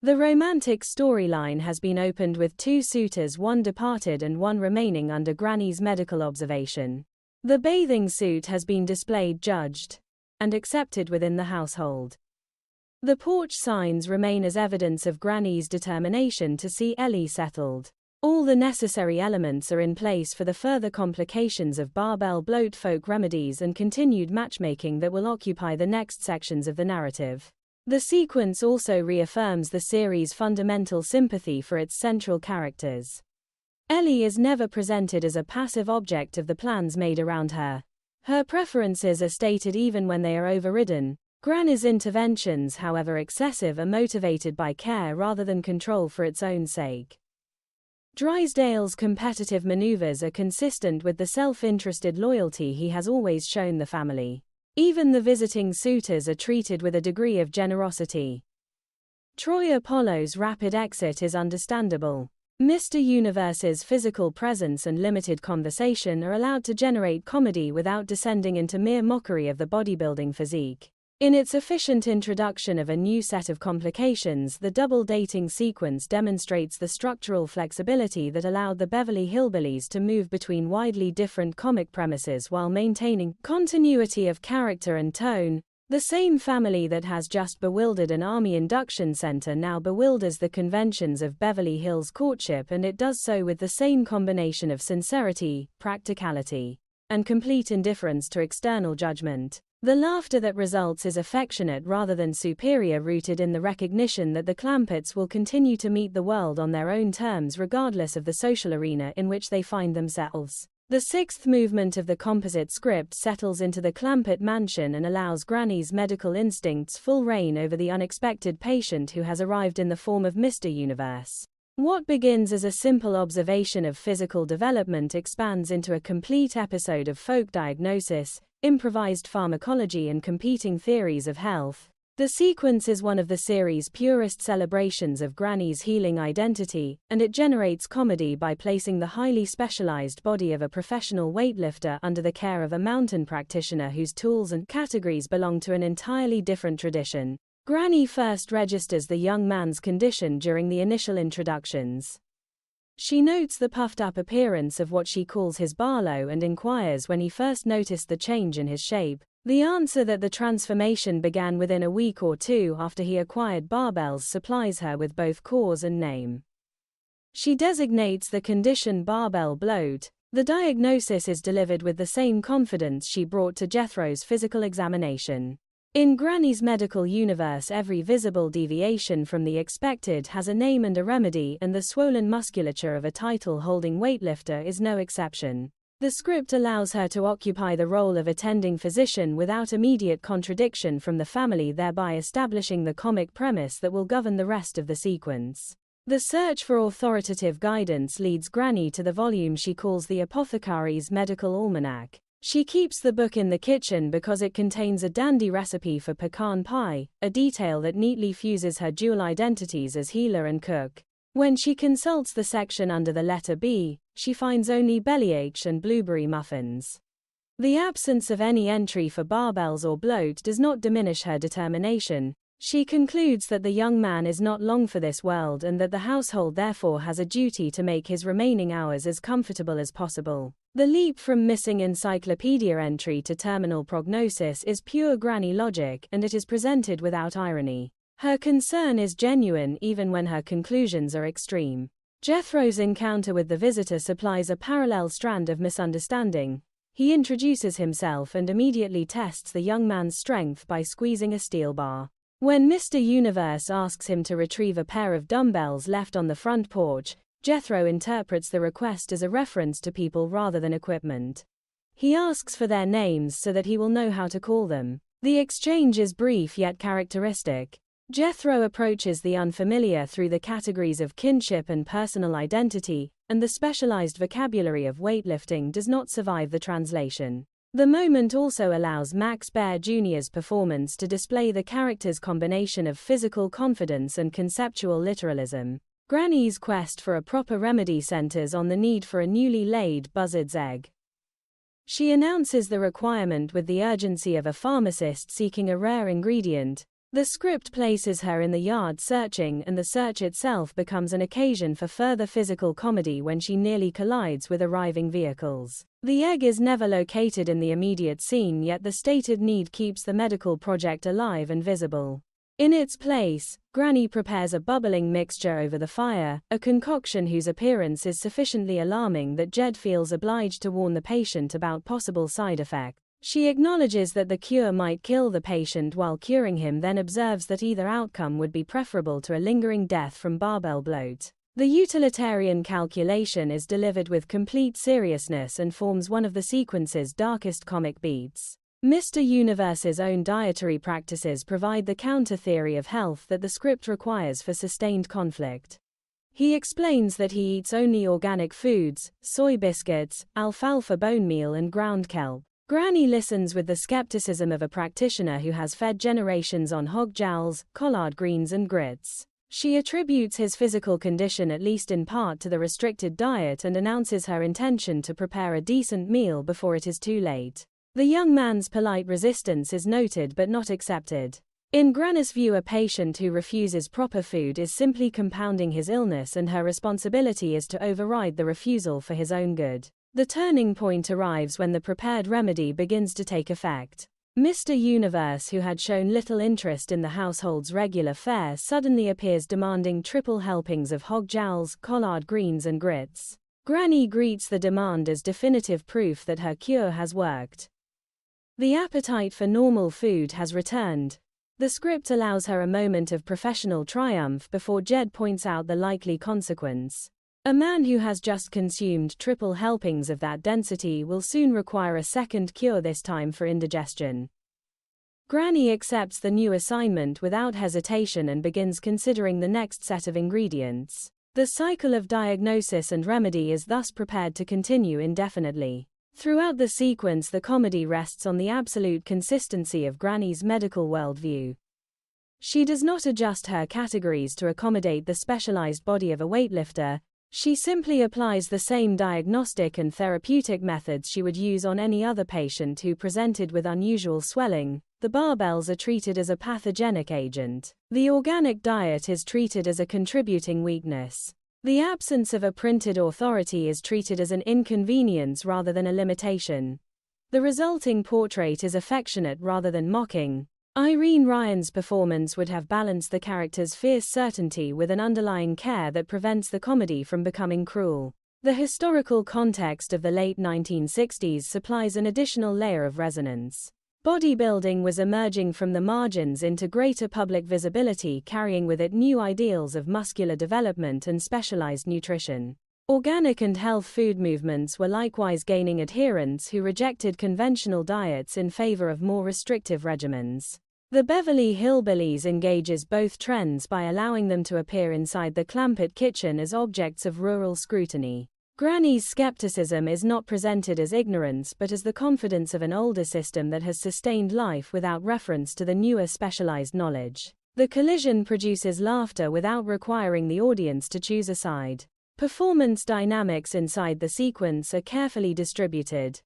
The romantic storyline has been opened with 2 suitors, one departed and one remaining under Granny's medical observation. The bathing suit has been displayed, judged, and accepted within the household. The porch signs remain as evidence of Granny's determination to see Ellie settled. All the necessary elements are in place for the further complications of barbell bloat, folk remedies, and continued matchmaking that will occupy the next sections of the narrative. The sequence also reaffirms the series' fundamental sympathy for its central characters. Ellie is never presented as a passive object of the plans made around her. Her preferences are stated even when they are overridden. Granny's interventions, however excessive, are motivated by care rather than control for its own sake. Drysdale's competitive maneuvers are consistent with the self-interested loyalty he has always shown the family. Even the visiting suitors are treated with a degree of generosity. Troy Apollo's rapid exit is understandable. Mr. Universe's physical presence and limited conversation are allowed to generate comedy without descending into mere mockery of the bodybuilding physique. In its efficient introduction of a new set of complications, the double dating sequence demonstrates the structural flexibility that allowed the Beverly Hillbillies to move between widely different comic premises while maintaining continuity of character and tone. The same family that has just bewildered an Army induction center now bewilders the conventions of Beverly Hills courtship, and it does so with the same combination of sincerity, practicality, and complete indifference to external judgment. The laughter that results is affectionate rather than superior, rooted in the recognition that the Clampetts will continue to meet the world on their own terms regardless of the social arena in which they find themselves. The 6th movement of the composite script settles into the Clampett mansion and allows Granny's medical instincts full reign over the unexpected patient who has arrived in the form of Mr. Universe. What begins as a simple observation of physical development expands into a complete episode of folk diagnosis, improvised pharmacology, and competing theories of health. The sequence is one of the series' purest celebrations of Granny's healing identity, and it generates comedy by placing the highly specialized body of a professional weightlifter under the care of a mountain practitioner whose tools and categories belong to an entirely different tradition. Granny first registers the young man's condition during the initial introductions. She notes the puffed-up appearance of what she calls his Barlow and inquires when he first noticed the change in his shape. The answer that the transformation began within a week or 2 after he acquired barbells supplies her with both cause and name. She designates the condition barbell bloat. The diagnosis is delivered with the same confidence she brought to Jethro's physical examination. In Granny's medical universe, every visible deviation from the expected has a name and a remedy, and the swollen musculature of a title-holding weightlifter is no exception. The script allows her to occupy the role of attending physician without immediate contradiction from the family, thereby establishing the comic premise that will govern the rest of the sequence. The search for authoritative guidance leads Granny to the volume she calls the Apothecary's Medical Almanac. She keeps the book in the kitchen because it contains a dandy recipe for pecan pie, a detail that neatly fuses her dual identities as healer and cook. When she consults the section under the letter B, she finds only bellyache and blueberry muffins. The absence of any entry for barbells or bloat does not diminish her determination. She concludes that the young man is not long for this world and that the household therefore has a duty to make his remaining hours as comfortable as possible. The leap from missing encyclopedia entry to terminal prognosis is pure granny logic, and it is presented without irony. Her concern is genuine even when her conclusions are extreme. Jethro's encounter with the visitor supplies a parallel strand of misunderstanding. He introduces himself and immediately tests the young man's strength by squeezing a steel bar. When Mr. Universe asks him to retrieve a pair of dumbbells left on the front porch, Jethro interprets the request as a reference to people rather than equipment. He asks for their names so that he will know how to call them. The exchange is brief yet characteristic. Jethro approaches the unfamiliar through the categories of kinship and personal identity, and the specialized vocabulary of weightlifting does not survive the translation. The moment also allows Max Baer Jr.'s performance to display the character's combination of physical confidence and conceptual literalism. Granny's quest for a proper remedy centers on the need for a newly laid buzzard's egg. She announces the requirement with the urgency of a pharmacist seeking a rare ingredient. The script places her in the yard searching, and the search itself becomes an occasion for further physical comedy when she nearly collides with arriving vehicles. The egg is never located in the immediate scene, yet the stated need keeps the medical project alive and visible. In its place, Granny prepares a bubbling mixture over the fire, a concoction whose appearance is sufficiently alarming that Jed feels obliged to warn the patient about possible side effects. She acknowledges that the cure might kill the patient while curing him, then observes that either outcome would be preferable to a lingering death from barbell bloat. The utilitarian calculation is delivered with complete seriousness and forms one of the sequence's darkest comic beats. Mr. Universe's own dietary practices provide the counter-theory of health that the script requires for sustained conflict. He explains that he eats only organic foods, soy biscuits, alfalfa bone meal and ground kelp. Granny listens with the skepticism of a practitioner who has fed generations on hog jowls, collard greens and grits. She attributes his physical condition at least in part to the restricted diet and announces her intention to prepare a decent meal before it is too late. The young man's polite resistance is noted but not accepted. In Granny's view, a patient who refuses proper food is simply compounding his illness, and her responsibility is to override the refusal for his own good. The turning point arrives when the prepared remedy begins to take effect. Mr. Universe, who had shown little interest in the household's regular fare, suddenly appears demanding triple helpings of hog jowls, collard greens and grits. Granny greets the demand as definitive proof that her cure has worked. The appetite for normal food has returned. The script allows her a moment of professional triumph before Jed points out the likely consequence. A man who has just consumed triple helpings of that density will soon require a second cure, this time for indigestion. Granny accepts the new assignment without hesitation and begins considering the next set of ingredients. The cycle of diagnosis and remedy is thus prepared to continue indefinitely. Throughout the sequence, the comedy rests on the absolute consistency of Granny's medical worldview. She does not adjust her categories to accommodate the specialized body of a weightlifter. She simply applies the same diagnostic and therapeutic methods she would use on any other patient who presented with unusual swelling. The barbells are treated as a pathogenic agent. The organic diet is treated as a contributing weakness. The absence of a printed authority is treated as an inconvenience rather than a limitation. The resulting portrait is affectionate rather than mocking. Irene Ryan's performance would have balanced the character's fierce certainty with an underlying care that prevents the comedy from becoming cruel. The historical context of the late 1960s supplies an additional layer of resonance. Bodybuilding was emerging from the margins into greater public visibility, carrying with it new ideals of muscular development and specialized nutrition. Organic and health food movements were likewise gaining adherents who rejected conventional diets in favor of more restrictive regimens. The Beverly Hillbillies engages both trends by allowing them to appear inside the Clampett kitchen as objects of rural scrutiny. Granny's skepticism is not presented as ignorance but as the confidence of an older system that has sustained life without reference to the newer specialized knowledge. The collision produces laughter without requiring the audience to choose a side. Performance dynamics inside the sequence are carefully distributed.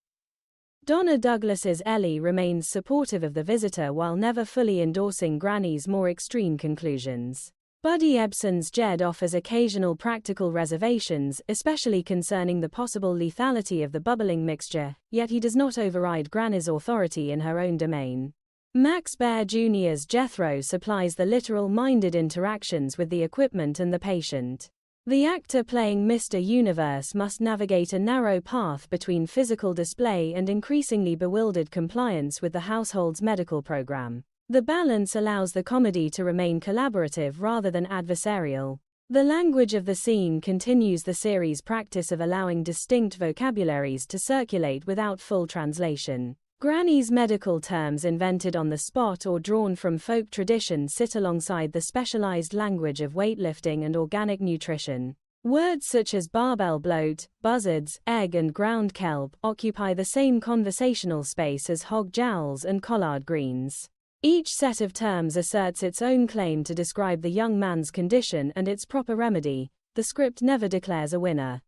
Donna Douglas's Ellie remains supportive of the visitor while never fully endorsing Granny's more extreme conclusions. Buddy Ebsen's Jed offers occasional practical reservations, especially concerning the possible lethality of the bubbling mixture, yet he does not override Granny's authority in her own domain. Max Baer Jr.'s Jethro supplies the literal-minded interactions with the equipment and the patient. The actor playing Mr. Universe must navigate a narrow path between physical display and increasingly bewildered compliance with the household's medical program. The balance allows the comedy to remain collaborative rather than adversarial. The language of the scene continues the series' practice of allowing distinct vocabularies to circulate without full translation. Granny's medical terms invented on the spot or drawn from folk tradition sit alongside the specialized language of weightlifting and organic nutrition. Words such as barbell bloat, buzzards, egg and ground kelp occupy the same conversational space as hog jowls and collard greens. Each set of terms asserts its own claim to describe the young man's condition and its proper remedy. The script never declares a winner.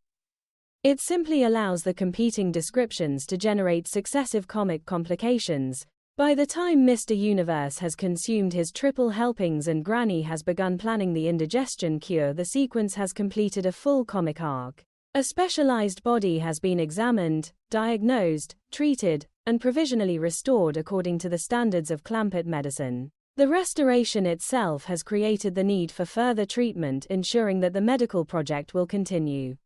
It simply allows the competing descriptions to generate successive comic complications. By the time Mr. Universe has consumed his triple helpings and Granny has begun planning the indigestion cure, the sequence has completed a full comic arc. A specialized body has been examined, diagnosed, treated, and provisionally restored according to the standards of Clampett medicine. The restoration itself has created the need for further treatment, ensuring that the medical project will continue.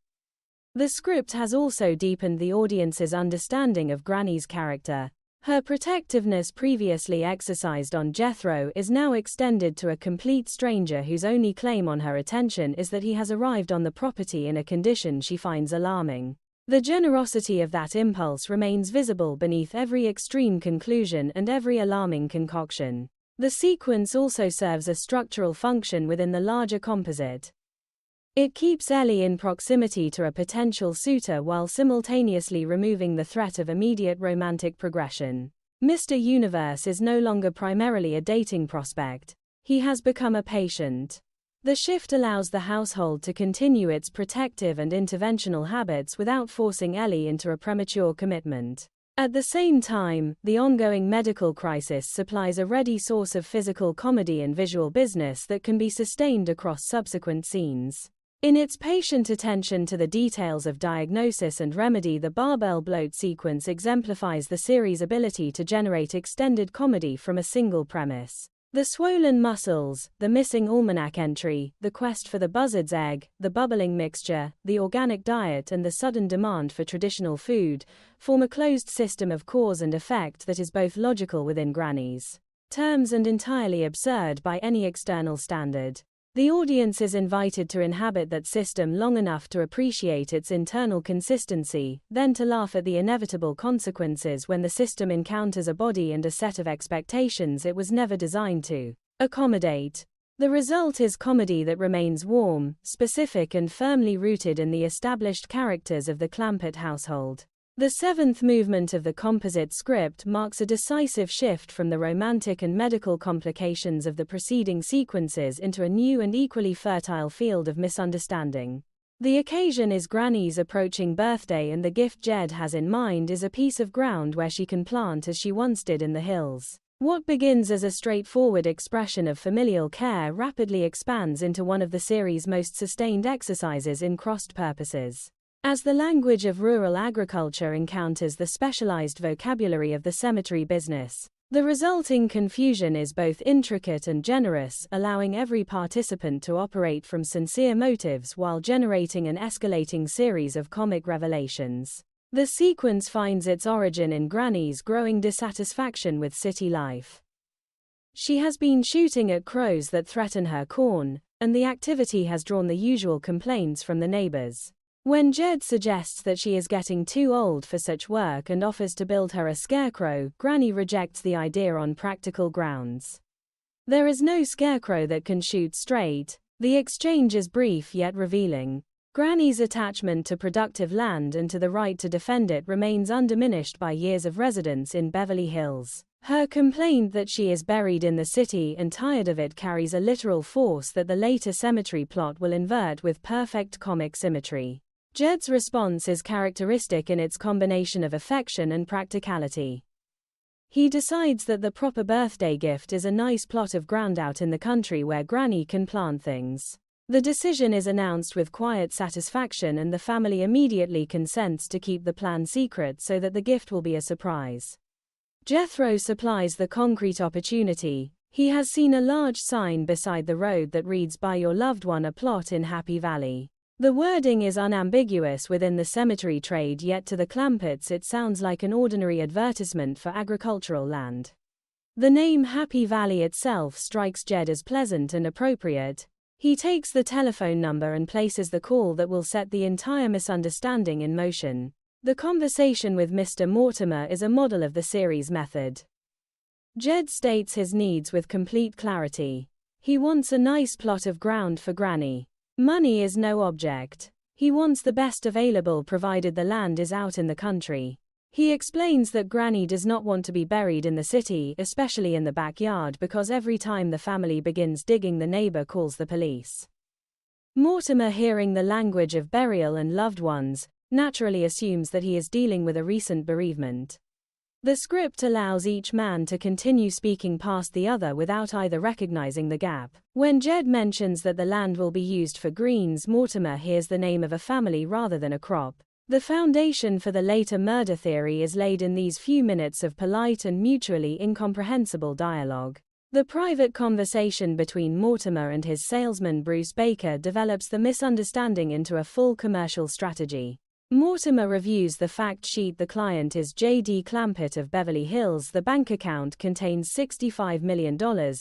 The script has also deepened the audience's understanding of Granny's character. Her protectiveness previously exercised on Jethro is now extended to a complete stranger whose only claim on her attention is that he has arrived on the property in a condition she finds alarming. The generosity of that impulse remains visible beneath every extreme conclusion and every alarming concoction. The sequence also serves a structural function within the larger composite. It keeps Ellie in proximity to a potential suitor while simultaneously removing the threat of immediate romantic progression. Mr. Universe is no longer primarily a dating prospect. He has become a patient. The shift allows the household to continue its protective and interventional habits without forcing Ellie into a premature commitment. At the same time, the ongoing medical crisis supplies a ready source of physical comedy and visual business that can be sustained across subsequent scenes. In its patient attention to the details of diagnosis and remedy, the barbell bloat sequence exemplifies the series' ability to generate extended comedy from a single premise. The swollen muscles, the missing almanac entry, the quest for the buzzard's egg, the bubbling mixture, the organic diet and the sudden demand for traditional food, form a closed system of cause and effect that is both logical within Granny's terms and entirely absurd by any external standard. The audience is invited to inhabit that system long enough to appreciate its internal consistency, then to laugh at the inevitable consequences when the system encounters a body and a set of expectations it was never designed to accommodate. The result is comedy that remains warm, specific and firmly rooted in the established characters of the Clampett household. The seventh movement of the composite script marks a decisive shift from the romantic and medical complications of the preceding sequences into a new and equally fertile field of misunderstanding. The occasion is Granny's approaching birthday, and the gift Jed has in mind is a piece of ground where she can plant as she once did in the hills. What begins as a straightforward expression of familial care rapidly expands into one of the series' most sustained exercises in crossed purposes. As the language of rural agriculture encounters the specialized vocabulary of the cemetery business, the resulting confusion is both intricate and generous, allowing every participant to operate from sincere motives while generating an escalating series of comic revelations. The sequence finds its origin in Granny's growing dissatisfaction with city life. She has been shooting at crows that threaten her corn, and the activity has drawn the usual complaints from the neighbors. When Jed suggests that she is getting too old for such work and offers to build her a scarecrow, Granny rejects the idea on practical grounds. There is no scarecrow that can shoot straight. The exchange is brief yet revealing. Granny's attachment to productive land and to the right to defend it remains undiminished by years of residence in Beverly Hills. Her complaint that she is buried in the city and tired of it carries a literal force that the later cemetery plot will invert with perfect comic symmetry. Jed's response is characteristic in its combination of affection and practicality. He decides that the proper birthday gift is a nice plot of ground out in the country where Granny can plant things. The decision is announced with quiet satisfaction and the family immediately consents to keep the plan secret so that the gift will be a surprise. Jethro supplies the concrete opportunity. He has seen a large sign beside the road that reads "Buy your loved one a plot in Happy Valley." The wording is unambiguous within the cemetery trade, yet to the Clampetts it sounds like an ordinary advertisement for agricultural land. The name Happy Valley itself strikes Jed as pleasant and appropriate. He takes the telephone number and places the call that will set the entire misunderstanding in motion. The conversation with Mr. Mortimer is a model of the series method. Jed states his needs with complete clarity. He wants a nice plot of ground for Granny. Money is no object. He wants the best available provided the land is out in the country. He explains that Granny does not want to be buried in the city, especially in the backyard, because every time the family begins digging, the neighbor calls the police. Mortimer, hearing the language of burial and loved ones, naturally assumes that he is dealing with a recent bereavement. The script allows each man to continue speaking past the other without either recognizing the gap. When Jed mentions that the land will be used for greens, Mortimer hears the name of a family rather than a crop. The foundation for the later murder theory is laid in these few minutes of polite and mutually incomprehensible dialogue. The private conversation between Mortimer and his salesman Bruce Baker develops the misunderstanding into a full commercial strategy. Mortimer reviews the fact sheet. The client is J.D. Clampett of Beverly Hills. The bank account contains $65 million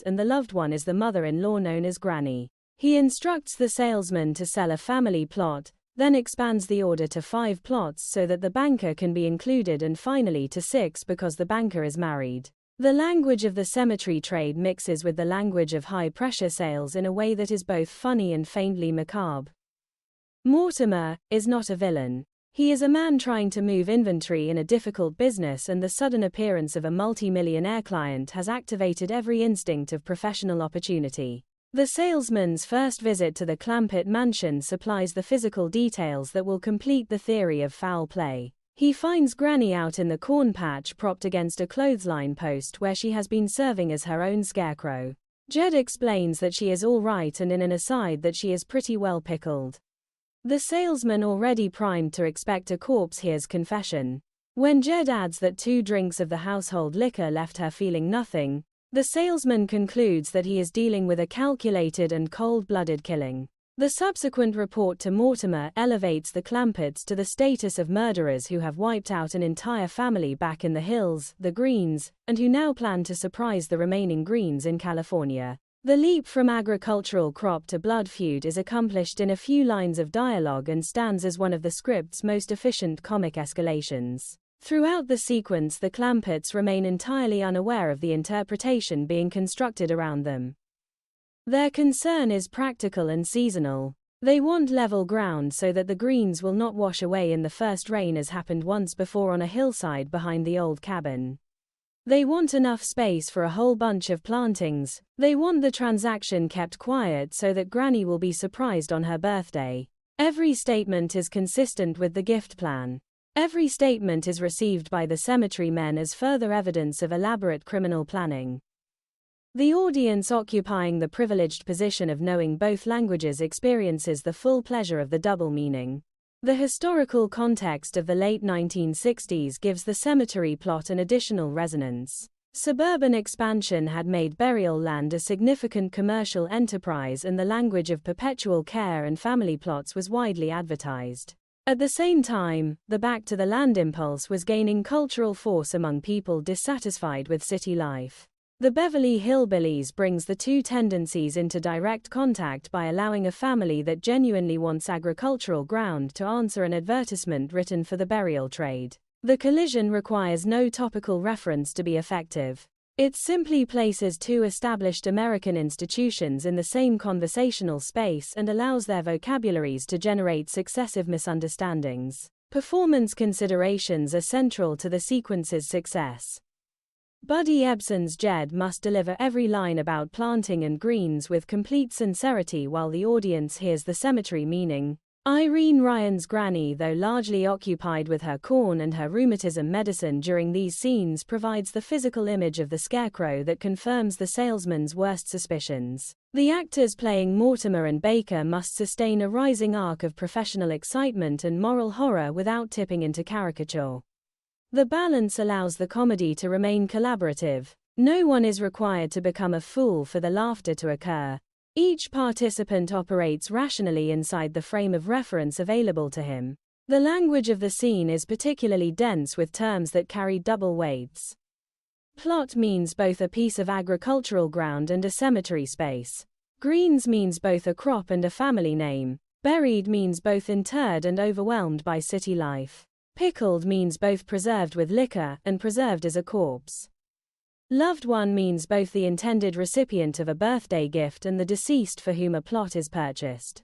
and the loved one is the mother-in-law known as Granny. He instructs the salesman to sell a family plot, then expands the order to 5 plots so that the banker can be included, and finally to 6 because the banker is married. The language of the cemetery trade mixes with the language of high-pressure sales in a way that is both funny and faintly macabre. Mortimer is not a villain. He is a man trying to move inventory in a difficult business, and the sudden appearance of a multi-millionaire client has activated every instinct of professional opportunity. The salesman's first visit to the Clampett mansion supplies the physical details that will complete the theory of foul play. He finds Granny out in the corn patch propped against a clothesline post where she has been serving as her own scarecrow. Jed explains that she is all right, and in an aside that she is pretty well pickled. The salesman, already primed to expect a corpse, hears confession. When Jed adds that 2 drinks of the household liquor left her feeling nothing, the salesman concludes that he is dealing with a calculated and cold-blooded killing. The subsequent report to Mortimer elevates the Clampetts to the status of murderers who have wiped out an entire family back in the hills, the Greens, and who now plan to surprise the remaining Greens in California. The leap from agricultural crop to blood feud is accomplished in a few lines of dialogue and stands as one of the script's most efficient comic escalations. Throughout the sequence, the Clampetts remain entirely unaware of the interpretation being constructed around them. Their concern is practical and seasonal. They want level ground so that the greens will not wash away in the first rain, as happened once before on a hillside behind the old cabin. They want enough space for a whole bunch of plantings. They want the transaction kept quiet so that Granny will be surprised on her birthday. Every statement is consistent with the gift plan. Every statement is received by the cemetery men as further evidence of elaborate criminal planning. The audience, occupying the privileged position of knowing both languages, experiences the full pleasure of the double meaning. The historical context of the late 1960s gives the cemetery plot an additional resonance. Suburban expansion had made burial land a significant commercial enterprise, and the language of perpetual care and family plots was widely advertised. At the same time, the back to the land impulse was gaining cultural force among people dissatisfied with city life. The Beverly Hillbillies brings the two tendencies into direct contact by allowing a family that genuinely wants agricultural ground to answer an advertisement written for the burial trade. The collision requires no topical reference to be effective. It simply places two established American institutions in the same conversational space and allows their vocabularies to generate successive misunderstandings. Performance considerations are central to the sequence's success. Buddy Ebsen's Jed must deliver every line about planting and greens with complete sincerity while the audience hears the cemetery meaning. Irene Ryan's granny, though largely occupied with her corn and her rheumatism medicine during these scenes, provides the physical image of the scarecrow that confirms the salesman's worst suspicions. The actors playing Mortimer and Baker must sustain a rising arc of professional excitement and moral horror without tipping into caricature. The balance allows the comedy to remain collaborative. No one is required to become a fool for the laughter to occur. Each participant operates rationally inside the frame of reference available to him. The language of the scene is particularly dense with terms that carry double weights. Plot means both a piece of agricultural ground and a cemetery space. Greens means both a crop and a family name. Buried means both interred and overwhelmed by city life. Pickled means both preserved with liquor and preserved as a corpse. Loved one means both the intended recipient of a birthday gift and the deceased for whom a plot is purchased.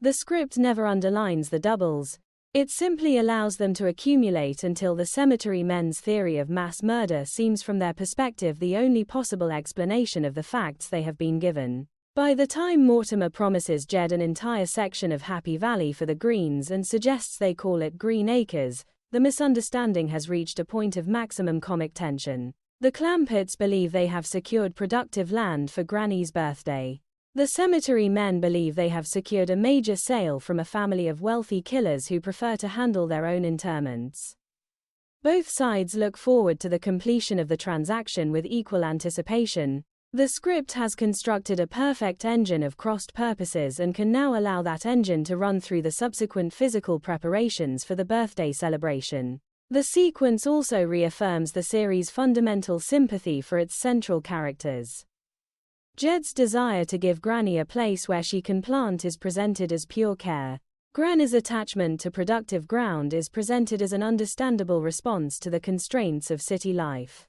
The script never underlines the doubles. It simply allows them to accumulate until the cemetery men's theory of mass murder seems from their perspective the only possible explanation of the facts they have been given. By the time Mortimer promises Jed an entire section of Happy Valley for the Greens and suggests they call it Green Acres, the misunderstanding has reached a point of maximum comic tension. The Clampetts believe they have secured productive land for Granny's birthday. The cemetery men believe they have secured a major sale from a family of wealthy killers who prefer to handle their own interments. Both sides look forward to the completion of the transaction with equal anticipation. The script has constructed a perfect engine of crossed purposes and can now allow that engine to run through the subsequent physical preparations for the birthday celebration. The sequence also reaffirms the series' fundamental sympathy for its central characters. Jed's desire to give Granny a place where she can plant is presented as pure care. Granny's attachment to productive ground is presented as an understandable response to the constraints of city life.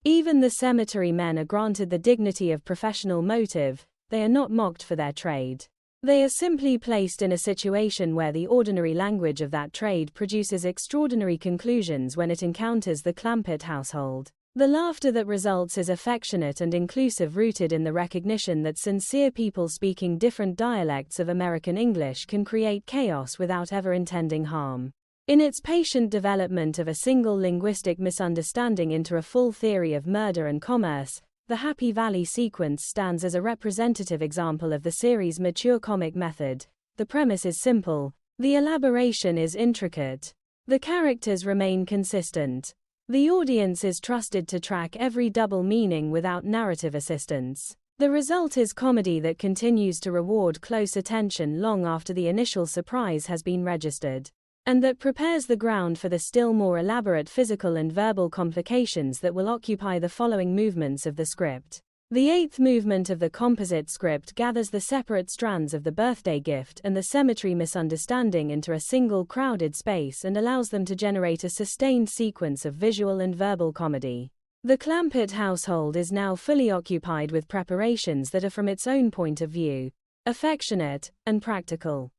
Even the cemetery men are granted the dignity of professional motive. They are not mocked for their trade. They are simply placed in a situation where the ordinary language of that trade produces extraordinary conclusions when it encounters the Clampett household. The laughter that results is affectionate and inclusive, rooted in the recognition that sincere people speaking different dialects of American English can create chaos without ever intending harm. In its patient development of a single linguistic misunderstanding into a full theory of murder and commerce, the Happy Valley sequence stands as a representative example of the series' mature comic method. The premise is simple. The elaboration is intricate. The characters remain consistent. The audience is trusted to track every double meaning without narrative assistance. The result is comedy that continues to reward close attention long after the initial surprise has been registered, and that prepares the ground for the still more elaborate physical and verbal complications that will occupy the following movements of the script. The eighth movement of the composite script gathers the separate strands of the birthday gift and the cemetery misunderstanding into a single crowded space and allows them to generate a sustained sequence of visual and verbal comedy. The Clampett household is now fully occupied with preparations that are, from its own point of view, affectionate and practical.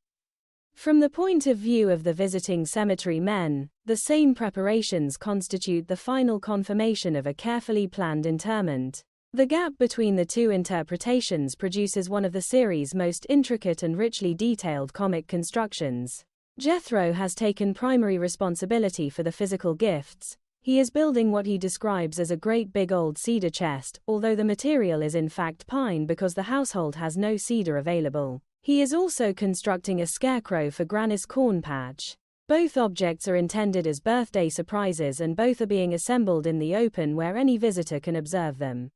From the point of view of the visiting cemetery men, the same preparations constitute the final confirmation of a carefully planned interment. The gap between the two interpretations produces one of the series' most intricate and richly detailed comic constructions. Jethro has taken primary responsibility for the physical gifts. He is building what he describes as a great big old cedar chest, although the material is in fact pine because the household has no cedar available. He is also constructing a scarecrow for Granny's corn patch. Both objects are intended as birthday surprises and both are being assembled in the open where any visitor can observe them.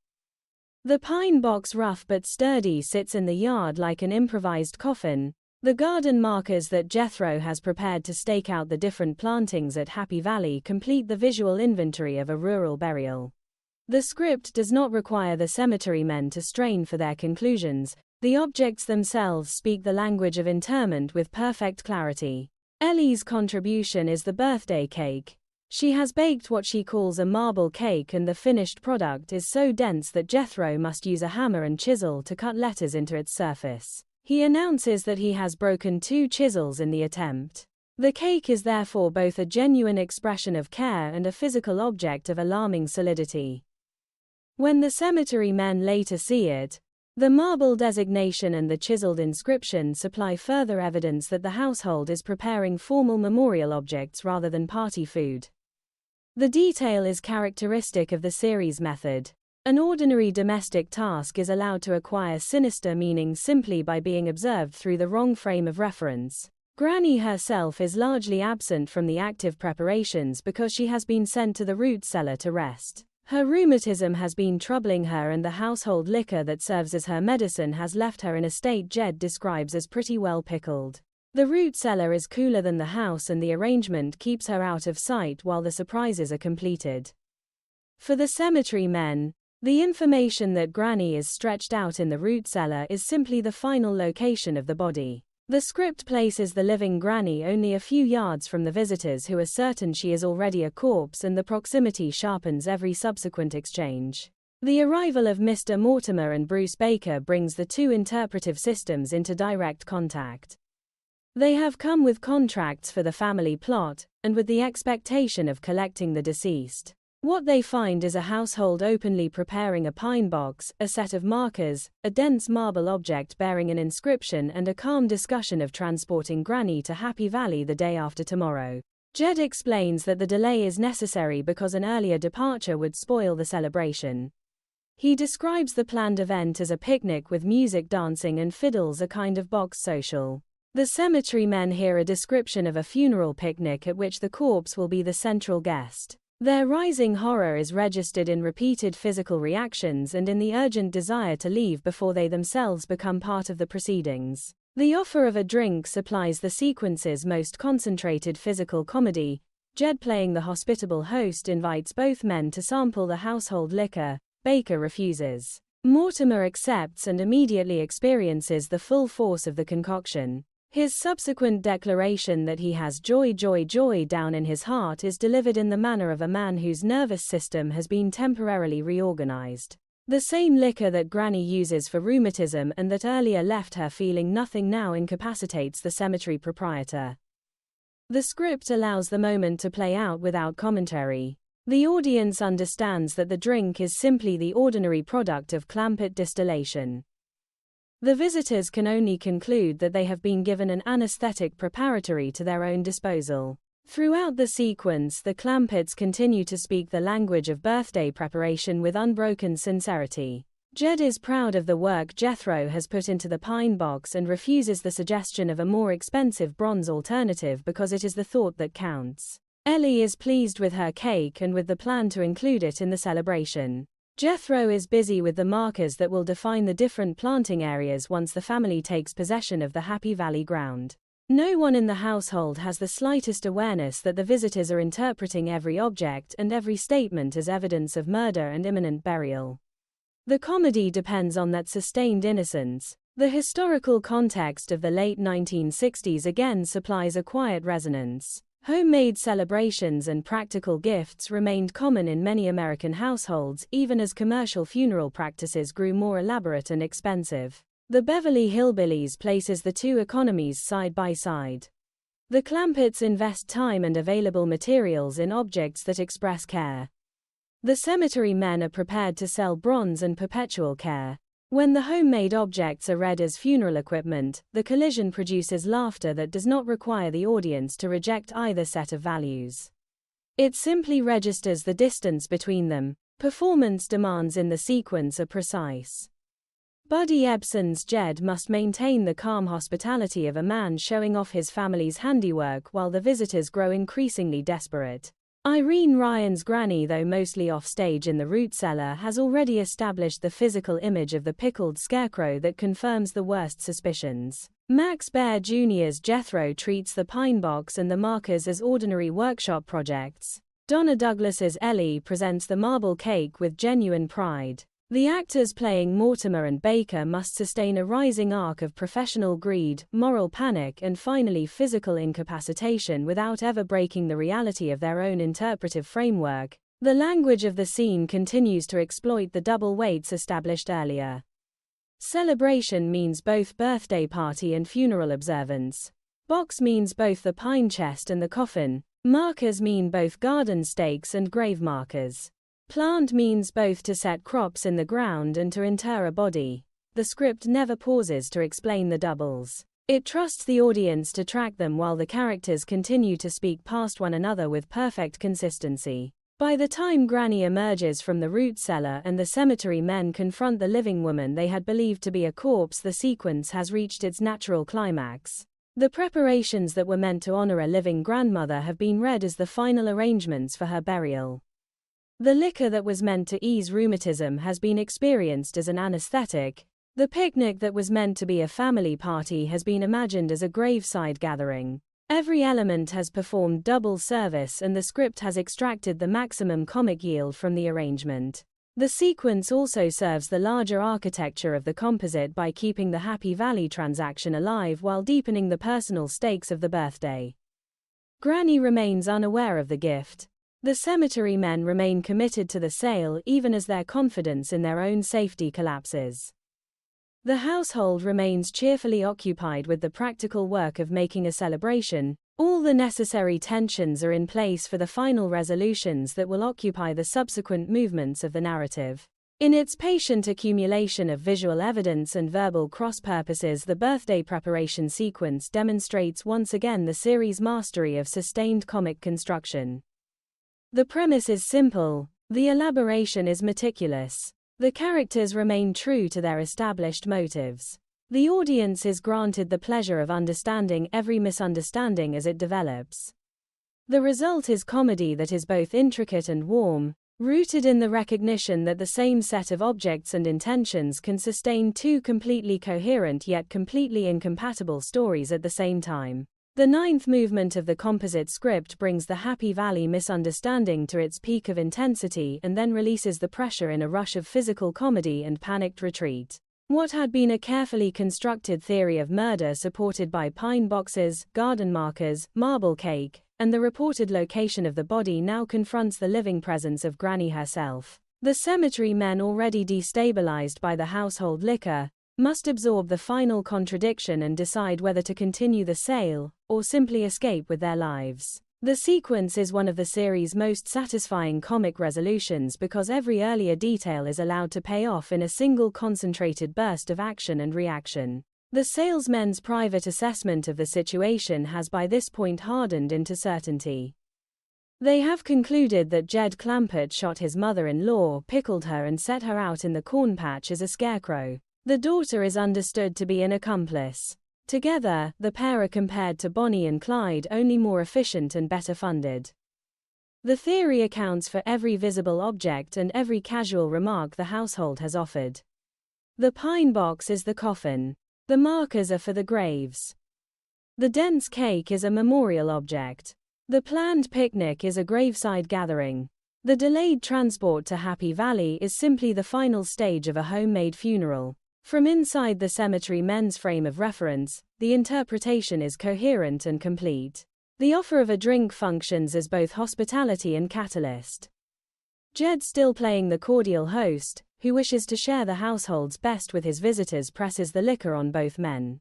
The pine box, rough but sturdy, sits in the yard like an improvised coffin. The garden markers that Jethro has prepared to stake out the different plantings at Happy Valley complete the visual inventory of a rural burial. The script does not require the cemetery men to strain for their conclusions. The objects themselves speak the language of interment with perfect clarity. Ellie's contribution is the birthday cake. She has baked what she calls a marble cake, and the finished product is so dense that Jethro must use a hammer and chisel to cut letters into its surface. He announces that he has broken 2 chisels in the attempt. The cake is therefore both a genuine expression of care and a physical object of alarming solidity. When the cemetery men later see it, the marble designation and the chiseled inscription supply further evidence that the household is preparing formal memorial objects rather than party food. The detail is characteristic of the series method. An ordinary domestic task is allowed to acquire sinister meaning simply by being observed through the wrong frame of reference. Granny herself is largely absent from the active preparations because she has been sent to the root cellar to rest. Her rheumatism has been troubling her, and the household liquor that serves as her medicine has left her in a state Jed describes as pretty well pickled. The root cellar is cooler than the house, and the arrangement keeps her out of sight while the surprises are completed. For the cemetery men, the information that Granny is stretched out in the root cellar is simply the final location of the body. The script places the living Granny only a few yards from the visitors, who are certain she is already a corpse, and the proximity sharpens every subsequent exchange. The arrival of Mr. Mortimer and Bruce Baker brings the 2 interpretive systems into direct contact. They have come with contracts for the family plot, and with the expectation of collecting the deceased. What they find is a household openly preparing a pine box, a set of markers, a dense marble object bearing an inscription, and a calm discussion of transporting Granny to Happy Valley the day after tomorrow. Jed explains that the delay is necessary because an earlier departure would spoil the celebration. He describes the planned event as a picnic with music, dancing, and fiddles, a kind of box social. The cemetery men hear a description of a funeral picnic at which the corpse will be the central guest. Their rising horror is registered in repeated physical reactions and in the urgent desire to leave before they themselves become part of the proceedings. The offer of a drink supplies the sequence's most concentrated physical comedy. Jed, playing the hospitable host, invites both men to sample the household liquor. Baker refuses. Mortimer accepts and immediately experiences the full force of the concoction. His subsequent declaration that he has joy, joy, joy down in his heart is delivered in the manner of a man whose nervous system has been temporarily reorganized. The same liquor that Granny uses for rheumatism and that earlier left her feeling nothing now incapacitates the cemetery proprietor. The script allows the moment to play out without commentary. The audience understands that the drink is simply the ordinary product of Clampett distillation. The visitors can only conclude that they have been given an anesthetic preparatory to their own disposal. Throughout the sequence, the Clampetts continue to speak the language of birthday preparation with unbroken sincerity. Jed is proud of the work Jethro has put into the pine box and refuses the suggestion of a more expensive bronze alternative because it is the thought that counts. Ellie is pleased with her cake and with the plan to include it in the celebration. Jethro is busy with the markers that will define the different planting areas once the family takes possession of the Happy Valley ground. No one in the household has the slightest awareness that the visitors are interpreting every object and every statement as evidence of murder and imminent burial. The comedy depends on that sustained innocence. The historical context of the late 1960s again supplies a quiet resonance. Homemade celebrations and practical gifts remained common in many American households, even as commercial funeral practices grew more elaborate and expensive. The Beverly Hillbillies places the 2 economies side by side. The Clampetts invest time and available materials in objects that express care. The cemetery men are prepared to sell bronze and perpetual care. When the homemade objects are read as funeral equipment, the collision produces laughter that does not require the audience to reject either set of values. It simply registers the distance between them. Performance demands in the sequence are precise. Buddy Ebsen's Jed must maintain the calm hospitality of a man showing off his family's handiwork while the visitors grow increasingly desperate. Irene Ryan's Granny, though mostly off-stage in the root cellar, has already established the physical image of the pickled scarecrow that confirms the worst suspicions. Max Baer Jr.'s Jethro treats the pine box and the markers as ordinary workshop projects. Donna Douglas's Ellie presents the marble cake with genuine pride. The actors playing Mortimer and Baker must sustain a rising arc of professional greed, moral panic, and finally physical incapacitation without ever breaking the reality of their own interpretive framework. The language of the scene continues to exploit the double weights established earlier. Celebration means both birthday party and funeral observance. Box means both the pine chest and the coffin. Markers mean both garden stakes and grave markers. Plant means both to set crops in the ground and to inter a body. The script never pauses to explain the doubles. It trusts the audience to track them while the characters continue to speak past one another with perfect consistency. By the time Granny emerges from the root cellar and the cemetery men confront the living woman they had believed to be a corpse, the sequence has reached its natural climax. The preparations that were meant to honor a living grandmother have been read as the final arrangements for her burial. The liquor that was meant to ease rheumatism has been experienced as an anesthetic. The picnic that was meant to be a family party has been imagined as a graveside gathering. Every element has performed double service and the script has extracted the maximum comic yield from the arrangement. The sequence also serves the larger architecture of the composite by keeping the Happy Valley transaction alive while deepening the personal stakes of the birthday. Granny remains unaware of the gift. The cemetery men remain committed to the sale even as their confidence in their own safety collapses. The household remains cheerfully occupied with the practical work of making a celebration. All the necessary tensions are in place for the final resolutions that will occupy the subsequent movements of the narrative. In its patient accumulation of visual evidence and verbal cross-purposes, the birthday preparation sequence demonstrates once again the series' mastery of sustained comic construction. The premise is simple, the elaboration is meticulous. The characters remain true to their established motives. The audience is granted the pleasure of understanding every misunderstanding as it develops. The result is comedy that is both intricate and warm, rooted in the recognition that the same set of objects and intentions can sustain two completely coherent yet completely incompatible stories at the same time. The ninth movement of the composite script brings the Happy Valley misunderstanding to its peak of intensity and then releases the pressure in a rush of physical comedy and panicked retreat. What had been a carefully constructed theory of murder supported by pine boxes, garden markers, marble cake, and the reported location of the body now confronts the living presence of Granny herself. The cemetery men, already destabilized by the household liquor, must absorb the final contradiction and decide whether to continue the sale, or simply escape with their lives. The sequence is one of the series' most satisfying comic resolutions because every earlier detail is allowed to pay off in a single concentrated burst of action and reaction. The salesmen's private assessment of the situation has by this point hardened into certainty. They have concluded that Jed Clampett shot his mother-in-law, pickled her and set her out in the corn patch as a scarecrow. The daughter is understood to be an accomplice. Together, the pair are compared to Bonnie and Clyde, only more efficient and better funded. The theory accounts for every visible object and every casual remark the household has offered. The pine box is the coffin. The markers are for the graves. The dense cake is a memorial object. The planned picnic is a graveside gathering. The delayed transport to Happy Valley is simply the final stage of a homemade funeral. From inside the cemetery men's frame of reference, the interpretation is coherent and complete. The offer of a drink functions as both hospitality and catalyst. Jed, still playing the cordial host, who wishes to share the household's best with his visitors, presses the liquor on both men.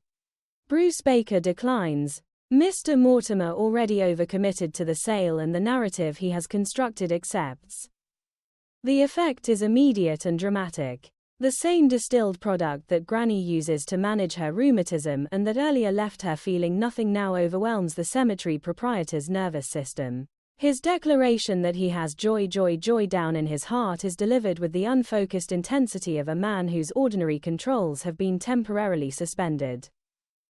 Bruce Baker declines. Mr. Mortimer, already overcommitted to the sale and the narrative he has constructed, accepts. The effect is immediate and dramatic. The same distilled product that Granny uses to manage her rheumatism and that earlier left her feeling nothing now overwhelms the cemetery proprietor's nervous system. His declaration that he has joy, joy, joy down in his heart is delivered with the unfocused intensity of a man whose ordinary controls have been temporarily suspended.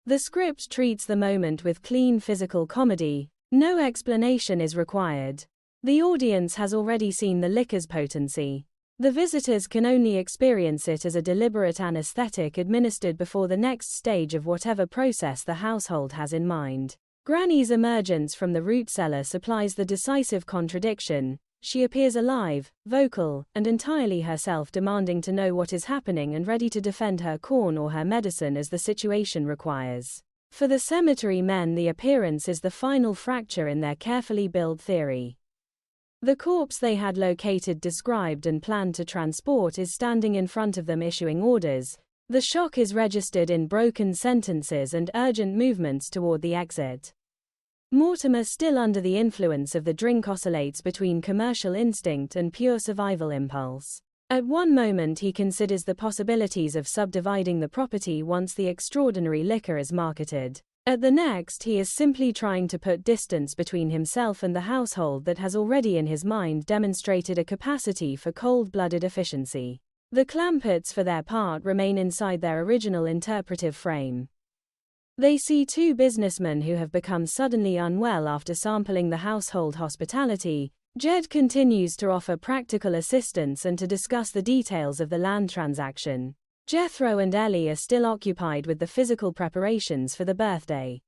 The script treats the moment with clean physical comedy. No explanation is required. The audience has already seen the liquor's potency. The visitors can only experience it as a deliberate anesthetic administered before the next stage of whatever process the household has in mind. Granny's emergence from the root cellar supplies the decisive contradiction. She appears alive, vocal, and entirely herself, demanding to know what is happening and ready to defend her corn or her medicine as the situation requires. For the cemetery men, the appearance is the final fracture in their carefully built theory. The corpse they had located, described, and planned to transport is standing in front of them, issuing orders. The shock is registered in broken sentences and urgent movements toward the exit. Mortimer, still under the influence of the drink, oscillates between commercial instinct and pure survival impulse. At one moment he considers the possibilities of subdividing the property once the extraordinary liquor is marketed. At the next he is simply trying to put distance between himself and the household that has already in his mind demonstrated a capacity for cold-blooded efficiency. The Clampetts, for their part, remain inside their original interpretive frame. They see two businessmen who have become suddenly unwell after sampling the household hospitality. Jed continues to offer practical assistance and to discuss the details of the land transaction. Jethro and Ellie are still occupied with the physical preparations for the birthday.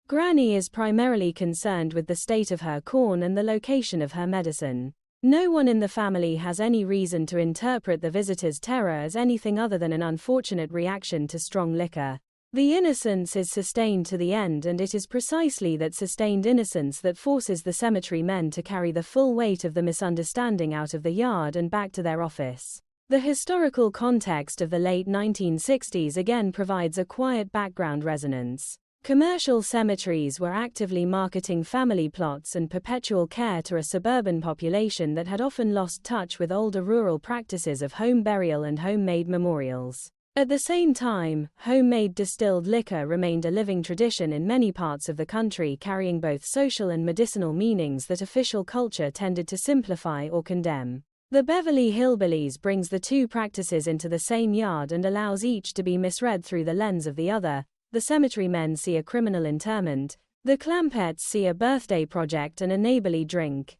Granny is primarily concerned with the state of her corn and the location of her medicine. No one in the family has any reason to interpret the visitor's terror as anything other than an unfortunate reaction to strong liquor. The innocence is sustained to the end, and it is precisely that sustained innocence that forces the cemetery men to carry the full weight of the misunderstanding out of the yard and back to their office. The historical context of the late 1960s again provides a quiet background resonance. Commercial cemeteries were actively marketing family plots and perpetual care to a suburban population that had often lost touch with older rural practices of home burial and homemade memorials. At the same time, homemade distilled liquor remained a living tradition in many parts of the country, carrying both social and medicinal meanings that official culture tended to simplify or condemn. The Beverly Hillbillies brings the two practices into the same yard and allows each to be misread through the lens of the other. The cemetery men see a criminal interment. The Clampetts see a birthday project and a neighborly drink.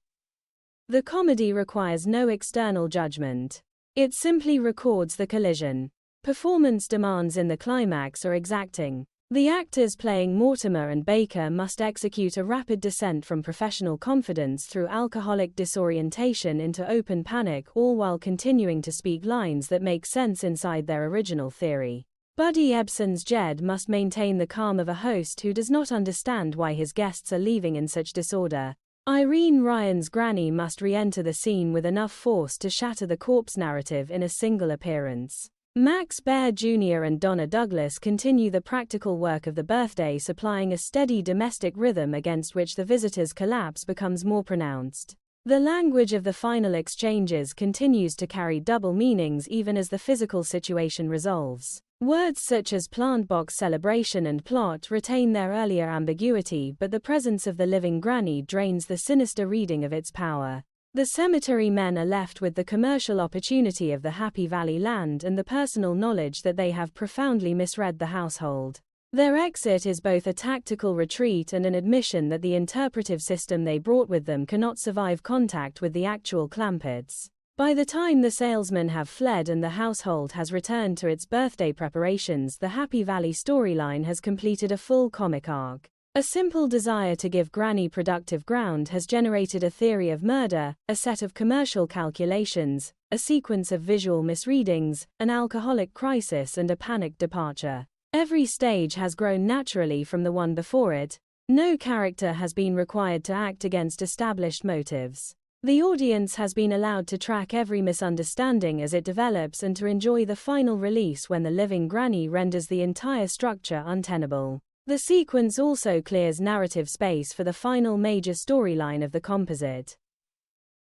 The comedy requires no external judgment. It simply records the collision. Performance demands in the climax are exacting. The actors playing Mortimer and Baker must execute a rapid descent from professional confidence through alcoholic disorientation into open panic, all while continuing to speak lines that make sense inside their original theory. Buddy Ebsen's Jed must maintain the calm of a host who does not understand why his guests are leaving in such disorder. Irene Ryan's Granny must re-enter the scene with enough force to shatter the corpse narrative in a single appearance. Max Baer Jr. and Donna Douglas continue the practical work of the birthday, supplying a steady domestic rhythm against which the visitor's collapse becomes more pronounced. The language of the final exchanges continues to carry double meanings even as the physical situation resolves. Words such as plant box, celebration, and plot retain their earlier ambiguity, but the presence of the living granny drains the sinister reading of its power. The cemetery men are left with the commercial opportunity of the Happy Valley land and the personal knowledge that they have profoundly misread the household. Their exit is both a tactical retreat and an admission that the interpretive system they brought with them cannot survive contact with the actual Clampetts. By the time the salesmen have fled and the household has returned to its birthday preparations, the Happy Valley storyline has completed a full comic arc. A simple desire to give Granny productive ground has generated a theory of murder, a set of commercial calculations, a sequence of visual misreadings, an alcoholic crisis, and a panicked departure. Every stage has grown naturally from the one before it. No character has been required to act against established motives. The audience has been allowed to track every misunderstanding as it develops and to enjoy the final release when the living Granny renders the entire structure untenable. The sequence also clears narrative space for the final major storyline of the composite.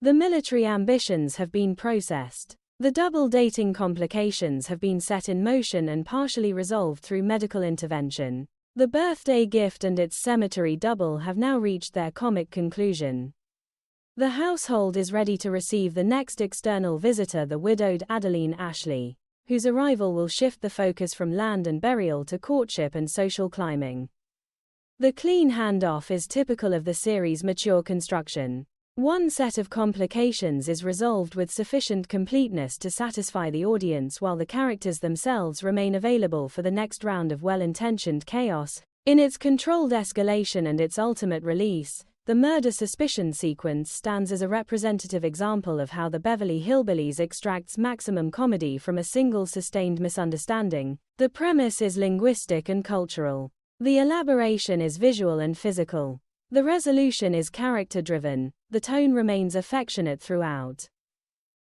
The military ambitions have been processed. The double dating complications have been set in motion and partially resolved through medical intervention. The birthday gift and its cemetery double have now reached their comic conclusion. The household is ready to receive the next external visitor, the widowed Adeline Ashley, whose arrival will shift the focus from land and burial to courtship and social climbing. The clean handoff is typical of the series' mature construction. One set of complications is resolved with sufficient completeness to satisfy the audience, while the characters themselves remain available for the next round of well-intentioned chaos. In its controlled escalation and its ultimate release, The murder suspicion sequence stands as a representative example of how the Beverly Hillbillies extracts maximum comedy from a single sustained misunderstanding. The premise is linguistic and cultural. The elaboration is visual and physical. The resolution is character-driven. The tone remains affectionate throughout.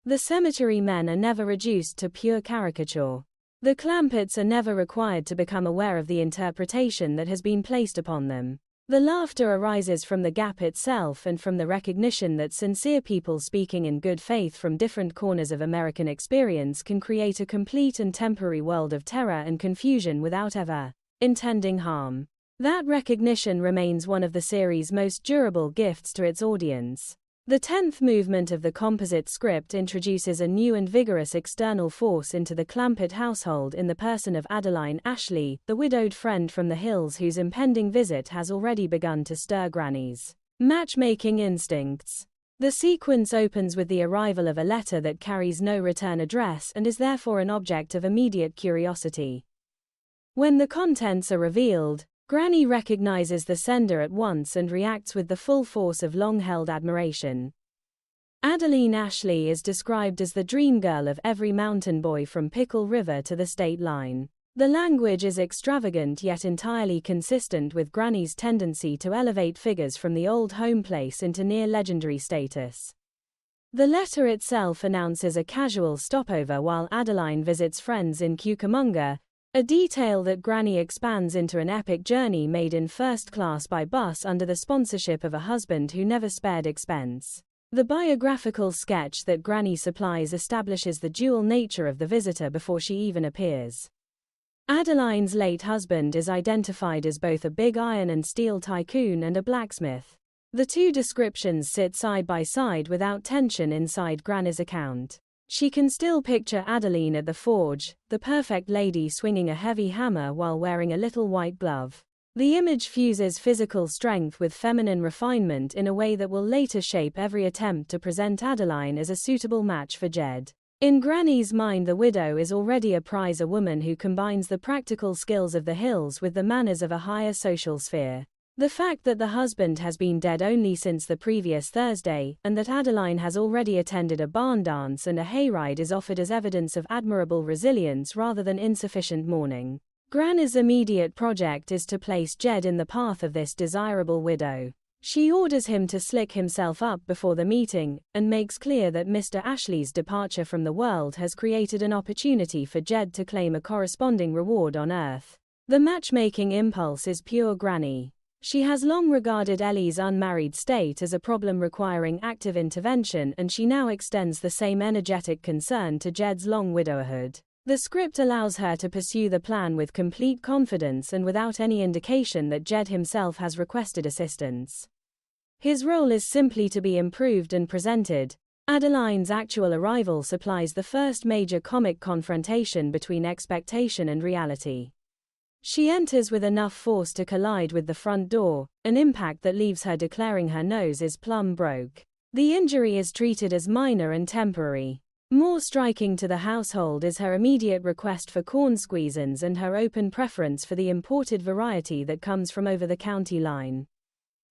The cemetery men are never reduced to pure caricature. The Clampetts are never required to become aware of the interpretation that has been placed upon them. The laughter arises from the gap itself and from the recognition that sincere people speaking in good faith from different corners of American experience can create a complete and temporary world of terror and confusion without ever intending harm. That recognition remains one of the series' most durable gifts to its audience. The 10th movement of the composite script introduces a new and vigorous external force into the Clampett household in the person of Adeline Ashley, the widowed friend from the hills whose impending visit has already begun to stir Granny's matchmaking instincts. The sequence opens with the arrival of a letter that carries no return address and is therefore an object of immediate curiosity. When the contents are revealed, Granny recognizes the sender at once and reacts with the full force of long-held admiration. Adeline Ashley is described as the dream girl of every mountain boy from Pickle River to the state line. The language is extravagant yet entirely consistent with Granny's tendency to elevate figures from the old home place into near-legendary status. The letter itself announces a casual stopover while Adeline visits friends in Cucamonga, a detail that Granny expands into an epic journey made in first class by bus under the sponsorship of a husband who never spared expense. The biographical sketch that Granny supplies establishes the dual nature of the visitor before she even appears. Adeline's late husband is identified as both a big iron and steel tycoon and a blacksmith. The two descriptions sit side by side without tension inside Granny's account. She can still picture Adeline at the forge, the perfect lady swinging a heavy hammer while wearing a little white glove. The image fuses physical strength with feminine refinement in a way that will later shape every attempt to present Adeline as a suitable match for Jed. In Granny's mind, the widow is already a prize, a woman who combines the practical skills of the hills with the manners of a higher social sphere. The fact that the husband has been dead only since the previous Thursday, and that Adeline has already attended a barn dance and a hayride is offered as evidence of admirable resilience rather than insufficient mourning. Granny's immediate project is to place Jed in the path of this desirable widow. She orders him to slick himself up before the meeting, and makes clear that Mr. Ashley's departure from the world has created an opportunity for Jed to claim a corresponding reward on Earth. The matchmaking impulse is pure Granny. She has long regarded Ellie's unmarried state as a problem requiring active intervention, and she now extends the same energetic concern to Jed's long widowerhood. The script allows her to pursue the plan with complete confidence and without any indication that Jed himself has requested assistance. His role is simply to be improved and presented. Adeline's actual arrival supplies the first major comic confrontation between expectation and reality. She enters with enough force to collide with the front door, an impact that leaves her declaring her nose is plumb broke. The injury is treated as minor and temporary. More striking to the household is her immediate request for corn squeezins and her open preference for the imported variety that comes from over the county line.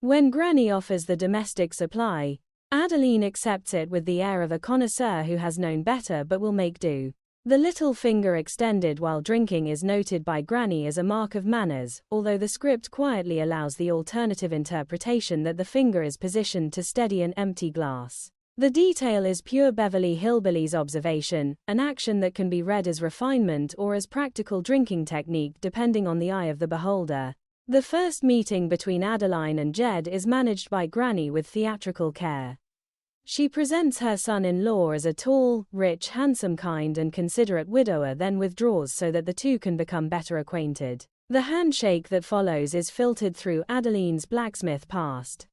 When Granny offers the domestic supply, Adeline accepts it with the air of a connoisseur who has known better but will make do. The little finger extended while drinking is noted by Granny as a mark of manners, although the script quietly allows the alternative interpretation that the finger is positioned to steady an empty glass. The detail is pure Beverly Hillbillies observation, an action that can be read as refinement or as practical drinking technique depending on the eye of the beholder. The first meeting between Adeline and Jed is managed by Granny with theatrical care. She presents her son-in-law as a tall, rich, handsome, kind and considerate widower, then withdraws so that the two can become better acquainted. The handshake that follows is filtered through Adeline's blacksmith past.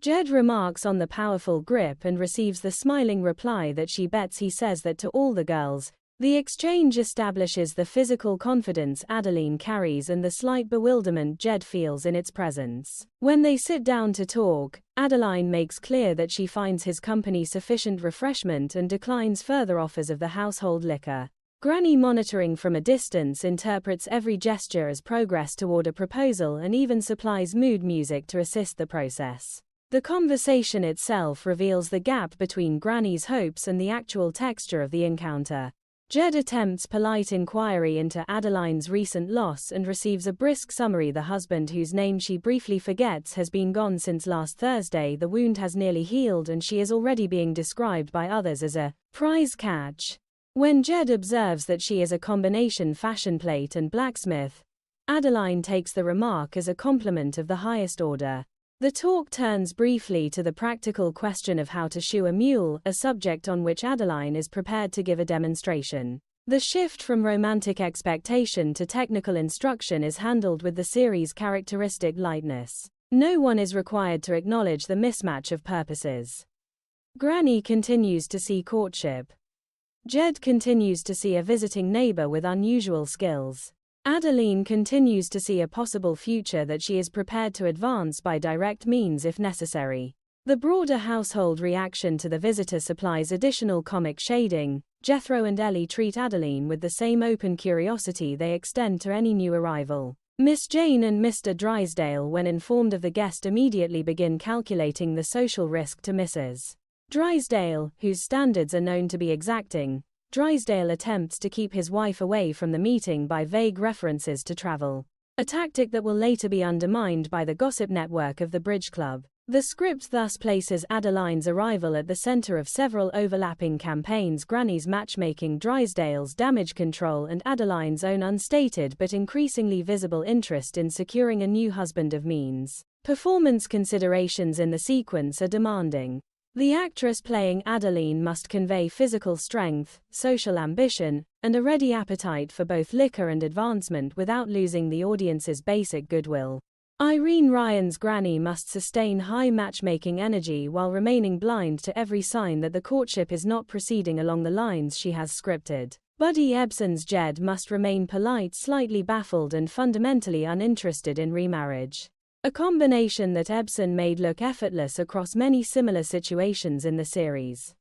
Jed remarks on the powerful grip and receives the smiling reply that she bets he says that to all the girls. The exchange establishes the physical confidence Adeline carries and the slight bewilderment Jed feels in its presence. When they sit down to talk, Adeline makes clear that she finds his company sufficient refreshment and declines further offers of the household liquor. Granny, monitoring from a distance, interprets every gesture as progress toward a proposal and even supplies mood music to assist the process. The conversation itself reveals the gap between Granny's hopes and the actual texture of the encounter. Jed attempts polite inquiry into Adeline's recent loss and receives a brisk summary. The husband, whose name she briefly forgets, has been gone since last Thursday. The wound has nearly healed and she is already being described by others as a prize catch. When Jed observes that she is a combination fashion plate and blacksmith, Adeline takes the remark as a compliment of the highest order. The talk turns briefly to the practical question of how to shoe a mule, a subject on which Adeline is prepared to give a demonstration. The shift from romantic expectation to technical instruction is handled with the series' characteristic lightness. No one is required to acknowledge the mismatch of purposes. Granny continues to see courtship. Jed continues to see a visiting neighbor with unusual skills. Adeline continues to see a possible future that she is prepared to advance by direct means if necessary. The broader household reaction to the visitor supplies additional comic shading. Jethro and Ellie treat Adeline with the same open curiosity they extend to any new arrival. Miss Jane and Mr. Drysdale, when informed of the guest, immediately begin calculating the social risk to Mrs. Drysdale, whose standards are known to be exacting. Drysdale attempts to keep his wife away from the meeting by vague references to travel, a tactic that will later be undermined by the gossip network of the Bridge Club. The script thus places Adeline's arrival at the center of several overlapping campaigns: Granny's matchmaking, Drysdale's damage control, and Adeline's own unstated but increasingly visible interest in securing a new husband of means. Performance considerations in the sequence are demanding. The actress playing Adeline must convey physical strength, social ambition, and a ready appetite for both liquor and advancement without losing the audience's basic goodwill. Irene Ryan's Granny must sustain high matchmaking energy while remaining blind to every sign that the courtship is not proceeding along the lines she has scripted. Buddy Ebsen's Jed must remain polite, slightly baffled, and fundamentally uninterested in remarriage. A combination that Ebsen made look effortless across many similar situations in the series.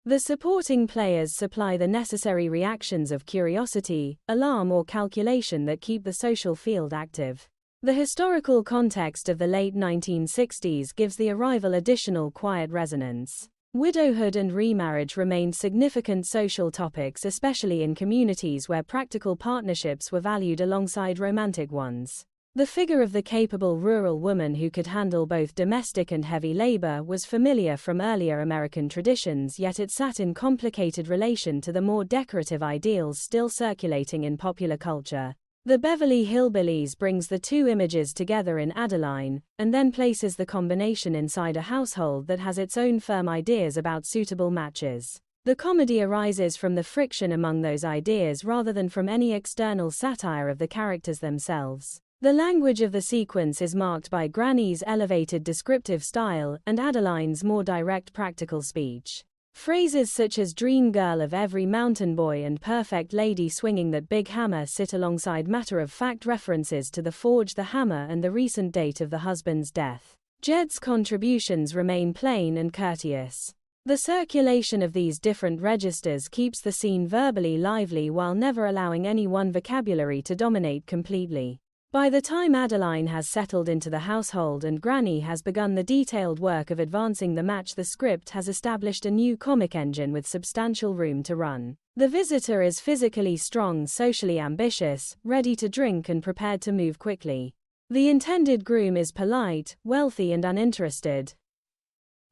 The supporting players supply the necessary reactions of curiosity, alarm, or calculation that keep the social field active. The historical context of the late 1960s gives the arrival additional quiet resonance. Widowhood and remarriage remained significant social topics, especially in communities where practical partnerships were valued alongside romantic ones. The figure of the capable rural woman who could handle both domestic and heavy labor was familiar from earlier American traditions, yet it sat in complicated relation to the more decorative ideals still circulating in popular culture. The Beverly Hillbillies brings the two images together in Adeline, and then places the combination inside a household that has its own firm ideas about suitable matches. The comedy arises from the friction among those ideas rather than from any external satire of the characters themselves. The language of the sequence is marked by Granny's elevated descriptive style and Adeline's more direct practical speech. Phrases such as "dream girl of every mountain boy" and "perfect lady swinging that big hammer" sit alongside matter-of-fact references to the forge, the hammer, and the recent date of the husband's death. Jed's contributions remain plain and courteous. The circulation of these different registers keeps the scene verbally lively while never allowing any one vocabulary to dominate completely. By the time Adeline has settled into the household and Granny has begun the detailed work of advancing the match, the script has established a new comic engine with substantial room to run. The visitor is physically strong, socially ambitious, ready to drink, and prepared to move quickly. The intended groom is polite, wealthy, and uninterested.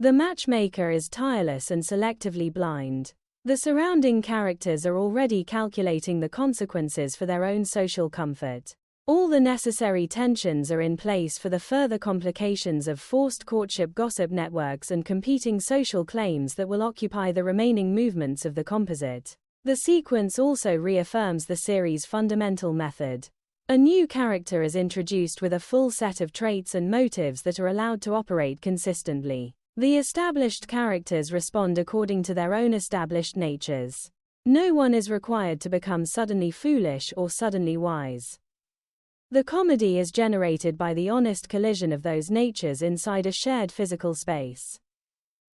The matchmaker is tireless and selectively blind. The surrounding characters are already calculating the consequences for their own social comfort. All the necessary tensions are in place for the further complications of forced courtship, gossip networks, and competing social claims that will occupy the remaining movements of the composite. The sequence also reaffirms the series' fundamental method. A new character is introduced with a full set of traits and motives that are allowed to operate consistently. The established characters respond according to their own established natures. No one is required to become suddenly foolish or suddenly wise. The comedy is generated by the honest collision of those natures inside a shared physical space.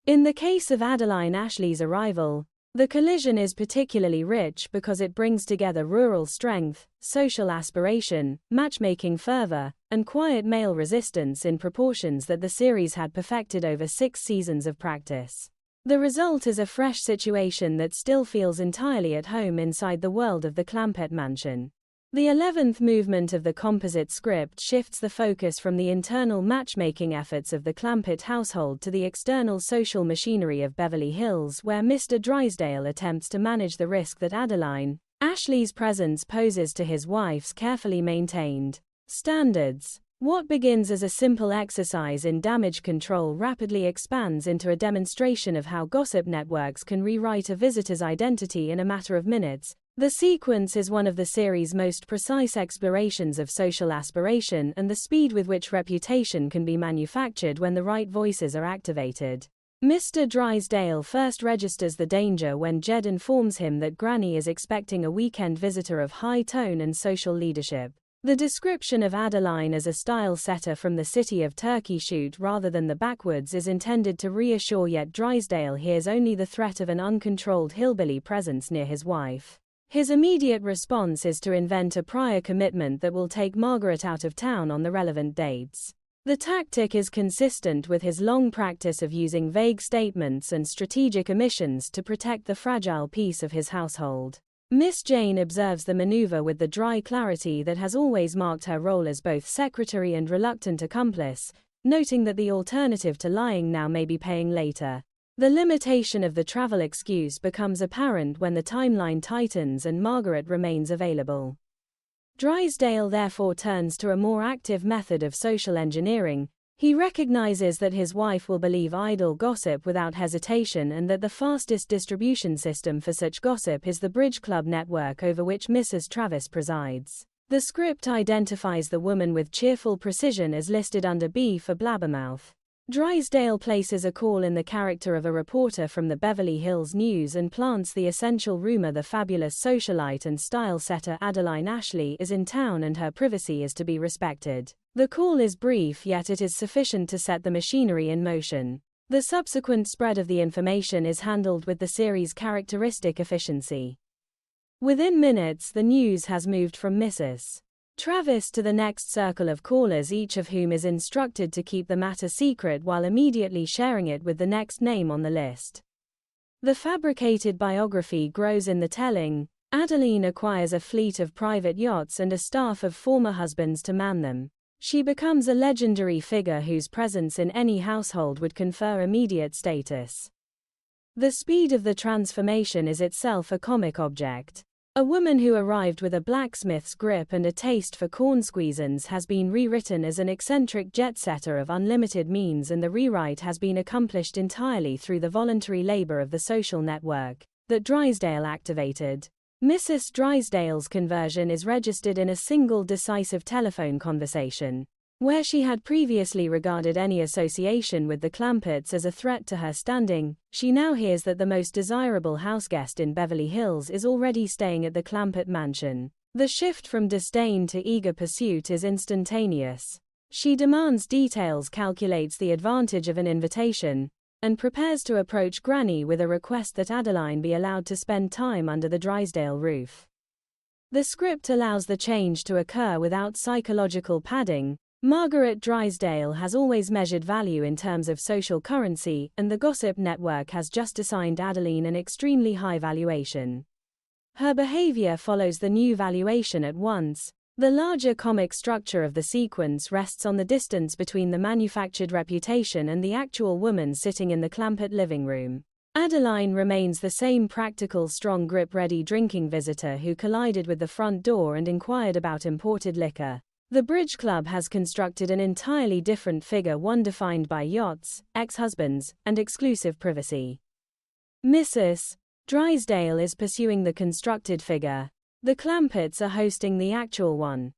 In the case of Adeline Ashley's arrival, The collision is particularly rich because it brings together rural strength, social aspiration, matchmaking fervor, and quiet male resistance in proportions that the series had perfected over 6 seasons of practice. The result is a fresh situation that still feels entirely at home inside the world of the Clampett mansion. The 11th movement of the composite script shifts the focus from the internal matchmaking efforts of the Clampett household to the external social machinery of Beverly Hills, where Mr. Drysdale attempts to manage the risk that Adeline, Ashley's presence poses to his wife's carefully maintained standards. What begins as a simple exercise in damage control rapidly expands into a demonstration of how gossip networks can rewrite a visitor's identity in a matter of minutes. The sequence is one of the series' most precise explorations of social aspiration and the speed with which reputation can be manufactured when the right voices are activated. Mr. Drysdale first registers the danger when Jed informs him that Granny is expecting a weekend visitor of high tone and social leadership. The description of Adeline as a style setter from the city of Turkey Shoot rather than the backwoods is intended to reassure, yet Drysdale hears only the threat of an uncontrolled hillbilly presence near his wife. His immediate response is to invent a prior commitment that will take Margaret out of town on the relevant dates. The tactic is consistent with his long practice of using vague statements and strategic omissions to protect the fragile peace of his household. Miss Jane observes the maneuver with the dry clarity that has always marked her role as both secretary and reluctant accomplice, noting that the alternative to lying now may be paying later. The limitation of the travel excuse becomes apparent when the timeline tightens and Margaret remains available. Drysdale therefore turns to a more active method of social engineering. He recognizes that his wife will believe idle gossip without hesitation and that the fastest distribution system for such gossip is the Bridge Club network over which Mrs. Travis presides. The script identifies the woman with cheerful precision as listed under B for blabbermouth. Drysdale places a call in the character of a reporter from the Beverly Hills News and plants the essential rumor the fabulous socialite and style setter Adeline Ashley is in town and her privacy is to be respected. The call is brief, yet it is sufficient to set the machinery in motion. The subsequent spread of the information is handled with the series' characteristic efficiency. Within minutes, the news has moved from Mrs. Travis to the next circle of callers, each of whom is instructed to keep the matter secret while immediately sharing it with the next name on the list. The fabricated biography grows in the telling. Adeline acquires a fleet of private yachts and a staff of former husbands to man them. She becomes a legendary figure whose presence in any household would confer immediate status. The speed of the transformation is itself a comic object. A woman who arrived with a blacksmith's grip and a taste for cornsqueezins has been rewritten as an eccentric jet-setter of unlimited means, and the rewrite has been accomplished entirely through the voluntary labor of the social network that Drysdale activated. Mrs. Drysdale's conversion is registered in a single decisive telephone conversation. Where she had previously regarded any association with the Clampetts as a threat to her standing, she now hears that the most desirable houseguest in Beverly Hills is already staying at the Clampett mansion. The shift from disdain to eager pursuit is instantaneous. She demands details, calculates the advantage of an invitation, and prepares to approach Granny with a request that Adeline be allowed to spend time under the Drysdale roof. The script allows the change to occur without psychological padding. Margaret Drysdale has always measured value in terms of social currency, and the gossip network has just assigned Adeline an extremely high valuation. Her behavior follows the new valuation at once. The larger comic structure of the sequence rests on the distance between the manufactured reputation and the actual woman sitting in the Clampett living room. Adeline remains the same practical, strong grip, ready drinking visitor who collided with the front door and inquired about imported liquor. The Bridge Club has constructed an entirely different figure, one defined by yachts, ex-husbands, and exclusive privacy. Mrs. Drysdale is pursuing the constructed figure. The Clampetts are hosting the actual one.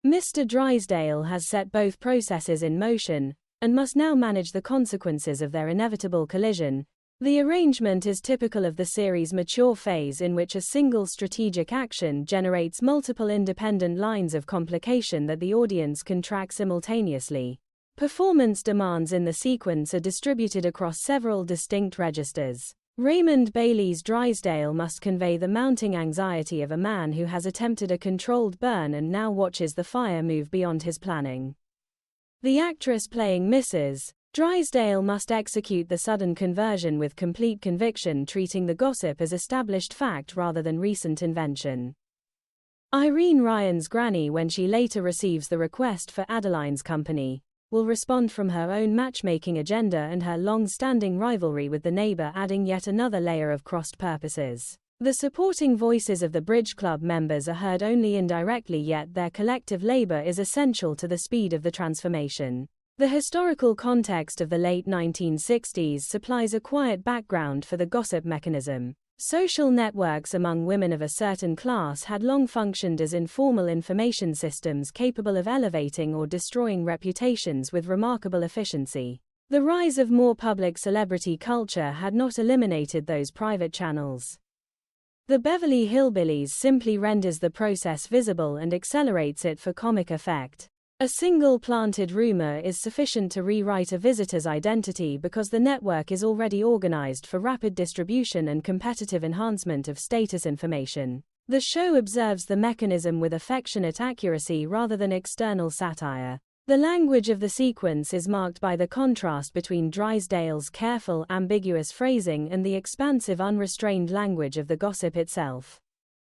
Mr. Drysdale has set both processes in motion, and must now manage the consequences of their inevitable collision. The arrangement is typical of the series' mature phase, in which a single strategic action generates multiple independent lines of complication that the audience can track simultaneously. Performance demands in the sequence are distributed across several distinct registers. Raymond Bailey's Drysdale must convey the mounting anxiety of a man who has attempted a controlled burn and now watches the fire move beyond his planning. The actress playing Mrs. Drysdale must execute the sudden conversion with complete conviction, treating the gossip as established fact rather than recent invention. Irene Ryan's granny, when she later receives the request for Adeline's company, will respond from her own matchmaking agenda and her long-standing rivalry with the neighbor, adding yet another layer of crossed purposes. The supporting voices of the Bridge Club members are heard only indirectly, yet their collective labor is essential to the speed of the transformation. The historical context of the late 1960s supplies a quiet background for the gossip mechanism. Social networks among women of a certain class had long functioned as informal information systems capable of elevating or destroying reputations with remarkable efficiency. The rise of more public celebrity culture had not eliminated those private channels. The Beverly Hillbillies simply renders the process visible and accelerates it for comic effect. A single planted rumor is sufficient to rewrite a visitor's identity because the network is already organized for rapid distribution and competitive enhancement of status information. The show observes the mechanism with affectionate accuracy rather than external satire. The language of the sequence is marked by the contrast between Drysdale's careful, ambiguous phrasing and the expansive, unrestrained language of the gossip itself.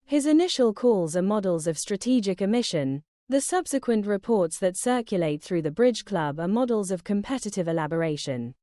His initial calls are models of strategic omission. The subsequent reports that circulate through the Bridge Club are models of competitive elaboration.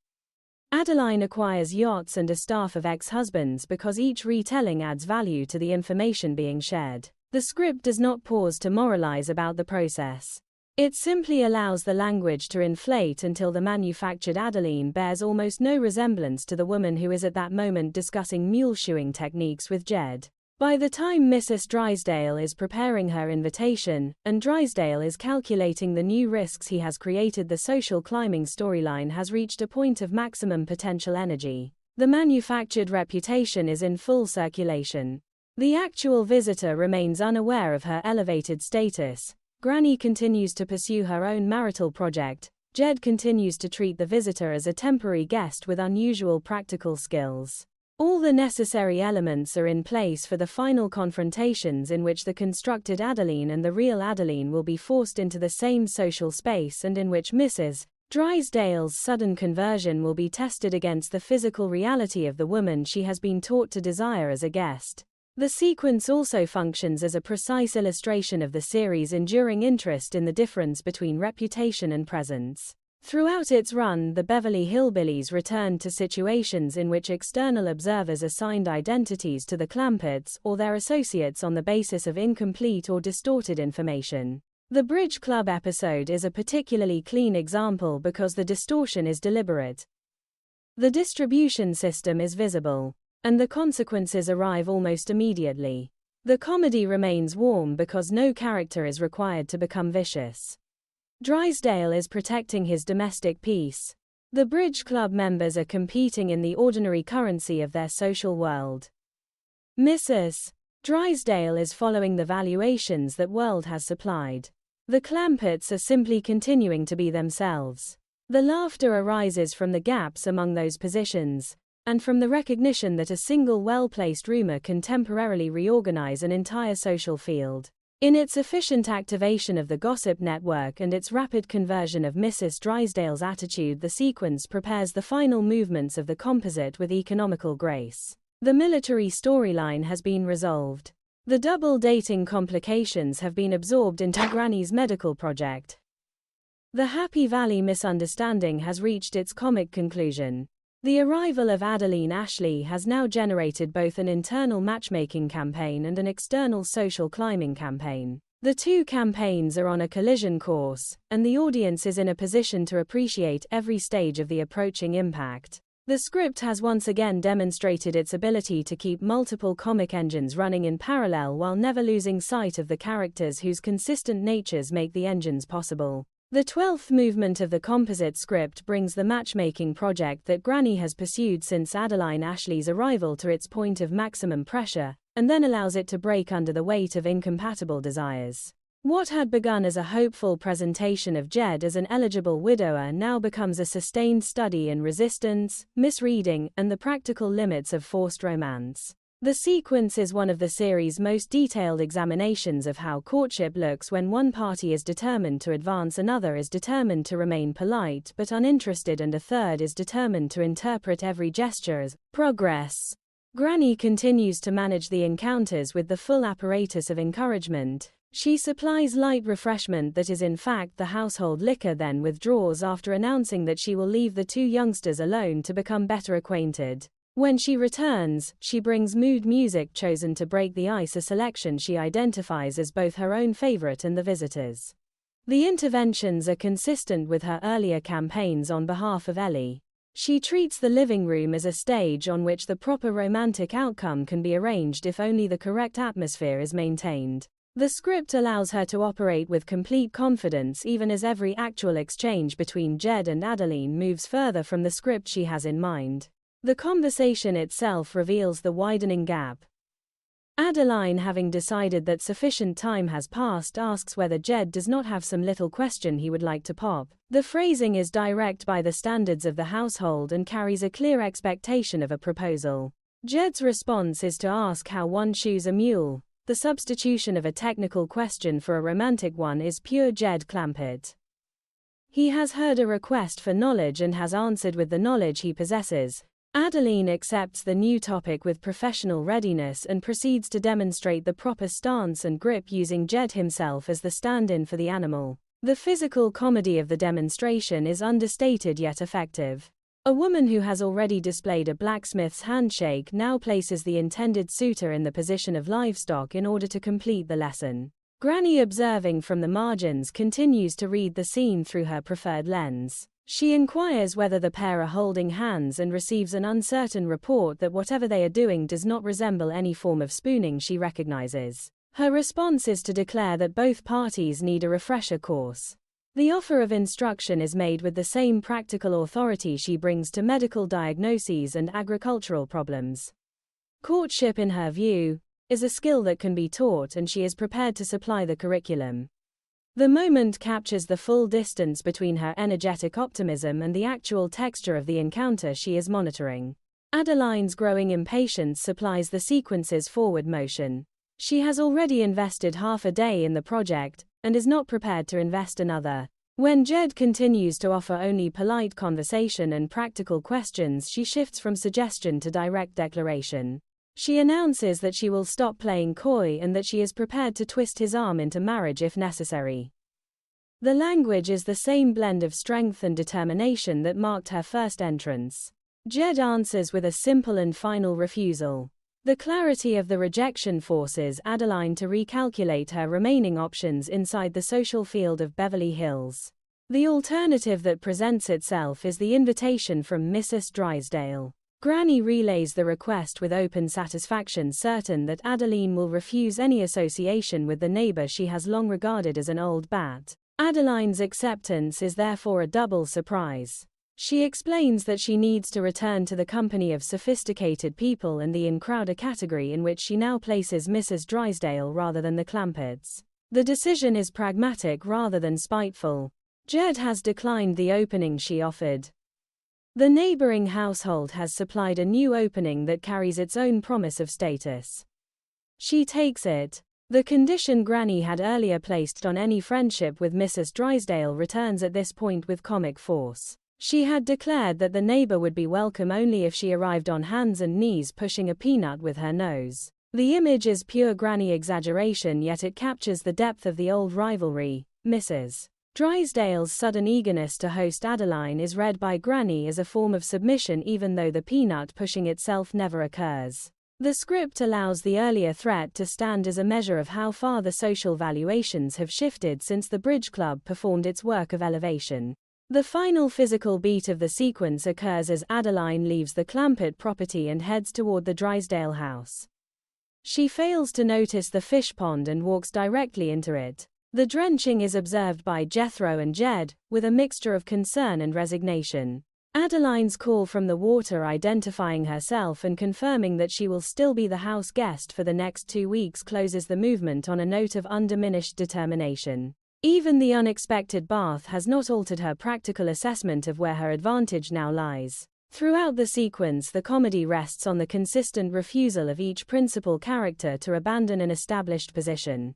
Adeline acquires yachts and a staff of ex-husbands because each retelling adds value to the information being shared. The script does not pause to moralize about the process. It simply allows the language to inflate until the manufactured Adeline bears almost no resemblance to the woman who is at that moment discussing mule-shoeing techniques with Jed. By the time Mrs. Drysdale is preparing her invitation, and Drysdale is calculating the new risks he has created, the social climbing storyline has reached a point of maximum potential energy. The manufactured reputation is in full circulation. The actual visitor remains unaware of her elevated status. Granny continues to pursue her own marital project. Jed continues to treat the visitor as a temporary guest with unusual practical skills. All the necessary elements are in place for the final confrontations in which the constructed Adeline and the real Adeline will be forced into the same social space, and in which Mrs. Drysdale's sudden conversion will be tested against the physical reality of the woman she has been taught to desire as a guest. The sequence also functions as a precise illustration of the series' enduring interest in the difference between reputation and presence. Throughout its run, the Beverly Hillbillies returned to situations in which external observers assigned identities to the Clampetts or their associates on the basis of incomplete or distorted information. The Bridge Club episode is a particularly clean example because the distortion is deliberate. The distribution system is visible, and the consequences arrive almost immediately. The comedy remains warm because no character is required to become vicious. Drysdale is protecting his domestic peace. The Bridge Club members are competing in the ordinary currency of their social world. Mrs. Drysdale is following the valuations that world has supplied. The Clampetts are simply continuing to be themselves. The laughter arises from the gaps among those positions, and from the recognition that a single well-placed rumor can temporarily reorganize an entire social field. In its efficient activation of the gossip network and its rapid conversion of Mrs. Drysdale's attitude, the sequence prepares the final movements of the composite with economical grace. The military storyline has been resolved. The double dating complications have been absorbed into Granny's medical project. The Happy Valley misunderstanding has reached its comic conclusion. The arrival of Adeline Ashley has now generated both an internal matchmaking campaign and an external social climbing campaign. The two campaigns are on a collision course, and the audience is in a position to appreciate every stage of the approaching impact. The script has once again demonstrated its ability to keep multiple comic engines running in parallel while never losing sight of the characters whose consistent natures make the engines possible. The 12th movement of the composite script brings the matchmaking project that Granny has pursued since Adeline Ashley's arrival to its point of maximum pressure, and then allows it to break under the weight of incompatible desires. What had begun as a hopeful presentation of Jed as an eligible widower now becomes a sustained study in resistance, misreading, and the practical limits of forced romance. The sequence is one of the series' most detailed examinations of how courtship looks when one party is determined to advance, another is determined to remain polite but uninterested, and a third is determined to interpret every gesture as progress. Granny continues to manage the encounters with the full apparatus of encouragement. She supplies light refreshment that is in fact the household liquor, then withdraws after announcing that she will leave the two youngsters alone to become better acquainted. When she returns, she brings mood music chosen to break the ice, a selection she identifies as both her own favorite and the visitors'. The interventions are consistent with her earlier campaigns on behalf of Ellie. She treats the living room as a stage on which the proper romantic outcome can be arranged if only the correct atmosphere is maintained. The script allows her to operate with complete confidence even as every actual exchange between Jed and Adeline moves further from the script she has in mind. The conversation itself reveals the widening gap. Adeline, having decided that sufficient time has passed, asks whether Jed does not have some little question he would like to pop. The phrasing is direct by the standards of the household and carries a clear expectation of a proposal. Jed's response is to ask how one shoes a mule. The substitution of a technical question for a romantic one is pure Jed Clampett. He has heard a request for knowledge and has answered with the knowledge he possesses. Adeline accepts the new topic with professional readiness and proceeds to demonstrate the proper stance and grip, using Jed himself as the stand-in for the animal. The physical comedy of the demonstration is understated yet effective. A woman who has already displayed a blacksmith's handshake now places the intended suitor in the position of livestock in order to complete the lesson. Granny, observing from the margins, continues to read the scene through her preferred lens. She inquires whether the pair are holding hands and receives an uncertain report that whatever they are doing does not resemble any form of spooning she recognizes. Her response is to declare that both parties need a refresher course. The offer of instruction is made with the same practical authority she brings to medical diagnoses and agricultural problems. Courtship, in her view, is a skill that can be taught, and she is prepared to supply the curriculum. The moment captures the full distance between her energetic optimism and the actual texture of the encounter she is monitoring. Adeline's growing impatience supplies the sequence's forward motion. She has already invested half a day in the project, and is not prepared to invest another. When Jed continues to offer only polite conversation and practical questions, she shifts from suggestion to direct declaration. She announces that she will stop playing coy and that she is prepared to twist his arm into marriage if necessary. The language is the same blend of strength and determination that marked her first entrance. Jed answers with a simple and final refusal. The clarity of the rejection forces Adeline to recalculate her remaining options inside the social field of Beverly Hills. The alternative that presents itself is the invitation from Mrs. Drysdale. Granny relays the request with open satisfaction, certain that Adeline will refuse any association with the neighbor she has long regarded as an old bat. Adeline's acceptance is therefore a double surprise. She explains that she needs to return to the company of sophisticated people and the in-crowder category, in which she now places Mrs. Drysdale rather than the Clampetts. The decision is pragmatic rather than spiteful. Jed has declined the opening she offered. The neighboring household has supplied a new opening that carries its own promise of status. She takes it. The condition Granny had earlier placed on any friendship with Mrs. Drysdale returns at this point with comic force. She had declared that the neighbor would be welcome only if she arrived on hands and knees pushing a peanut with her nose. The image is pure Granny exaggeration, yet it captures the depth of the old rivalry. Mrs. Drysdale's sudden eagerness to host Adeline is read by Granny as a form of submission, even though the peanut pushing itself never occurs. The script allows the earlier threat to stand as a measure of how far the social valuations have shifted since the Bridge Club performed its work of elevation. The final physical beat of the sequence occurs as Adeline leaves the Clampett property and heads toward the Drysdale house. She fails to notice the fish pond and walks directly into it. The drenching is observed by Jethro and Jed, with a mixture of concern and resignation. Adeline's call from the water identifying herself and confirming that she will still be the house guest for the next 2 weeks closes the movement on a note of undiminished determination. Even the unexpected bath has not altered her practical assessment of where her advantage now lies. Throughout the sequence, the comedy rests on the consistent refusal of each principal character to abandon an established position.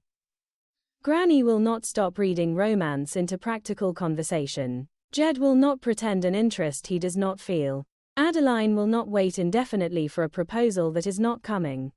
Granny will not stop reading romance into practical conversation. Jed will not pretend an interest he does not feel. Adeline will not wait indefinitely for a proposal that is not coming.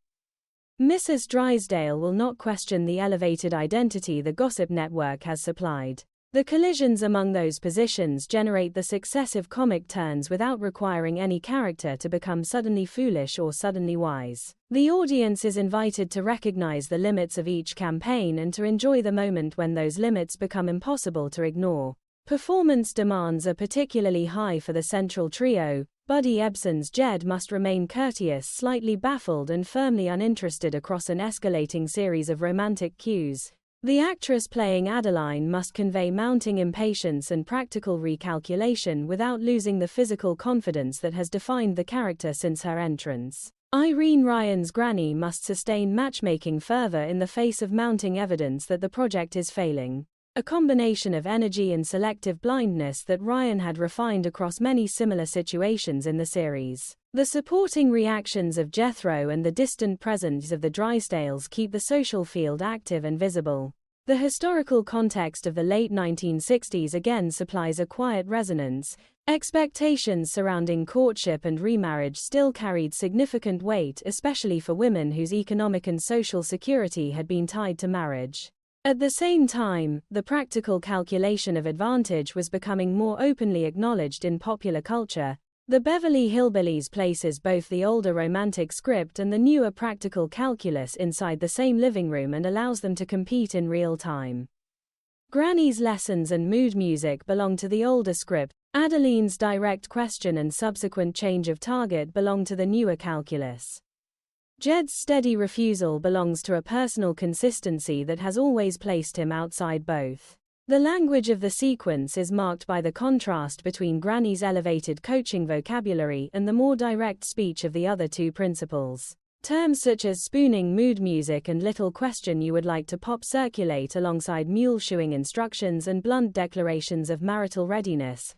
Mrs. Drysdale will not question the elevated identity the gossip network has supplied. The collisions among those positions generate the successive comic turns without requiring any character to become suddenly foolish or suddenly wise. The audience is invited to recognize the limits of each campaign and to enjoy the moment when those limits become impossible to ignore. Performance demands are particularly high for the central trio. Buddy Ebsen's Jed must remain courteous, slightly baffled and firmly uninterested across an escalating series of romantic cues. The actress playing Adeline must convey mounting impatience and practical recalculation without losing the physical confidence that has defined the character since her entrance. Irene Ryan's Granny must sustain matchmaking fervor in the face of mounting evidence that the project is failing. A combination of energy and selective blindness that Ryan had refined across many similar situations in the series. The supporting reactions of Jethro and the distant presence of the Drysdales keep the social field active and visible. The historical context of the late 1960s again supplies a quiet resonance. Expectations surrounding courtship and remarriage still carried significant weight, especially for women whose economic and social security had been tied to marriage. At the same time, the practical calculation of advantage was becoming more openly acknowledged in popular culture. The Beverly Hillbillies places both the older romantic script and the newer practical calculus inside the same living room and allows them to compete in real time. Granny's lessons and mood music belong to the older script. Adeline's direct question and subsequent change of target belong to the newer calculus. Jed's steady refusal belongs to a personal consistency that has always placed him outside both. The language of the sequence is marked by the contrast between Granny's elevated coaching vocabulary and the more direct speech of the other two principals. Terms such as spooning mood music and little question you would like to pop circulate alongside mule shoeing instructions and blunt declarations of marital readiness.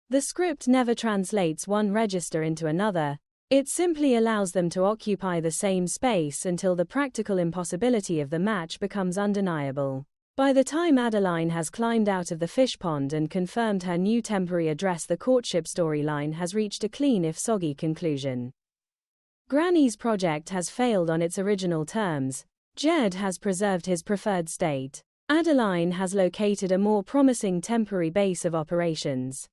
The script never translates one register into another. It simply allows them to occupy the same space until the practical impossibility of the match becomes undeniable. By the time Adeline has climbed out of the fish pond and confirmed her new temporary address, the courtship storyline has reached a clean if soggy conclusion. Granny's project has failed on its original terms. Jed has preserved his preferred state. Adeline has located a more promising temporary base of operations.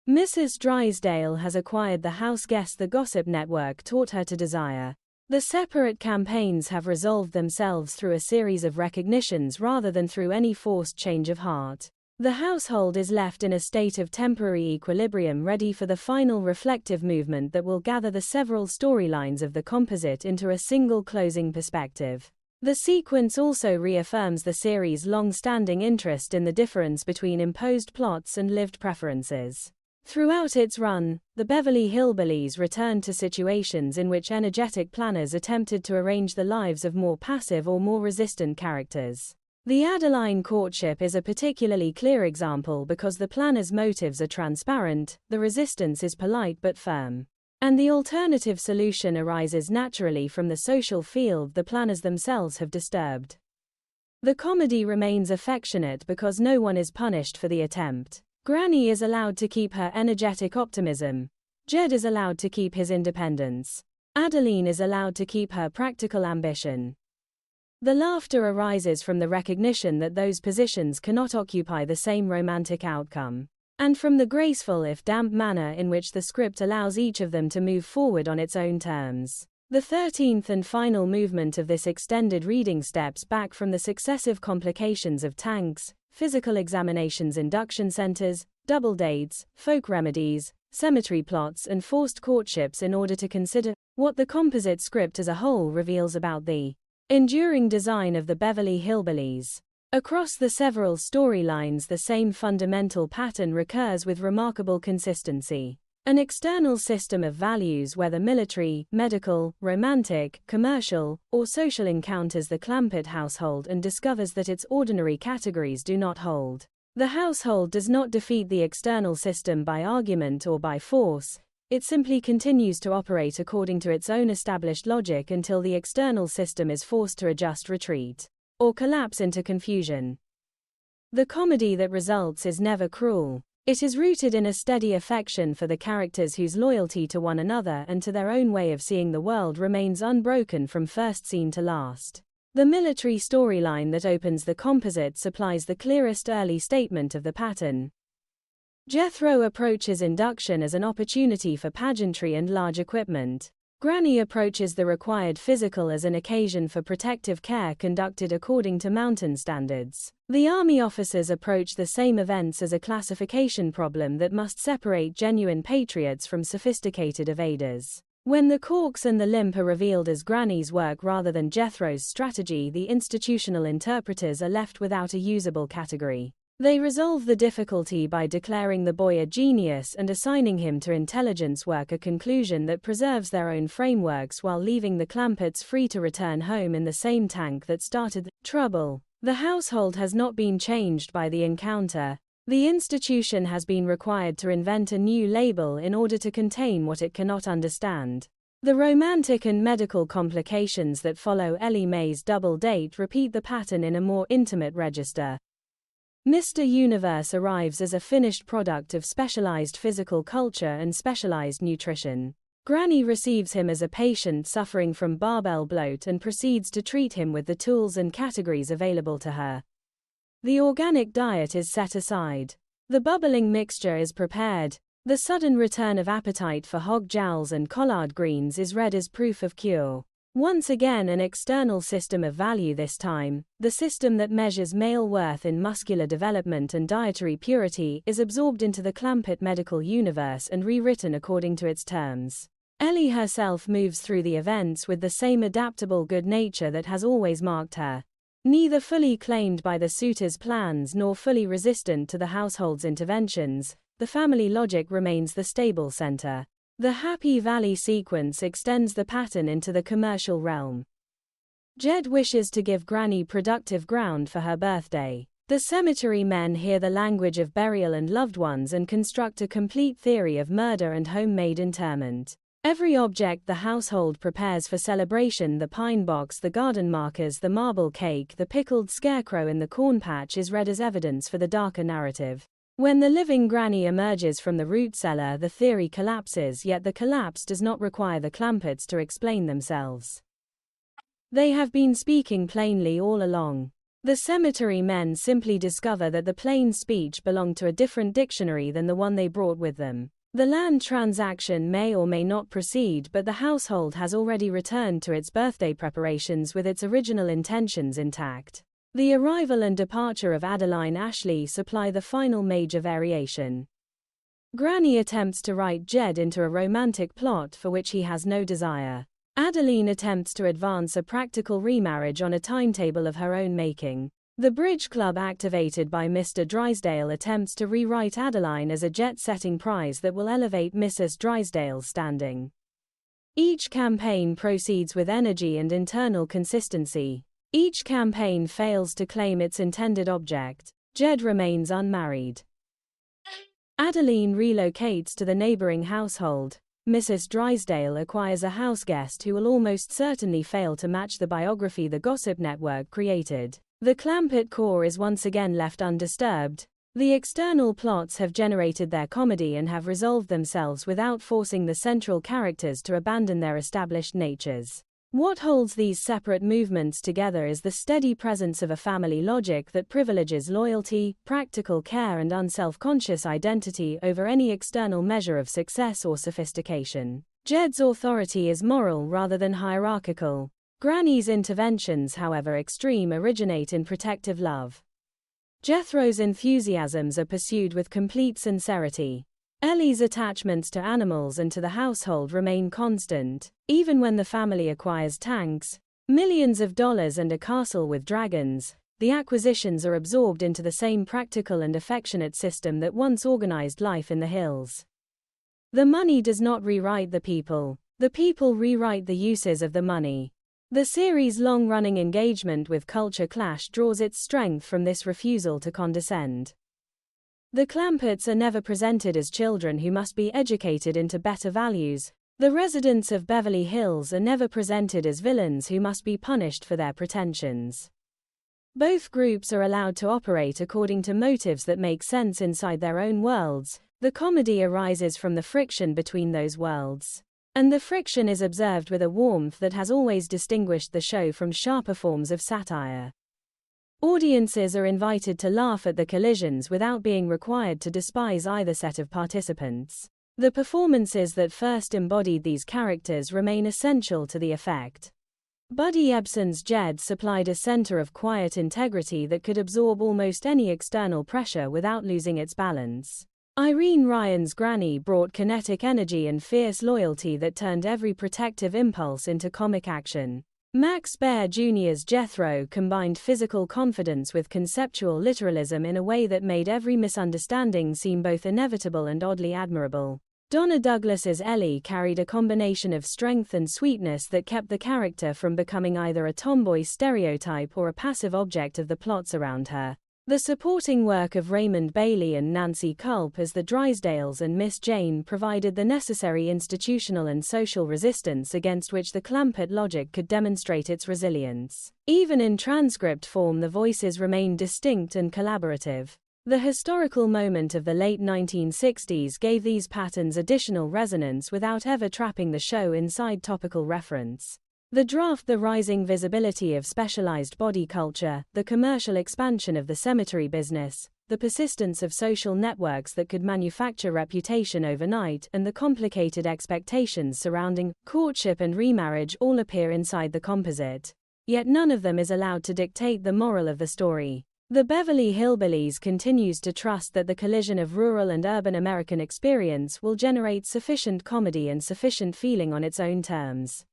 Mrs. Drysdale has acquired the house guest the gossip network taught her to desire. The separate campaigns have resolved themselves through a series of recognitions rather than through any forced change of heart. The household is left in a state of temporary equilibrium, ready for the final reflective movement that will gather the several storylines of the composite into a single closing perspective. The sequence also reaffirms the series' long-standing interest in the difference between imposed plots and lived preferences. Throughout its run, the Beverly Hillbillies returned to situations in which energetic planners attempted to arrange the lives of more passive or more resistant characters. The Adeline courtship is a particularly clear example because the planner's motives are transparent, the resistance is polite but firm. And the alternative solution arises naturally from the social field the planners themselves have disturbed. The comedy remains affectionate because no one is punished for the attempt. Granny is allowed to keep her energetic optimism. Jed is allowed to keep his independence. Adeline is allowed to keep her practical ambition. The laughter arises from the recognition that those positions cannot occupy the same romantic outcome, and from the graceful if damp manner in which the script allows each of them to move forward on its own terms. The 13th and final movement of this extended reading steps back from the successive complications of tanks, physical examinations, induction centers, double dates, folk remedies, cemetery plots and forced courtships in order to consider what the composite script as a whole reveals about the enduring design of the Beverly Hillbillies. Across the several storylines, the same fundamental pattern recurs with remarkable consistency. An external system of values, whether military, medical, romantic, commercial, or social, encounters the Clampett household and discovers that its ordinary categories do not hold. The household does not defeat the external system by argument or by force. It simply continues to operate according to its own established logic until the external system is forced to adjust, retreat, or collapse into confusion. The comedy that results is never cruel. It is rooted in a steady affection for the characters whose loyalty to one another and to their own way of seeing the world remains unbroken from first scene to last. The military storyline that opens the composite supplies the clearest early statement of the pattern. Jethro approaches induction as an opportunity for pageantry and large equipment. Granny approaches the required physical as an occasion for protective care conducted according to mountain standards. The army officers approach the same events as a classification problem that must separate genuine patriots from sophisticated evaders. When the corks and the limp are revealed as Granny's work rather than Jethro's strategy, the institutional interpreters are left without a usable category. They resolve the difficulty by declaring the boy a genius and assigning him to intelligence work, a conclusion that preserves their own frameworks while leaving the Clampetts free to return home in the same tank that started the trouble. The household has not been changed by the encounter. The institution has been required to invent a new label in order to contain what it cannot understand. The romantic and medical complications that follow Ellie Mae's double date repeat the pattern in a more intimate register. Mr. Universe arrives as a finished product of specialized physical culture and specialized nutrition. Granny receives him as a patient suffering from barbell bloat and proceeds to treat him with the tools and categories available to her. The organic diet is set aside. The bubbling mixture is prepared. The sudden return of appetite for hog jowls and collard greens is read as proof of cure. Once again, an external system of value, this time, the system that measures male worth in muscular development and dietary purity, is absorbed into the Clampett medical universe and rewritten according to its terms. Ellie herself moves through the events with the same adaptable good nature that has always marked her. Neither fully claimed by the suitor's plans nor fully resistant to the household's interventions, the family logic remains the stable center. The Happy Valley sequence extends the pattern into the commercial realm. Jed wishes to give Granny productive ground for her birthday. The cemetery men hear the language of burial and loved ones and construct a complete theory of murder and homemade interment. Every object the household prepares for celebration, the pine box, the garden markers, the marble cake, the pickled scarecrow in the corn patch, is read as evidence for the darker narrative. When the living Granny emerges from the root cellar, the theory collapses, yet the collapse does not require the Clampetts to explain themselves. They have been speaking plainly all along. The cemetery men simply discover that the plain speech belonged to a different dictionary than the one they brought with them. The land transaction may or may not proceed, but the household has already returned to its birthday preparations with its original intentions intact. The arrival and departure of Adeline Ashley supply the final major variation. Granny attempts to write Jed into a romantic plot for which he has no desire. Adeline attempts to advance a practical remarriage on a timetable of her own making. The bridge club activated by Mr. Drysdale attempts to rewrite Adeline as a jet-setting prize that will elevate Mrs. Drysdale's standing. Each campaign proceeds with energy and internal consistency. Each campaign fails to claim its intended object. Jed remains unmarried. Adeline relocates to the neighboring household. Mrs. Drysdale acquires a house guest who will almost certainly fail to match the biography the Gossip Network created. The Clampett core is once again left undisturbed. The external plots have generated their comedy and have resolved themselves without forcing the central characters to abandon their established natures. What holds these separate movements together is the steady presence of a family logic that privileges loyalty, practical care, and unself-conscious identity over any external measure of success or sophistication. Jed's authority is moral rather than hierarchical. Granny's interventions, however extreme, originate in protective love. Jethro's enthusiasms are pursued with complete sincerity. Ellie's attachments to animals and to the household remain constant. Even when the family acquires tanks, millions of dollars, and a castle with dragons, the acquisitions are absorbed into the same practical and affectionate system that once organized life in the hills. The money does not rewrite the people rewrite the uses of the money. The series' long-running engagement with culture clash draws its strength from this refusal to condescend. The Clampetts are never presented as children who must be educated into better values. The residents of Beverly Hills are never presented as villains who must be punished for their pretensions. Both groups are allowed to operate according to motives that make sense inside their own worlds. The comedy arises from the friction between those worlds. And the friction is observed with a warmth that has always distinguished the show from sharper forms of satire. Audiences are invited to laugh at the collisions without being required to despise either set of participants. The performances that first embodied these characters remain essential to the effect. Buddy Ebsen's Jed supplied a center of quiet integrity that could absorb almost any external pressure without losing its balance. Irene Ryan's Granny brought kinetic energy and fierce loyalty that turned every protective impulse into comic action. Max Baer Jr.'s Jethro combined physical confidence with conceptual literalism in a way that made every misunderstanding seem both inevitable and oddly admirable. Donna Douglas's Ellie carried a combination of strength and sweetness that kept the character from becoming either a tomboy stereotype or a passive object of the plots around her. The supporting work of Raymond Bailey and Nancy Culp as the Drysdales and Miss Jane provided the necessary institutional and social resistance against which the Clampett logic could demonstrate its resilience. Even in transcript form, the voices remained distinct and collaborative. The historical moment of the late 1960s gave these patterns additional resonance without ever trapping the show inside topical reference. The draft, the rising visibility of specialized body culture, the commercial expansion of the cemetery business, the persistence of social networks that could manufacture reputation overnight, and the complicated expectations surrounding courtship and remarriage all appear inside the composite. Yet none of them is allowed to dictate the moral of the story. The Beverly Hillbillies continues to trust that the collision of rural and urban American experience will generate sufficient comedy and sufficient feeling on its own terms.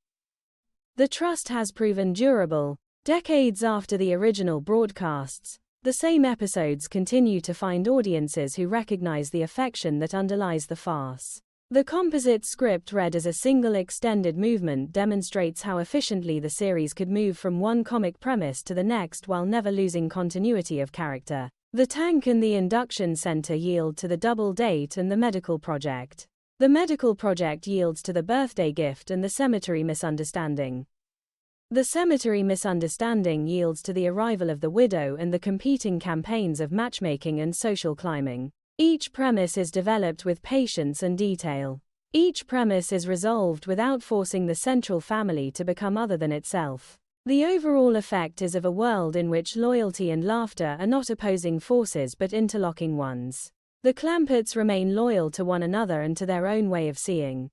The trust has proven durable. Decades after the original broadcasts, the same episodes continue to find audiences who recognize the affection that underlies the farce. The composite script read as a single extended movement demonstrates how efficiently the series could move from one comic premise to the next while never losing continuity of character. The tank and the induction center yield to the double date and the medical project. The medical project yields to the birthday gift and the cemetery misunderstanding. The cemetery misunderstanding yields to the arrival of the widow and the competing campaigns of matchmaking and social climbing. Each premise is developed with patience and detail. Each premise is resolved without forcing the central family to become other than itself. The overall effect is of a world in which loyalty and laughter are not opposing forces but interlocking ones. The Clampetts remain loyal to one another and to their own way of seeing.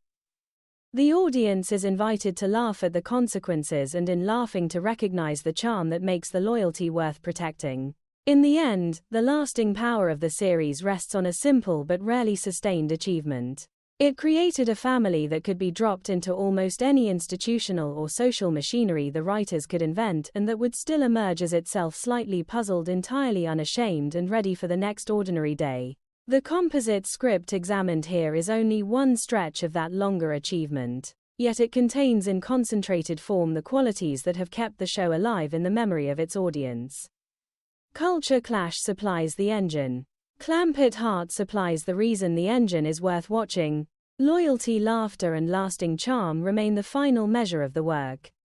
The audience is invited to laugh at the consequences and in laughing to recognize the charm that makes the loyalty worth protecting. In the end, the lasting power of the series rests on a simple but rarely sustained achievement. It created a family that could be dropped into almost any institutional or social machinery the writers could invent and that would still emerge as itself slightly puzzled, entirely unashamed and ready for the next ordinary day. The composite script examined here is only one stretch of that longer achievement, yet it contains in concentrated form the qualities that have kept the show alive in the memory of its audience. Culture clash supplies the engine. Clampett heart supplies the reason the engine is worth watching. Loyalty, laughter and lasting charm remain the final measure of the work.